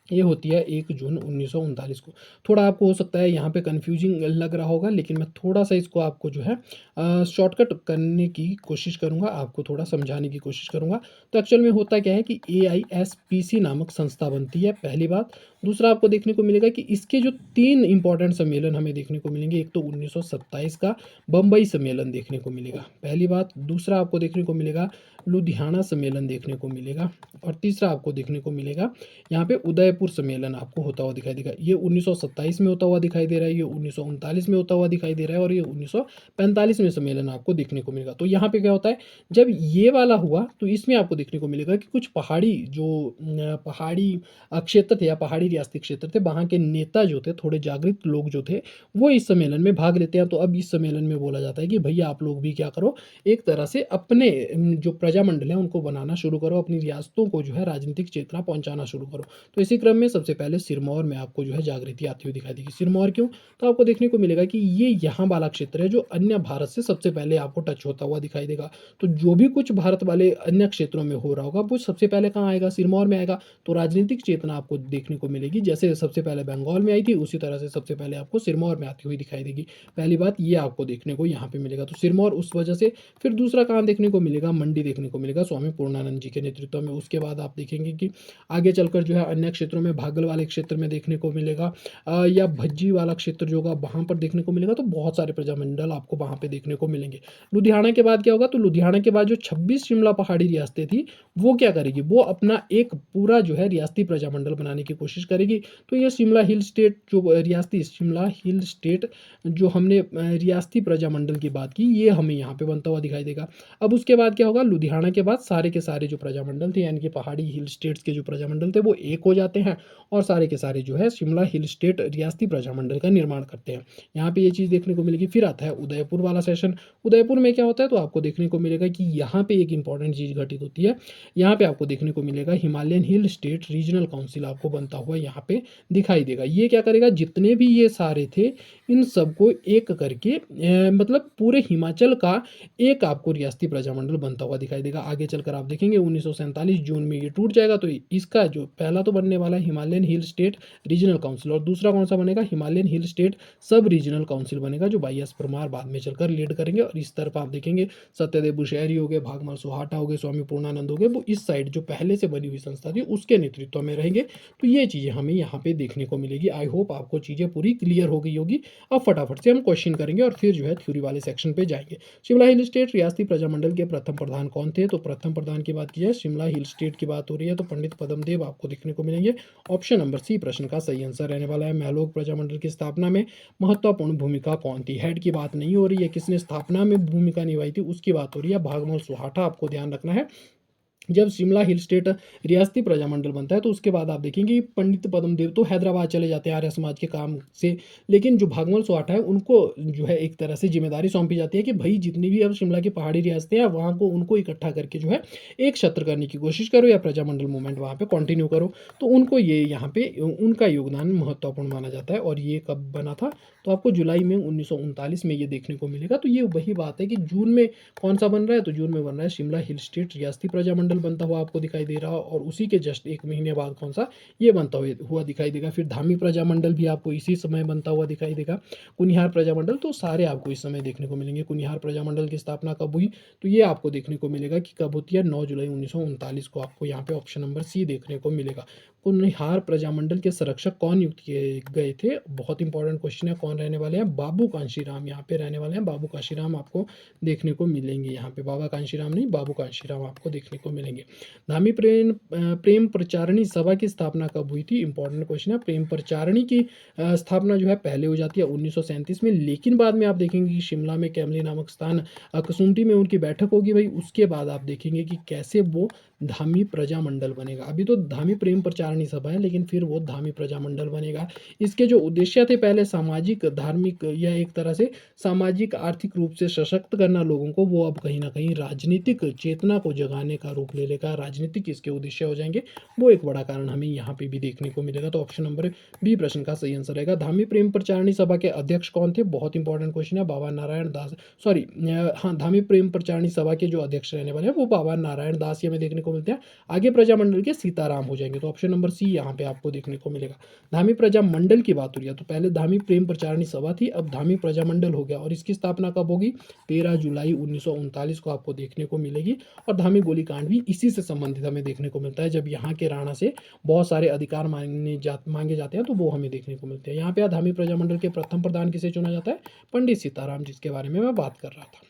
ये होती है 1 जून 1939 को। थोड़ा आपको हो सकता है यहाँ पे कन्फ्यूजिंग लग रहा होगा, लेकिन मैं थोड़ा-सा इसको आपको जो है शॉर्टकट करने की कोशिश करूँगा, आपको थोड़ा समझाने की कोशिश करूँगा। तो एक्चुअल में होता क्या है कि एआईएसपीसी नामक संस्था बनती है, पहली बात। दूसरा आपको देखने को मिलेगा कि इसके जो 3 इम्पोर्टेंट सम्मेलन हमें देखने को मिलेंगे। एक तो 1927 का बम्बई सम्मेलन देखने को मिलेगा, पहली बात। दूसरा आपको देखने को मिलेगा लुधियाना सम्मेलन देखने को मिलेगा, और तीसरा आपको देखने को मिलेगा यहाँ पे उदयपुर सम्मेलन आपको होता हुआ दिखाई देगा। ये 1927 में होता हुआ दिखाई दे रहा है, ये 1939 में होता हुआ दिखाई दे रहा है, और ये 1945 में सम्मेलन आपको देखने को मिलेगा। तो यहाँ पे क्या होता है, जब ये वाला हुआ तो इसमें आपको देखने को मिलेगा कि कुछ पहाड़ी जो पहाड़ी क्षेत्र थे या पहाड़ी रियासती क्षेत्र थे, वहाँ के नेता जो थे, थोड़े जागृत लोग जो थे, वो इस सम्मेलन में भाग लेते हैं। तो अब इस सम्मेलन में बोला जाता है कि भैया आप लोग भी क्या करो, एक तरह से अपने जो प्रजामंडल है उनको बनाना शुरू करो, अपनी रियासतों को जो है राजनीतिक चेतना पहुँचाना शुरू करो। तो इसी क्रम में सबसे पहले सिरमौर में आपको जो है जागृति आती हुई दिखाई देगी। सिरमौर क्यों? तो आपको देखने को मिलेगा कि ये यहाँ वाला क्षेत्र है जो अन्य भारत से सबसे पहले आपको टच होता हुआ दिखाई देगा। तो जो भी कुछ भारत वाले अन्य क्षेत्रों में हो रहा होगा वो सबसे पहले कहाँ आएगा? सिरमौर में आएगा। तो राजनीतिक चेतना आपको देखने को मिलेगी, जैसे सबसे पहले बंगाल में आई थी उसी तरह से सबसे पहले आपको सिरमौर में आती हुई दिखाई देगी। पहली बात ये आपको देखने को यहाँ पे मिलेगा। तो सिरमौर उस वजह से। फिर दूसरा कहाँ देखने को मिलेगा? मंडी देखने को मिलेगा स्वामी पूर्णानंद जी के नेतृत्व में। उसके बाद आप देखेंगे कि आगे चलकर जो है अन्य क्षेत्रों में भागल वाले क्षेत्र में देखने को मिलेगा, या भज्जी वाला क्षेत्र जो होगा वहाँ पर देखने को मिलेगा। तो बहुत सारे प्रजामंडल आपको वहाँ पे देखने को मिलेंगे। लुधियाना के बाद क्या होगा? तो लुधियाना के बाद जो 26 शिमला पहाड़ी रियासतें थी वो क्या करेगी? वो अपना एक पूरा जो है रियासती प्रजामंडल बनाने की कोशिश करेगी। तो ये शिमला हिल स्टेट जो रियासती शिमला हिल स्टेट जो हमने रियासती प्रजामंडल की बात की, ये हमें यहाँ पे बनता हुआ दिखाई देगा। अब उसके बाद क्या होगा? लुधियाना के बाद सारे के सारे जो प्रजामंडल थे, यानी कि पहाड़ी हिल स्टेट्स के जो प्रजामंडल थे वो एक हो जाते हैं। हैं और सारे के सारे जो है शिमला हिल स्टेट रियासती प्रजामंडल का निर्माण करते हैं। यहाँ पे ये चीज़ देखने को मिलेगी। फिर आता है उदयपुर वाला सेशन। उदयपुर में क्या होता है, तो आपको देखने को मिलेगा कि यहाँ पे एक इंपॉर्टेंट चीज़ घटित होती है। यहाँ पे आपको देखने को मिलेगा Himalayan Hill state regional council आपको बनता हुआ यहाँ पे दिखाई देगा। ये क्या करेगा, जितने भी ये सारे थे इन सबको एक करके मतलब पूरे हिमाचल का एक आपको रियासती प्रजामंडल बनता हुआ दिखाई देगा। आगे चलकर आप देखेंगे 1947 जून में ये टूट जाएगा। तो इसका जो पहला तो बनने वाला है Himalayan Hill state regional council, और दूसरा कौन सा बनेगा, Himalayan Hill State Sub Regional council बनेगा, जो वाई एस परमार बाद में चलकर लीड करेंगे। और इस तरफ आप देखेंगे सत्यदेव बुशहरी हो गए, भागमल सुहाटा हो गए, स्वामी पूर्णानंद हो गए, वो इस साइड जो पहले से बनी हुई संस्था थी उसके नेतृत्व में रहेंगे। तो ये चीज़ें हमें यहाँ पे देखने को मिलेगी। आई होप आपको चीज़ें पूरी क्लियर हो गई होगी। अब फटाफट से हम क्वेश्चन करेंगे और फिर जो है थ्योरी वाले सेक्शन पे जाएंगे। शिमला हिल स्टेट रियासती प्रजामंडल के प्रथम प्रधान कौन थे, तो प्रथम प्रधान की बात की जाए, शिमला हिल स्टेट की बात हो रही है, तो पंडित पद्मदेव आपको देखने को मिलेंगे। ऑप्शन नंबर सी प्रश्न का सही आंसर रहने वाला है। महलोग प्रजामंडल की स्थापना में महत्वपूर्ण भूमिका कौन थी, हेड की बात नहीं हो रही है, किसने स्थापना में भूमिका निभाई थी उसकी बात हो रही है, भागमल सुहाटा आपको ध्यान रखना है। जब शिमला हिल स्टेट रियासती प्रजामंडल बनता है तो उसके बाद आप देखेंगे पंडित पद्मदेव तो हैदराबाद चले जाते हैं आर्य समाज के काम से, लेकिन जो भागमल सुहाटा है उनको जो है एक तरह से जिम्मेदारी सौंपी जाती है कि भाई जितनी भी अब शिमला की पहाड़ी रियासतें हैं वहाँ को उनको इकट्ठा करके जो है एक छत्र करने की कोशिश करो या प्रजामंडल मूवमेंट वहाँ पे कंटिन्यू करो। तो उनको ये यहाँ पे उनका योगदान महत्वपूर्ण माना जाता है। और ये कब बना था, तो आपको जुलाई में 1939 में ये देखने को मिलेगा। तो ये वही बात है कि जून में कौन सा बन रहा है, तो जून में बन रहा है शिमला हिल स्टेट रियासती प्रजामंडल बनता हुआ आपको दिखाई दे रहा है। और उसी के जस्ट एक महीने बाद कौन सा ये बनता हुआ दिखाई देगा। फिर धामी प्रजामंडल भी आपको इसी समय बनता हुआ दिखाई देगा। कुनिहार प्रजामंडल, तो सारे आपको इस समय देखने को मिलेंगे। कुनिहार प्रजामंडल की स्थापना कब हुई, तो ये आपको देखने को मिलेगा कि कब होती है, 9 जुलाई 1939 को आपको यहाँ पे ऑप्शन नंबर सी देखने को मिलेगा। कुनिहार प्रजामंडल के संरक्षक कौन नियुक्त किए गए थे, बहुत इंपॉर्टेंट क्वेश्चन है। कौन रहने वाले हैं, बाबू कांशीराम यहाँ पे रहने वाले हैं। बाबू कांशीराम आपको देखने को मिलेंगे यहाँ पे, बाबा कांशीराम नहीं, बाबू कांशीराम आपको देखने को मिलेंगे। धामी प्रेम प्रचारणी सभा की स्थापना कब हुई थी, इंपॉर्टेंट क्वेश्चन है। प्रेम प्रचारणी की स्थापना जो है पहले हो जाती है 1937 में, लेकिन बाद में आप देखेंगे कि शिमला में कैमली नामक स्थान कसुंटी में उनकी बैठक होगी भाई। उसके बाद आप देखेंगे कि कैसे वो धामी प्रजामंडल बनेगा। अभी तो धामी प्रेम प्रचारणी सभा है, लेकिन फिर वो धामी प्रजामंडल बनेगा। इसके जो उद्देश्य थे पहले सामाजिक धार्मिक या एक तरह से सामाजिक आर्थिक रूप से सशक्त करना लोगों को, वो अब कहीं ना कहीं राजनीतिक चेतना को जगाने का रूप ले लेगा। राजनीतिक इसके उद्देश्य हो जाएंगे, वो एक बड़ा कारण हमें यहाँ पे भी देखने को मिलेगा। तो ऑप्शन नंबर बी प्रश्न का सही आंसर रहेगा। धामी प्रेम प्रचारणी सभा के अध्यक्ष कौन थे, बहुत इंपॉर्टेंट क्वेश्चन है। बाबा नारायण दास, सॉरी हाँ, धामी प्रेम प्रचारणी सभा के जो अध्यक्ष रहने वाले हैं वो बाबा नारायण दास ये हमें देखने को मिलते हैं। आगे प्रजामंडल के सीताराम हो जाएंगे। तो ऑप्शन नंबर सी यहाँ पे आपको देखने को मिलेगा। धामी प्रजामंडल की बात हो रही है, तो पहले धामी प्रेम प्रचारणी सभा थी, अब धामी प्रजामंडल हो गया। और इसकी स्थापना कब होगी, 13 जुलाई 1939 को आपको देखने को मिलेगी। और धामी गोलीकांड भी इसी से संबंधित हमें देखने को मिलता है, जब यहाँ के राणा से बहुत सारे अधिकार मांगे जाते हैं, तो वो हमें देखने को मिलते हैं। यहाँ पे धामी प्रजामंडल के प्रथम प्रधान किसे चुना जाता है, पंडित सीताराम, जिसके बारे में मैं बात कर रहा था।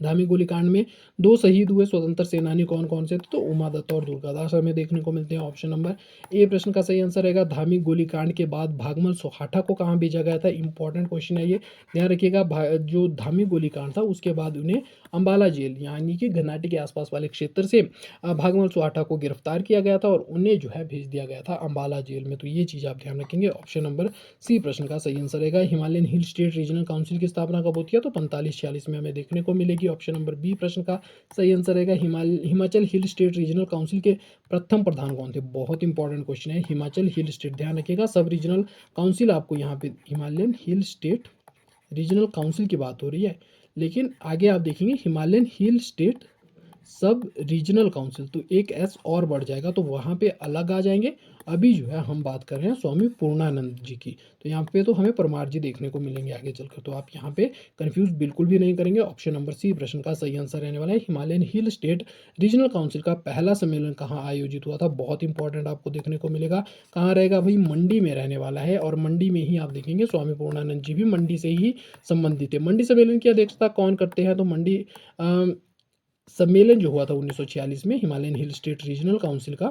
धामी गोलीकांड में 2 शहीद हुए स्वतंत्र सेनानी कौन कौन से थे, तो उमा दत्त और दुर्गादास हमें देखने को मिलते हैं। ऑप्शन नंबर ए प्रश्न का सही आंसर रहेगा। धामी गोलीकांड के बाद भागमल सुहाटा को कहाँ भेजा गया था, इंपॉर्टेंट क्वेश्चन है ये, ध्यान रखिएगा। जो धामी गोलीकांड था उसके बाद उन्हें अंबाला जेल यानी कि घनाटी के आसपास वाले क्षेत्र से भागमल सुहाटा को गिरफ्तार किया गया था और उन्हें जो है भेज दिया गया था अंबाला जेल में। तो ये चीज़ आप ध्यान रखेंगे। ऑप्शन नंबर सी प्रश्न का सही आंसर रहेगा। Himalayan Hill state regional council की स्थापना कब होती है, तो 45-46 में हमें देखने को मिलेगी। ऑप्शन नंबर बी प्रश्न का सही आंसर रहेगा। Himachal hill state regional Council के प्रथम प्रधान कौन थे, बहुत इंपॉर्टेंट क्वेश्चन है। हिमाचल हिल स्टेट, ध्यान रखिएगा, सब रीजनल काउंसिल आपको यहाँ पे Himalayan Hill state regional council की बात हो रही है, लेकिन आगे आप देखेंगे Himalayan Hill State Sub Regional Council, तो एक एस और बढ़ जाएगा, तो वहाँ पे अलग आ जाएंगे। अभी जो है हम बात कर रहे हैं स्वामी पूर्णानंद जी की, तो यहाँ पे तो हमें परमार जी देखने को मिलेंगे आगे चलकर। तो आप यहाँ पे कंफ्यूज बिल्कुल भी नहीं करेंगे। ऑप्शन नंबर सी प्रश्न का सही आंसर रहने वाला है। Himalayan Hill state regional council का पहला सम्मेलन कहाँ आयोजित हुआ था, बहुत इंपॉर्टेंट आपको देखने को मिलेगा। कहाँ रहेगा भाई, मंडी में रहने वाला है। और मंडी में ही आप देखेंगे स्वामी पूर्णानंद जी भी मंडी से ही संबंधित है। मंडी सम्मेलन की अध्यक्षता कौन करते हैं, तो मंडी सम्मेलन जो हुआ था 1946 में Himalayan Hill state regional council का,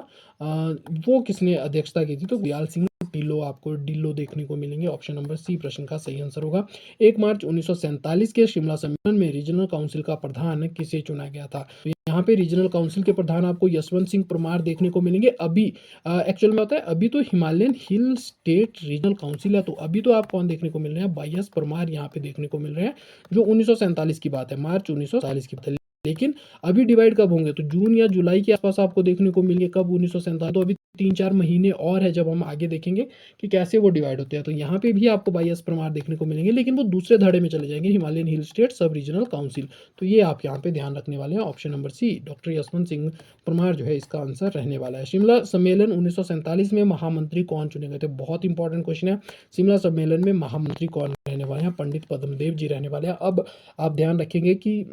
वो किसने अध्यक्षता की थी? तो दयाल सिंह ढिल्लो, आपको डिल्लो देखने को मिलेंगे। ऑप्शन नंबर सी प्रश्न का सही आंसर होगा। 1 मार्च 1947 के शिमला सम्मेलन में रीजनल काउंसिल का प्रधान किसे चुना गया था? तो यहाँ पे रीजनल काउंसिल के प्रधान आपको यशवंत सिंह परमार देखने को मिलेंगे। अभी एक्चुअल में होता है, अभी तो Himalayan Hill state regional council है, तो अभी तो आप कौन देखने को मिल रहे हैं? वाई एस परमार यहाँ पे देखने को मिल रहे हैं, जो 1947 की बात है, मार्च 1947 की बात है। लेकिन अभी डिवाइड कब होंगे? तो जून या जुलाई के आसपास आपको देखने को मिलेंगे। कब? 1947। तो अभी 3-4 महीने और है, जब हम आगे देखेंगे कि कैसे वो डिवाइड होते हैं। तो यहाँ पे भी आपको बाईस प्रमाण देखने को मिलेंगे, लेकिन वो दूसरे धड़े में चले जाएंगे, Himalayan Hill State Sub Regional Council. तो ये आप यहाँ पे ध्यान रखने वाले हैं। Option number C doctor Yashwant Singh Parmar जो है इसका आंसर रहने वाला है। शिमला सम्मेलन 1947 में महामंत्री कौन चुने गए थे? बहुत इंपॉर्टेंट क्वेश्चन है। शिमला सम्मेलन में महामंत्री कौन रहने वाले हैं? पंडित पद्मदेव जी रहने वाले हैं। अब आप ध्यान रखेंगे कि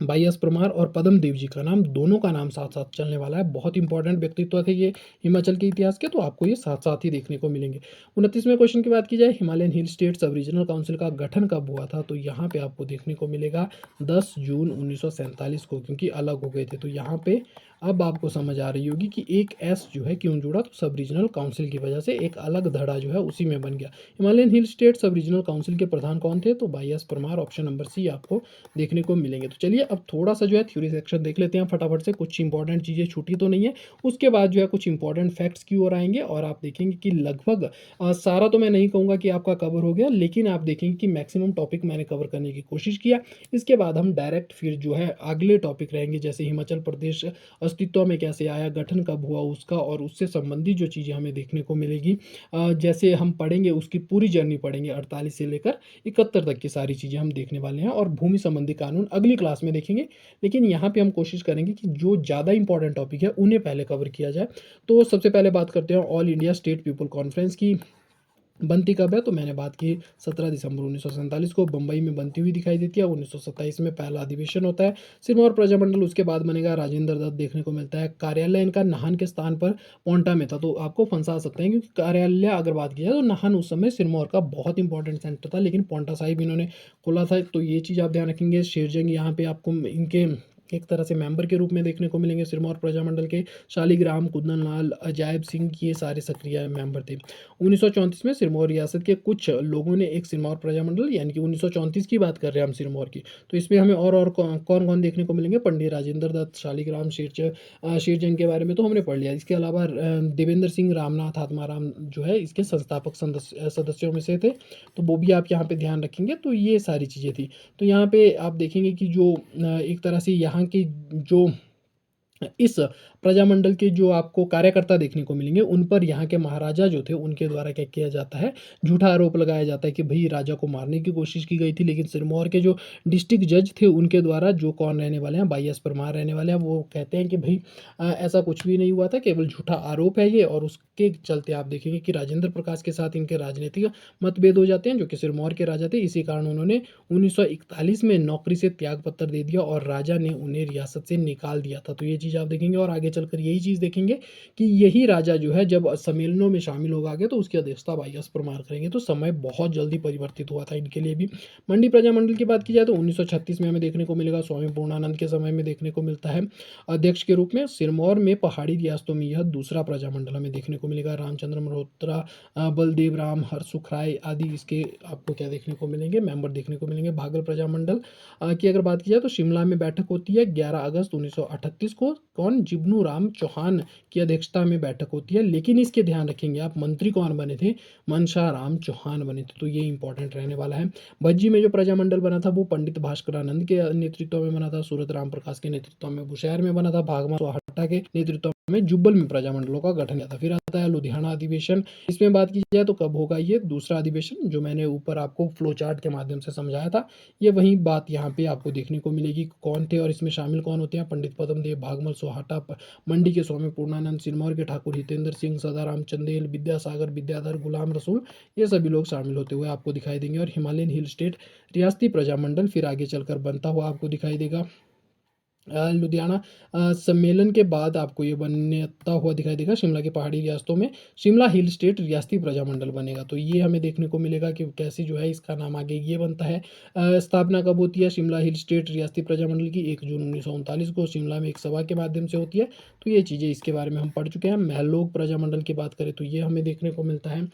वाई एस परमार और पद्म देव जी का नाम, दोनों का नाम साथ साथ चलने वाला है। बहुत इंपॉर्टेंट व्यक्तित्व थे ये हिमाचल के इतिहास के, तो आपको ये साथ साथ ही देखने को मिलेंगे। 29वें क्वेश्चन की बात की जाए, Himalayan Hill State Sub Regional council का गठन कब हुआ था? तो यहाँ पे आपको देखने को मिलेगा 10 जून 1947 को, क्योंकि अलग हो गए थे। तो यहाँ पे अब आपको समझ आ रही होगी कि एक एस जो है क्यों जुड़ा, तो सब रीजनल काउंसिल की वजह से एक अलग धड़ा जो है उसी में बन गया। Himalayan Hill State Sub Regional Council के प्रधान कौन थे? तो Y S Parmar. Option number C आपको देखने को मिलेंगे। तो चलिए अब थोड़ा सा जो है थ्योरी सेक्शन देख लेते हैं फटाफट से, कुछ इंपॉर्टेंट चीज़ें छूटी तो नहीं है। उसके बाद जो है कुछ इंपॉर्टेंट फैक्ट्स की ओर आएंगे, और आप देखेंगे कि लगभग सारा तो मैं नहीं कहूँगा कि आपका कवर हो गया, लेकिन आप देखेंगे कि मैक्सिमम टॉपिक मैंने कवर करने की कोशिश किया। इसके बाद हम डायरेक्ट फिर जो है अगले टॉपिक रहेंगे, जैसे हिमाचल प्रदेश अस्तित्व में कैसे आया, गठन कब हुआ उसका, और उससे संबंधित जो चीज़ें हमें देखने को मिलेगी, जैसे हम पढ़ेंगे उसकी पूरी जर्नी पढ़ेंगे, 48 से लेकर 71 तक की सारी चीज़ें हम देखने वाले हैं। और भूमि संबंधी कानून अगली क्लास में देखेंगे, लेकिन यहाँ पे हम कोशिश करेंगे कि जो ज़्यादा इंपॉर्टेंट टॉपिक है उन्हें पहले कवर किया जाए। तो सबसे पहले बात करते हैं all India state people conference की। बनती कब है? तो मैंने बात की 17 दिसंबर 1947 को बम्बई में बनती हुई दिखाई देती है। 1927 में पहला अधिवेशन होता है। सिरमौर प्रजामंडल उसके बाद बनेगा। राजेंद्र दत्त देखने को मिलता है। कार्यालय इनका नाहन के स्थान पर पोंटा में था, तो आपको फंसा सकते हैं, क्योंकि कार्यालय अगर बात की जाए तो नाहन उस समय सिरमौर का बहुत इंपॉर्टेंट सेंटर था, लेकिन पोंटा साहिब इन्होंने खोला था। तो ये चीज़ आप ध्यान रखेंगे। शेरजंग यहाँ पे आपको इनके एक तरह से मेंबर के रूप में देखने को मिलेंगे सिरमौर प्रजामंडल के। शालिग्राम, कुंदन लाल, अजायब सिंह, ये सारे सक्रिय मेंबर थे। 1934 में सिरमौर रियासत के कुछ लोगों ने एक सिरमौर प्रजामंडल, यानी कि 1934 की बात कर रहे हैं हम सिरमौर की, तो इसमें हमें और कौन कौन देखने को मिलेंगे? पंडित राजेंद्र दत्त, शालिग्राम, शेरजंग के बारे में तो हमने पढ़ लिया। इसके अलावा देवेंद्र सिंह रामनाथ आत्माराम जो है इसके संस्थापक सदस्यों में से थे, तो वो भी आप यहाँ पे ध्यान रखेंगे। तो ये सारी चीज़ें थी। तो यहाँ पे आप देखेंगे कि जो एक तरह से यहाँ की जो इस प्रजामंडल के जो आपको कार्यकर्ता देखने को मिलेंगे, उन पर यहाँ के महाराजा जो थे उनके द्वारा क्या किया जाता है, झूठा आरोप लगाया जाता है कि भाई राजा को मारने की कोशिश की गई थी। लेकिन सिरमौर के जो डिस्ट्रिक्ट जज थे उनके द्वारा, जो कौन रहने वाले हैं, वाई एस परमार रहने वाले हैं, वो कहते हैं कि भाई ऐसा कुछ भी नहीं हुआ था, केवल झूठा आरोप है ये। और उसके चलते आप देखेंगे कि राजेंद्र प्रकाश के साथ इनके राजनीतिक मतभेद हो जाते हैं, जो कि सिरमौर के राजा थे। इसी कारण उन्होंने 1941 में नौकरी से त्याग पत्र दे दिया और राजा ने उन्हें रियासत से निकाल दिया था। तो ये चीज़ आप देखेंगे, और आगे चलकर यही चीज़ देखेंगे कि यही राजा जो है जब सम्मेलनों में शामिल होगा आगे, तो उसकी अध्यक्षता वाई एस परमार करेंगे। तो समय बहुत जल्दी परिवर्तित हुआ था इनके लिए भी। मंडी प्रजामंडल की बात की जाए तो 1936 में हमें देखने को मिलेगा। स्वामी पूर्णानंद के समय में देखने को मिलता है अध्यक्ष के रूप में। सिरमौर में पहाड़ी रियासतों में यह दूसरा प्रजामंडल हमें देखने को मिलेगा। रामचंद्र मल्होत्रा, बलदेव राम, हरसुख राय आदि इसके आपको क्या देखने को मिलेंगे, मेंबर देखने को मिलेंगे। भागल प्रजामंडल की अगर बात की जाए तो शिमला में बैठक होती है 11 अगस्त 1938 को। कौन? जिग्नू राम चौहान की अध्यक्षता में बैठक होती है। लेकिन इसके ध्यान रखेंगे आप, मंत्री कौन बने थे? मनशा राम चौहान बने थे। तो ये इंपॉर्टेंट रहने वाला है। भज्जी में जो प्रजामंडल बना था वो पंडित भास्करानंद के नेतृत्व में बना था। सूरत राम प्रकाश के नेतृत्व में बुशहर में बना था। भागमा सोहाटा के नेतृत्व में जुब्बल में प्रजामंडलों का गठन किया था। फिर आता है लुधियाना अधिवेशन। इसमें बात की जाए तो कब होगा ये दूसरा अधिवेशन, जो मैंने ऊपर आपको फ्लो चार्ट के माध्यम से समझाया था, ये वही बात यहाँ पे आपको देखने को मिलेगी। कौन थे और इसमें शामिल कौन होते हैं? पंडित पद्मदेव, भागमल सोहाटा, मंडी के स्वामी पूर्णानंद, सिरमौर के ठाकुर हितेंद्र सिंह, सदाराम चंदेल, विद्यासागर, विद्याधर, गुलाम रसूल, ये सभी लोग शामिल होते हुए आपको दिखाई देंगे। और हिमालयन हिल स्टेट रियासती प्रजामंडल फिर आगे चलकर बनता हुआ आपको दिखाई देगा। लुधियाना सम्मेलन के बाद आपको ये बनता हुआ दिखाई देगा। शिमला की पहाड़ी रियासतों में शिमला हिल स्टेट रियासती प्रजामंडल बनेगा। तो ये हमें देखने को मिलेगा कि कैसे जो है इसका नाम आगे ये बनता है। स्थापना कब होती है शिमला हिल स्टेट रियासती प्रजामंडल की? 1 जून 1939 को शिमला में एक सभा के माध्यम से होती है। तो ये चीज़ें इसके बारे में हम पढ़ चुके हैं। महलोग प्रजामंडल की बात करें तो ये हमें देखने को मिलता है।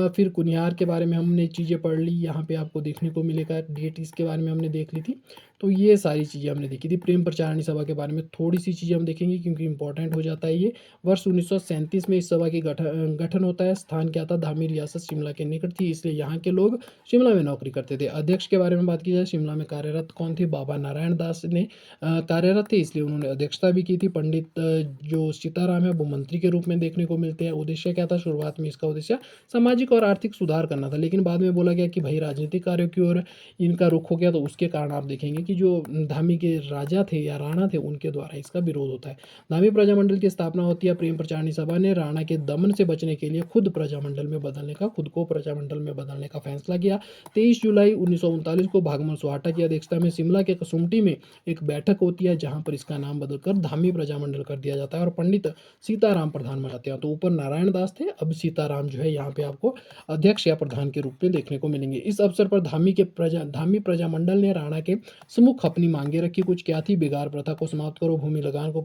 फिर कुनियार के बारे में हमने चीज़ें पढ़ ली, यहाँ पे आपको देखने को मिलेगा। डेट इसके बारे में हमने देख ली थी। तो ये सारी चीज़ें हमने देखी थी। प्रेम प्रचारिणी सभा के बारे में थोड़ी सी चीज़ें हम देखेंगे क्योंकि इंपॉर्टेंट हो जाता है ये। वर्ष 1937 में इस सभा की गठन होता है। स्थान क्या था? धामी रियासत शिमला के निकट थी, इसलिए यहाँ के लोग शिमला में नौकरी करते थे। अध्यक्ष के बारे में बात की जाए, शिमला में कार्यरत कौन थे? बाबा नारायण दास ने कार्यरत थे, इसलिए उन्होंने अध्यक्षता भी की थी। पंडित जो सीताराम है वो मंत्री के रूप में देखने को मिलते हैं। उद्देश्य क्या था? शुरुआत में इसका उद्देश्य सामाजिक और आर्थिक सुधार करना था, लेकिन बाद में बोला गया कि भाई राजनीतिक कार्यों की ओर इनका रुख हो गया। तो उसके कारण आप देखेंगे कि जो धामी के राजा थे या राणा थे उनके द्वारा इसका विरोध होता है। धामी प्रजामंडल की स्थापना होती है। प्रेम प्रचारिणी सभा ने राणा के दमन से बचने के लिए खुद को प्रजामंडल में बदलने का फैसला किया। 23 जुलाई 1939 को भागमल सुहाटा की अध्यक्षता में शिमला के कसुमटी में एक बैठक होती है, जहां पर इसका नाम बदलकर धामी प्रजामंडल कर दिया जाता है और पंडित सीताराम प्रधान बन जाते हैं। तो ऊपर नारायण दास थे, अब सीताराम जो है यहाँ पे आपको अध्यक्ष या प्रधान के रूप में देखने को मिलेंगे। इस अवसर पर धामी प्रजामंडल ने राणा के सम्मुख अपनी मांगे रखी। कुछ क्या थी? बेगार प्रथा को समाप्त करो, भूमि लगान को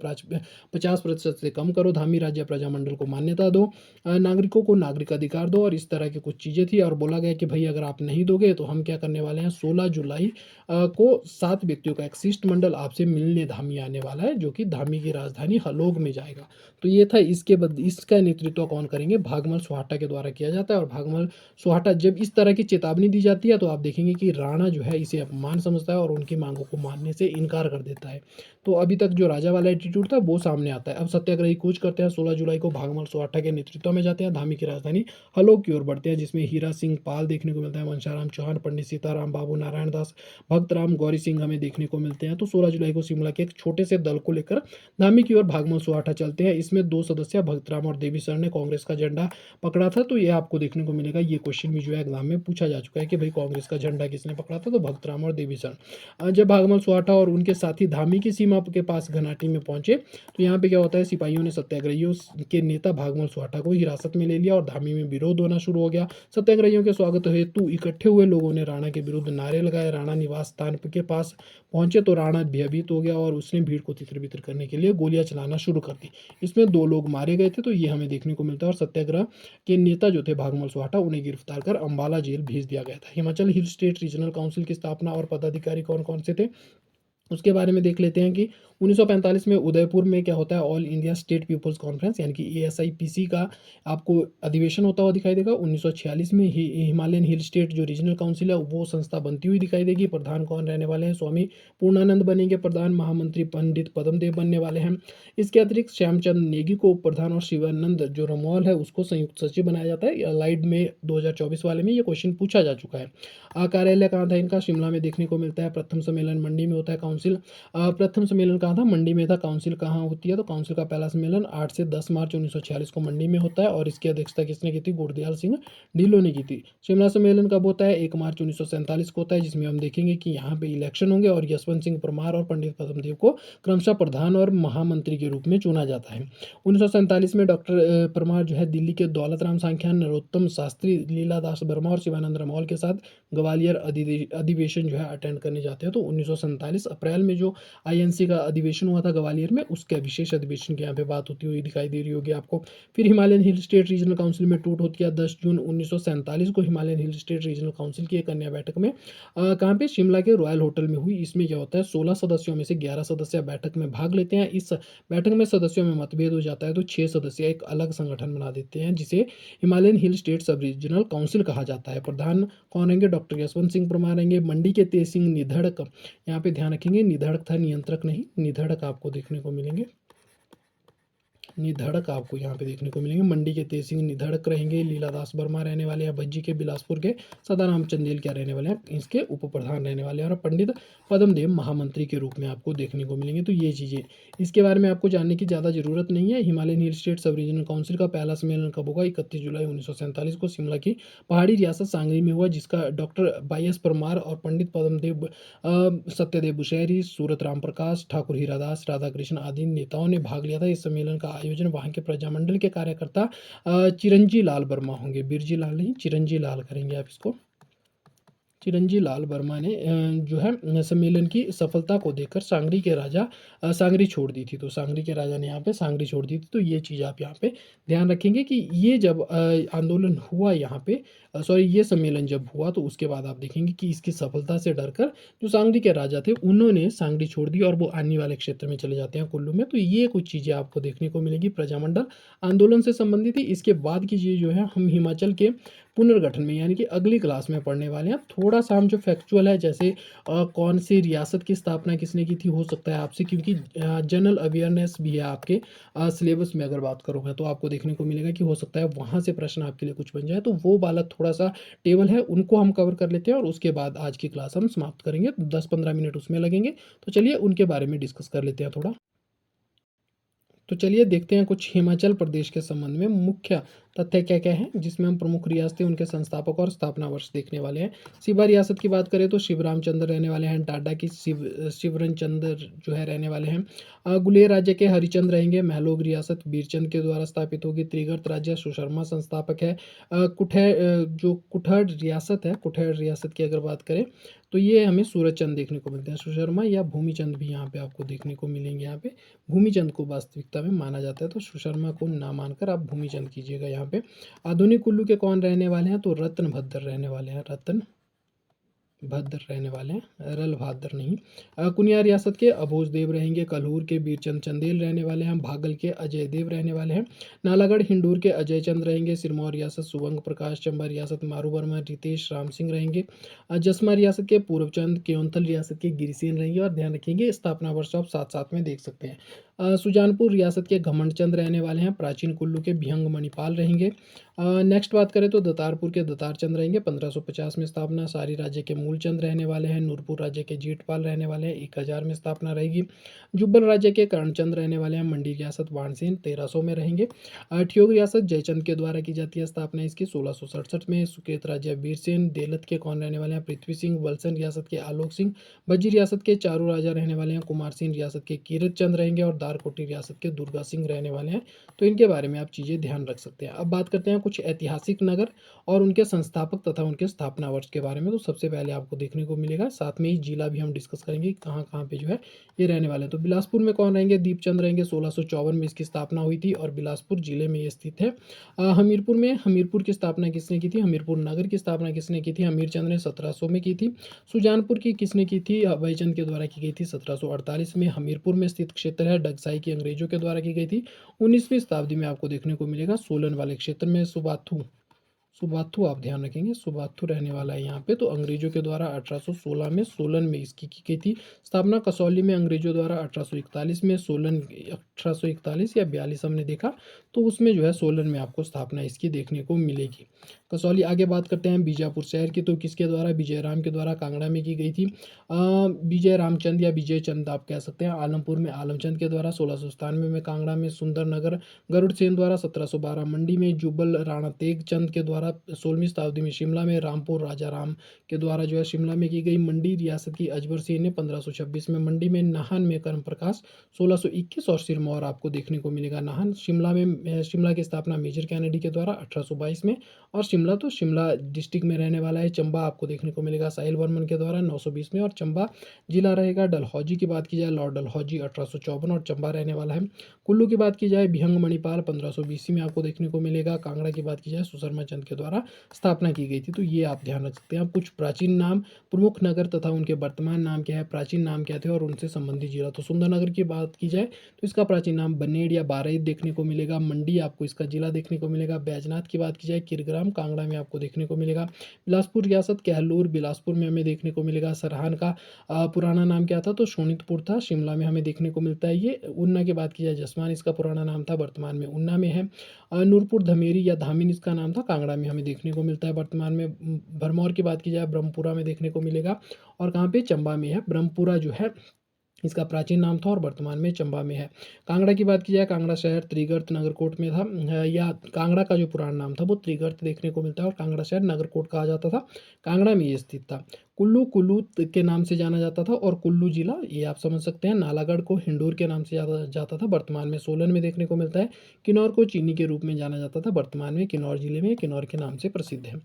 50% से कम करो, धामी राज्य प्रजामंडल को मान्यता दो, नागरिकों को नागरिक अधिकार दो और इस तरह की कुछ चीज़ें थी। और बोला गया कि भाई अगर आप नहीं दोगे तो हम क्या करने वाले हैं? 16 जुलाई को 7 व्यक्तियों का एक शिष्टमंडल आपसे मिलने धामी आने वाला है, जो कि धामी की राजधानी हलोग में जाएगा। तो ये था। इसके बाद इसका नेतृत्व कौन करेंगे? भागमल सुहाटा के द्वारा किया जाता है। और भागमल सुहाटा जब इस तरह की चेतावनी दी जाती है तो आप देखेंगे कि राणा जो है इसे अपमान समझता है और उनकी मांगों को मानने से इनकार कर देता है। तो अभी तक जो राजा वाला एटीट्यूड था वो सामने आता है। अब सत्याग्रही कूच करते हैं। 16 जुलाई को भागमल सुहाटा के नेतृत्व में जाते हैं, धामी की राजधानी हलोग की ओर बढ़ते हैं, जिसमें हीरा सिंह पाल देखने को मिलता है, वंशाराम चौहान, पंडित सीताराम, बाबू नारायण दास, भक्तराम, गौरी सिंह हमें देखने को मिलते हैं। तो 16 जुलाई को शिमला के एक छोटे से दल को लेकर धामी की ओर भागमल सुहाटा चलते हैं। इसमें 2 सदस्य भक्तराम और देवी सर ने कांग्रेस का झंडा पकड़ा था। तो ये आपको देखने को मिलेगा। ये क्वेश्चन भी जो है एग्जाम में पूछा जा चुका है कि भाई कांग्रेस का झंडा किसने पकड़ा था? तो भक्तराम और देवी सर। जब भागमल सुहाटा और उनके साथी धामी की सीमा के पास घनाटी में पहुंचे तो यहाँ पे क्या होता है? सिपाहियों ने सत्याग्रहियों के नेता भागमल सुहाटा को हिरासत में ले लिया और धामी में विरोध होना शुरू हो गया। सत्याग्रहियों के स्वागत हेतु इकट्ठे हुए लोगों ने राणा के विरुद्ध नारे लगाए। राणा निवास स्थान के पास पहुंचे तो राणा भयभीत हो गया और उसने भीड़ को तितर बितर करने के लिए गोलियां चलाना शुरू कर दी। इसमें 2 लोग मारे गए थे। तो ये हमें देखने को मिलता है। और सत्याग्रह के नेता जो थे भागमल सुहाटा, उन्हें गिरफ्तार कर अंबाला जेल भेज दिया गया था। Himachal hill state regional council की स्थापना और पदाधिकारी कौन कौन से थे उसके बारे में देख लेते हैं कि 1945 में उदयपुर में क्या होता है? All India State Peoples Conference यानी कि ASIPC का आपको अधिवेशन होता हुआ दिखाई देगा। 1946 में हिमालयन हिल स्टेट जो रीजनल काउंसिल है वो संस्था बनती हुई दिखाई देगी। प्रधान कौन रहने वाले हैं? स्वामी पूर्णानंद बनेंगे प्रधान। महामंत्री पंडित पद्मदेव बनने वाले हैं। इसके अतिरिक्त श्यामचंद नेगी को उप प्रधान और शिवानंद जो रमोल है उसको संयुक्त सचिव बनाया जाता है। अलाइड में 2024 वाले में ये क्वेश्चन पूछा जा चुका है। कार्यालय कहाँ था इनका? शिमला में देखने को मिलता है। प्रथम सम्मेलन मंडी में होता है। काउंसिल प्रथम सम्मेलन कहाँ था? मंडी में था। काउंसिल कहाँ होती है? तो काउंसिल का पहला सम्मेलन 8 से 10 मार्च 1946 को मंडी में होता है और इसकी अध्यक्षता किसने की थी? गुरदयाल सिंह ढिल्लों ने की थी। शिमला सम्मेलन कब होता है? 1 मार्च 1947 को होता है, जिसमें हम देखेंगे कि यहाँ पे इलेक्शन होंगे और यशवंत सिंह परमार और पंडित पद्मदेव को क्रमशः प्रधान और महामंत्री के रूप में चुना जाता है। 1947 में डॉक्टर परमार जो है दिल्ली के दौलत राम सांख्यान, नरोत्तम शास्त्री, लीला दास वर्मा और शिवानंद रमौल के साथ ग्वालियर अधिवेशन जो है अटेंड करने जाते हैं। तो 1947 अप्रैल में जो INC का अधिवेशन हुआ था ग्वालियर में, उसके विशेष अधिवेशन की यहाँ पे बात होती हुई दिखाई दे रही होगी आपको। फिर Himalayan Hill state regional council में टूट होती है। 10 जून 1947 को Himalayan Hill state regional council की एक अन्य बैठक में कहाँ पे? शिमला के रॉयल होटल में हुई। इसमें क्या होता है? 16 सदस्यों में से 11 सदस्य बैठक में भाग लेते हैं। इस बैठक में सदस्यों में मतभेद हो जाता है तो 6 सदस्य एक अलग संगठन बना देते हैं, जिसे Himalayan Hill State Sub Regional council कहा जाता है। प्रधान कौन रहेंगे? डॉक्टर यशवंत सिंह परमार रहेंगे। मंडी के तेज सिंह निधड़क, यहाँ पे ध्यान रखेंगे निधड़क था, नियंत्रक नहीं, निधड़क आपको देखने को मिलेंगे। निधड़क आपको यहाँ पे देखने को मिलेंगे। मंडी के तेज सिंह निधड़क रहेंगे। लीलादास वर्मा रहने वाले हैं। भज्जी के बिलासपुर के सदाराम चंदेल क्या रहने वाले हैं, इसके उप प्रधान रहने वाले हैं। और पंडित पद्मदेव महामंत्री के रूप में आपको देखने को मिलेंगे। तो ये चीज़ें, इसके बारे में आपको जानने की ज़्यादा ज़रूरत नहीं है। Himalayan Hill State Sub Regional council का पहला सम्मेलन कब होगा? 31 जुलाई 1947 को शिमला की पहाड़ी रियासत सांगरी में हुआ, जिसका डॉक्टर वाई एस परमार और पंडित पद्मदेव सत्यदेव बुशहरी, सूरत राम प्रकाश, ठाकुर हीरादास, राधा कृष्ण आदि नेताओं ने भाग लिया था। इस सम्मेलन का आयोजन वहाँ के प्रजामंडल के कार्यकर्ता चिरंजी लाल वर्मा होंगे। बिरजी लाल नहीं, चिरंजी लाल करेंगे आप इसको। चिरंजी लाल वर्मा ने जो है सम्मेलन की सफलता को देखकर सांगरी के राजा सांगरी छोड़ दी थी। तो सांगरी के राजा ने यहाँ पे सांगरी छोड़ दी थी। तो ये चीज़ आप यहाँ पे ध्यान रखेंगे कि ये जब आंदोलन हुआ यहाँ पे, सॉरी ये सम्मेलन जब हुआ, तो उसके बाद आप देखेंगे कि इसकी सफलता से डरकर जो सांगरी के राजा थे उन्होंने सांगरी छोड़ दी और वो आने वाले क्षेत्र में चले जाते हैं, कुल्लू में। तो ये कुछ चीज़ें आपको देखने को मिलेगी प्रजामंडल आंदोलन से संबंधित ही। इसके बाद की चीज़ जो है हम हिमाचल के पुनर्गठन में यानी कि अगली क्लास में पढ़ने वाले हैं। थोड़ा सा हम जो फैक्चुअल है, जैसे कौन सी रियासत की स्थापना किसने की थी, हो सकता है आपसे, क्योंकि जनरल अवेयरनेस भी है आपके सिलेबस में। अगर बात करूँगा तो आपको देखने को मिलेगा कि हो सकता है वहाँ से प्रश्न आपके लिए कुछ बन जाए। तो वो वाला थोड़ा सा टेबल है, उनको हम कवर कर लेते हैं और उसके बाद आज की क्लास हम समाप्त करेंगे। 10-15 मिनट उसमें लगेंगे। तो चलिए उनके बारे में डिस्कस कर लेते हैं थोड़ा। तो चलिए देखते हैं कुछ हिमाचल प्रदेश के संबंध में मुख्य तथ्य क्या क्या हैं, जिसमें हम प्रमुख रियासतें, उनके संस्थापक और स्थापना वर्ष देखने वाले हैं। शिवा रियासत की बात करें तो शिवराम चंद्र रहने वाले हैं। टाडा की शिवरन चंद्र जो है रहने वाले हैं। गुलेर राज्य के हरिचंद रहेंगे। महलोग रियासत बीरचंद के द्वारा स्थापित होगी। त्रिगर्त राज्य सुशर्मा संस्थापक है। जो कुठड़ रियासत है, कुठड़ रियासत की अगर बात करें तो ये हमें सूरजचंद देखने को मिलते हैं। सुशर्मा या भूमिचंद भी यहाँ पे आपको देखने को मिलेंगे। यहाँ पे भूमिचंद को वास्तविकता में माना जाता है, तो सुशर्मा को ना मानकर आप भूमिचंद कीजिएगा यहाँ पे। आधुनिक कुल्लू के कौन रहने वाले हैं? तो रत्नभद्र रहने वाले हैं। रत्न भद्र रहने वाले हैं, रल भाद्र नहीं। कुनिया रियासत के अभोज देव रहेंगे। कल्हूर के बीरचंद चंदेल रहने वाले हैं। भागल के अजय देव रहने वाले हैं। नालागढ़ हिंडूर के अजय चंद रहेंगे। सिरमौर रियासत सुवंग प्रकाश। चंबा रियासत मारू वर्मा रितेश राम सिंह रहेंगे। जसमा रियासत के पूर्वचंद। केयोंथल रियासत के गिरिसेन रहेंगे। और ध्यान रखेंगे स्थापना वर्ष आप साथ साथ में देख सकते हैं। सुजानपुर रियासत के घमंड चंद रहने वाले हैं। प्राचीन कुल्लू के भिहंग मणिपाल रहेंगे। नेक्स्ट बात करें तो दतारपुर के दतार चंद रहेंगे। 1550 में स्थापना। सारी राज्य के मूलचंद रहने वाले हैं। नूरपुर राज्य के जेठपाल रहने वाले हैं। 1000 में स्थापना रहेगी। जुब्बल राज्य के कर्णचंद रहने वाले हैं। मंडी रियासत वाणसेन 1300 में रहेंगे। ठियोग रियासत जयचंद के द्वारा की जाती है स्थापना इसकी 1667 में। सुकेत राज्य वीरसेन। देलत के कौन रहने वाले हैं? पृथ्वी सिंह। वलसन रियासत के आलोक सिंह। भज्जी रियासत के चारू राजा रहने वाले हैं। कुमार सिंह रियासत के कीरत चंद रहेंगे। और दारकोटी रियासत के दुर्गा सिंह रहने वाले हैं। तो इनके बारे में आप चीज़ें ध्यान रख सकते हैं। अब बात करते हैं कुछ ऐतिहासिक नगर और उनके संस्थापक तथा उनके स्थापना वर्ष के बारे में। तो सबसे पहले आपको देखने को मिलेगा, साथ में ही जिला भी हम डिस्कस करेंगे कहाँ कहाँ पे जो है ये रहने वाले हैं। तो बिलासपुर में कौन रहेंगे? दीपचंद रहेंगे। 1654 में इसकी स्थापना हुई थी और बिलासपुर जिले में ये स्थित है। हमीरपुर में, हमीरपुर की स्थापना किसने की थी? हमीरपुर नगर की स्थापना किसने की थी? हमीरचंद ने 1700 में की थी। सुजानपुर की किसने की थी? अभयचंद के द्वारा की गई थी 1748 में। हमीरपुर में स्थित क्षेत्र है डगसाई की अंग्रेजों के द्वारा की गई थी 19वीं शताब्दी में। आपको देखने को मिलेगा सोलन वाले क्षेत्र में। सुबाथू, सुबाथू आप ध्यान रखेंगे, सुबाथू रहने वाला है यहाँ पे। तो अंग्रेजों के द्वारा 1816 में सोलन में इसकी की गई थी स्थापना। कसौली में अंग्रेजों द्वारा 1841 में। सोलन 1841 या 42 हमने देखा, तो उसमें जो है सोलन में आपको स्थापना इसकी देखने को मिलेगी। कसौली। आगे बात करते हैं बीजापुर शहर की, तो किसके द्वारा? विजय राम के द्वारा कांगड़ा में की गई थी। विजय रामचंद या विजय चंद आप कह सकते हैं। आलमपुर में आलमचंद के द्वारा 1697 में। कांगड़ा में सुंदर नगर गरुड़ सेन द्वारा 1712। मंडी में जुब्बल राणा तेग चंद के द्वारा 16वीं शताब्दी में। शिमला में रामपुर राजा राम के द्वारा जो है शिमला में की गई। मंडी रियासत की अजबर सिंह ने 1526 में। मंडी में नाहन में कर्म प्रकाश 1621 और सिरमौर आपको देखने को मिलेगा नाहन। शिमला में शिमला की स्थापना मेजर कैनेडी के द्वारा 1822 में। और शिमला तो शिमला डिस्ट्रिक्ट में रहने वाला है। चंबा आपको देखने को मिलेगा साहिल वर्मन के द्वारा 920 में और चंबा जिला रहेगा। डलहौजी की बात की जाए, लॉर्ड डलहौजी 1854 और चंबा रहने वाला है। कुल्लू की बात की जाए, भिहंग मणिपाल 1520 में आपको देखने को मिलेगा। कांगड़ा की बात की जाए, सुशर्मा चंद के द्वारा स्थापना की गई थी। तो ये आप ध्यान रख सकते हैं। अब कुछ प्राचीन नाम, प्रमुख नगर तथा उनके वर्तमान नाम क्या है, प्राचीन नाम क्या थे और उनसे संबंधित जिला। तो सुंदरनगर की बात की जाए तो इसका प्राचीन नाम बनेड़ या बारईद देखने को मिलेगा। मंडी आपको इसका जिला देखने को मिलेगा। बैजनाथ की बात की जाए किरग्राम कांगड़ा में आपको देखने को मिलेगा। बिलासपुर रियासत कहलूर बिलासपुर में हमें देखने को मिलेगा। सरहान का पुराना नाम क्या था, तो शोणितपुर था, शिमला में हमें देखने को मिलता है ये। ऊना की बात की जाए जसवान इसका पुराना नाम था, वर्तमान में ऊना में है। नूरपुर धमेरी या धामिन इसका नाम था, कांगड़ा में हमें देखने को मिलता है वर्तमान में। भरमौर की बात की जाए ब्रह्मपुरा में देखने को मिलेगा। और कहाँ पे, चंबा में है। ब्रह्मपुरा जो है इसका प्राचीन नाम था और वर्तमान में चंबा में है। कांगड़ा की बात की जाए कांगड़ा शहर त्रिगर्त नगरकोट में था, या कांगड़ा का जो पुराना नाम था वो त्रिगर्त देखने को मिलता है और कांगड़ा शहर नगरकोट कहा जाता था। कांगड़ा में ये स्थित था। कुल्लू कुल्लू के नाम से जाना जाता था और कुल्लू जिला ये आप समझ सकते हैं। नालागढ़ को हिंडूर के नाम से जाना जाता था, वर्तमान में सोलन में देखने को मिलता है। किन्नौर को चीनी के रूप में जाना जाता था, वर्तमान में किन्नौर जिले में किन्नौर के नाम से प्रसिद्ध है।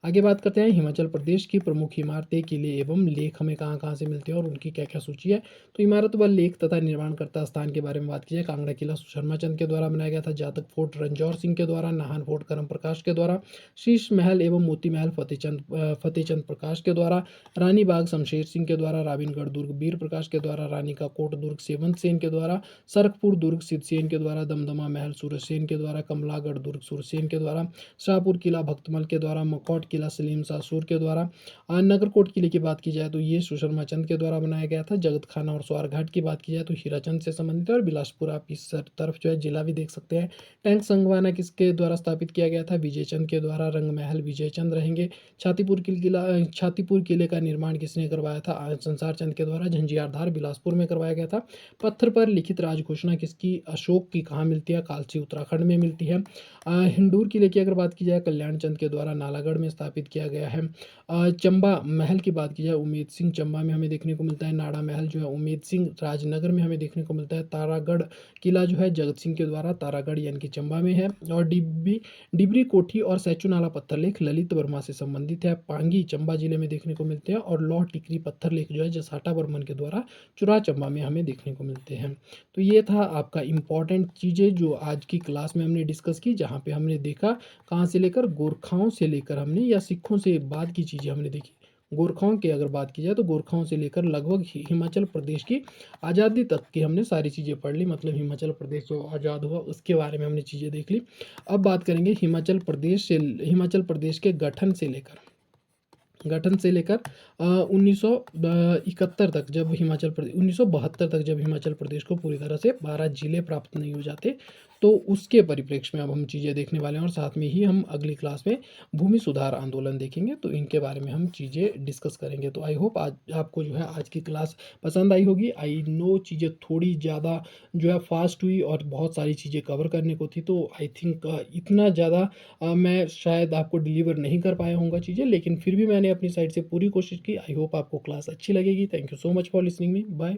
आगे बात करते हैं हिमाचल प्रदेश की प्रमुख इमारतें, किले एवं लेख हमें कहाँ कहाँ से मिलते हैं और उनकी क्या क्या सूची है। तो इमारत व लेख तथा निर्माणकर्ता स्थान के बारे में बात की जाए, कांगड़ा किला शर्मा चंद के द्वारा बनाया गया था। जातक फोर्ट रणजौर सिंह के द्वारा। नाहन फोर्ट करम प्रकाश के द्वारा। शीश महल एवं मोती महल फतेहचंद प्रकाश के द्वारा। रानी बाग शमशेर सिंह के द्वारा। राविनगढ़ दुर्ग वीर प्रकाश के द्वारा। रानी का कोट दुर्ग सेवंत सेन के द्वारा। सरकपुर दुर्ग सिद्धसेन के द्वारा। दमदमा महल सूरजसेन के द्वारा। कमलागढ़ दुर्ग सूरसेन के द्वारा। शाहपुर किला भक्तमल के द्वारा। मकौट किला सलीम शाह सूर के द्वारा। नगरकोट किले की बात की जाए तो ये सुशर्मा चंद के द्वारा बनाया गया था। जगत खाना और स्वारघाट की बात की जाए तो हीराचंद से संबंधित है। और बिलासपुर आप इस तरफ जो है जिला भी देख सकते हैं। टैंक संगवाना किसके द्वारा स्थापित किया गया था, विजय चंद के द्वारा। रंग महल विजय चंद रहेंगे। छातीपुर किले का निर्माण किसने करवाया था, संसार चंद के द्वारा। झंझियारधार बिलासपुर में करवाया गया था। पत्थर पर लिखित राजघोषणा किसकी, अशोक की, कहाँ मिलती है, कालसी उत्तराखंड में मिलती है। हिंडूर किले की अगर बात की जाए कल्याण चंद के द्वारा नालागढ़ में स्थापित किया गया है। चंबा महल की बात की जाए उमेद सिंह चंबा में हमें देखने को मिलता है। नाड़ा महल जो है उमेद सिंह राजनगर में हमें देखने को मिलता है। तारागढ़ किला जो है जगत सिंह के द्वारा, तारागढ़ यानी कि चंबा में है। और डिबरी कोठी और सैचू नाला पत्थर लेख ललित वर्मा से संबंधित है। पांगी चंबा जिले में देखने को मिलते हैं। और लौह टिकरी पत्थर लेख जो है जसाटा वर्मन के द्वारा चुरा चंबा में हमें देखने को मिलते हैं। तो ये था आपका इम्पॉर्टेंट चीज़ें जो आज की क्लास में हमने डिस्कस की, जहाँ पे हमने देखा कहाँ से लेकर, गोरखाओं से लेकर हमने, या सिखों से बाद की चीज़ें हमने देखी। गोरखाओं की अगर बात की जाए तो गोरखाओं से लेकर लगभग हिमाचल प्रदेश की आज़ादी तक की हमने सारी चीज़ें पढ़ ली। मतलब हिमाचल प्रदेश जो आज़ाद हुआ उसके बारे में हमने चीज़ें देख ली। अब बात करेंगे हिमाचल प्रदेश के गठन से लेकर 1971 तक, जब हिमाचल प्रदेश 1972 तक जब हिमाचल प्रदेश को पूरी तरह से 12 जिले प्राप्त नहीं हो जाते, तो उसके परिप्रेक्ष्य में अब हम चीज़ें देखने वाले हैं। और साथ में ही हम अगली क्लास में भूमि सुधार आंदोलन देखेंगे, तो इनके बारे में हम चीज़ें डिस्कस करेंगे। तो आई होप आज आपको जो है आज की क्लास पसंद आई होगी। आई नो चीज़ें थोड़ी ज़्यादा जो है फास्ट हुई और बहुत सारी चीज़ें कवर करने को थी, तो आई थिंक इतना ज़्यादा मैं शायद आपको डिलीवर नहीं कर पाया होऊंगा चीज़ें, लेकिन फिर भी मैंने अपनी साइड से पूरी कोशिश की। आई होप आपको क्लास अच्छी लगेगी। Thank you so much for listening me. Bye.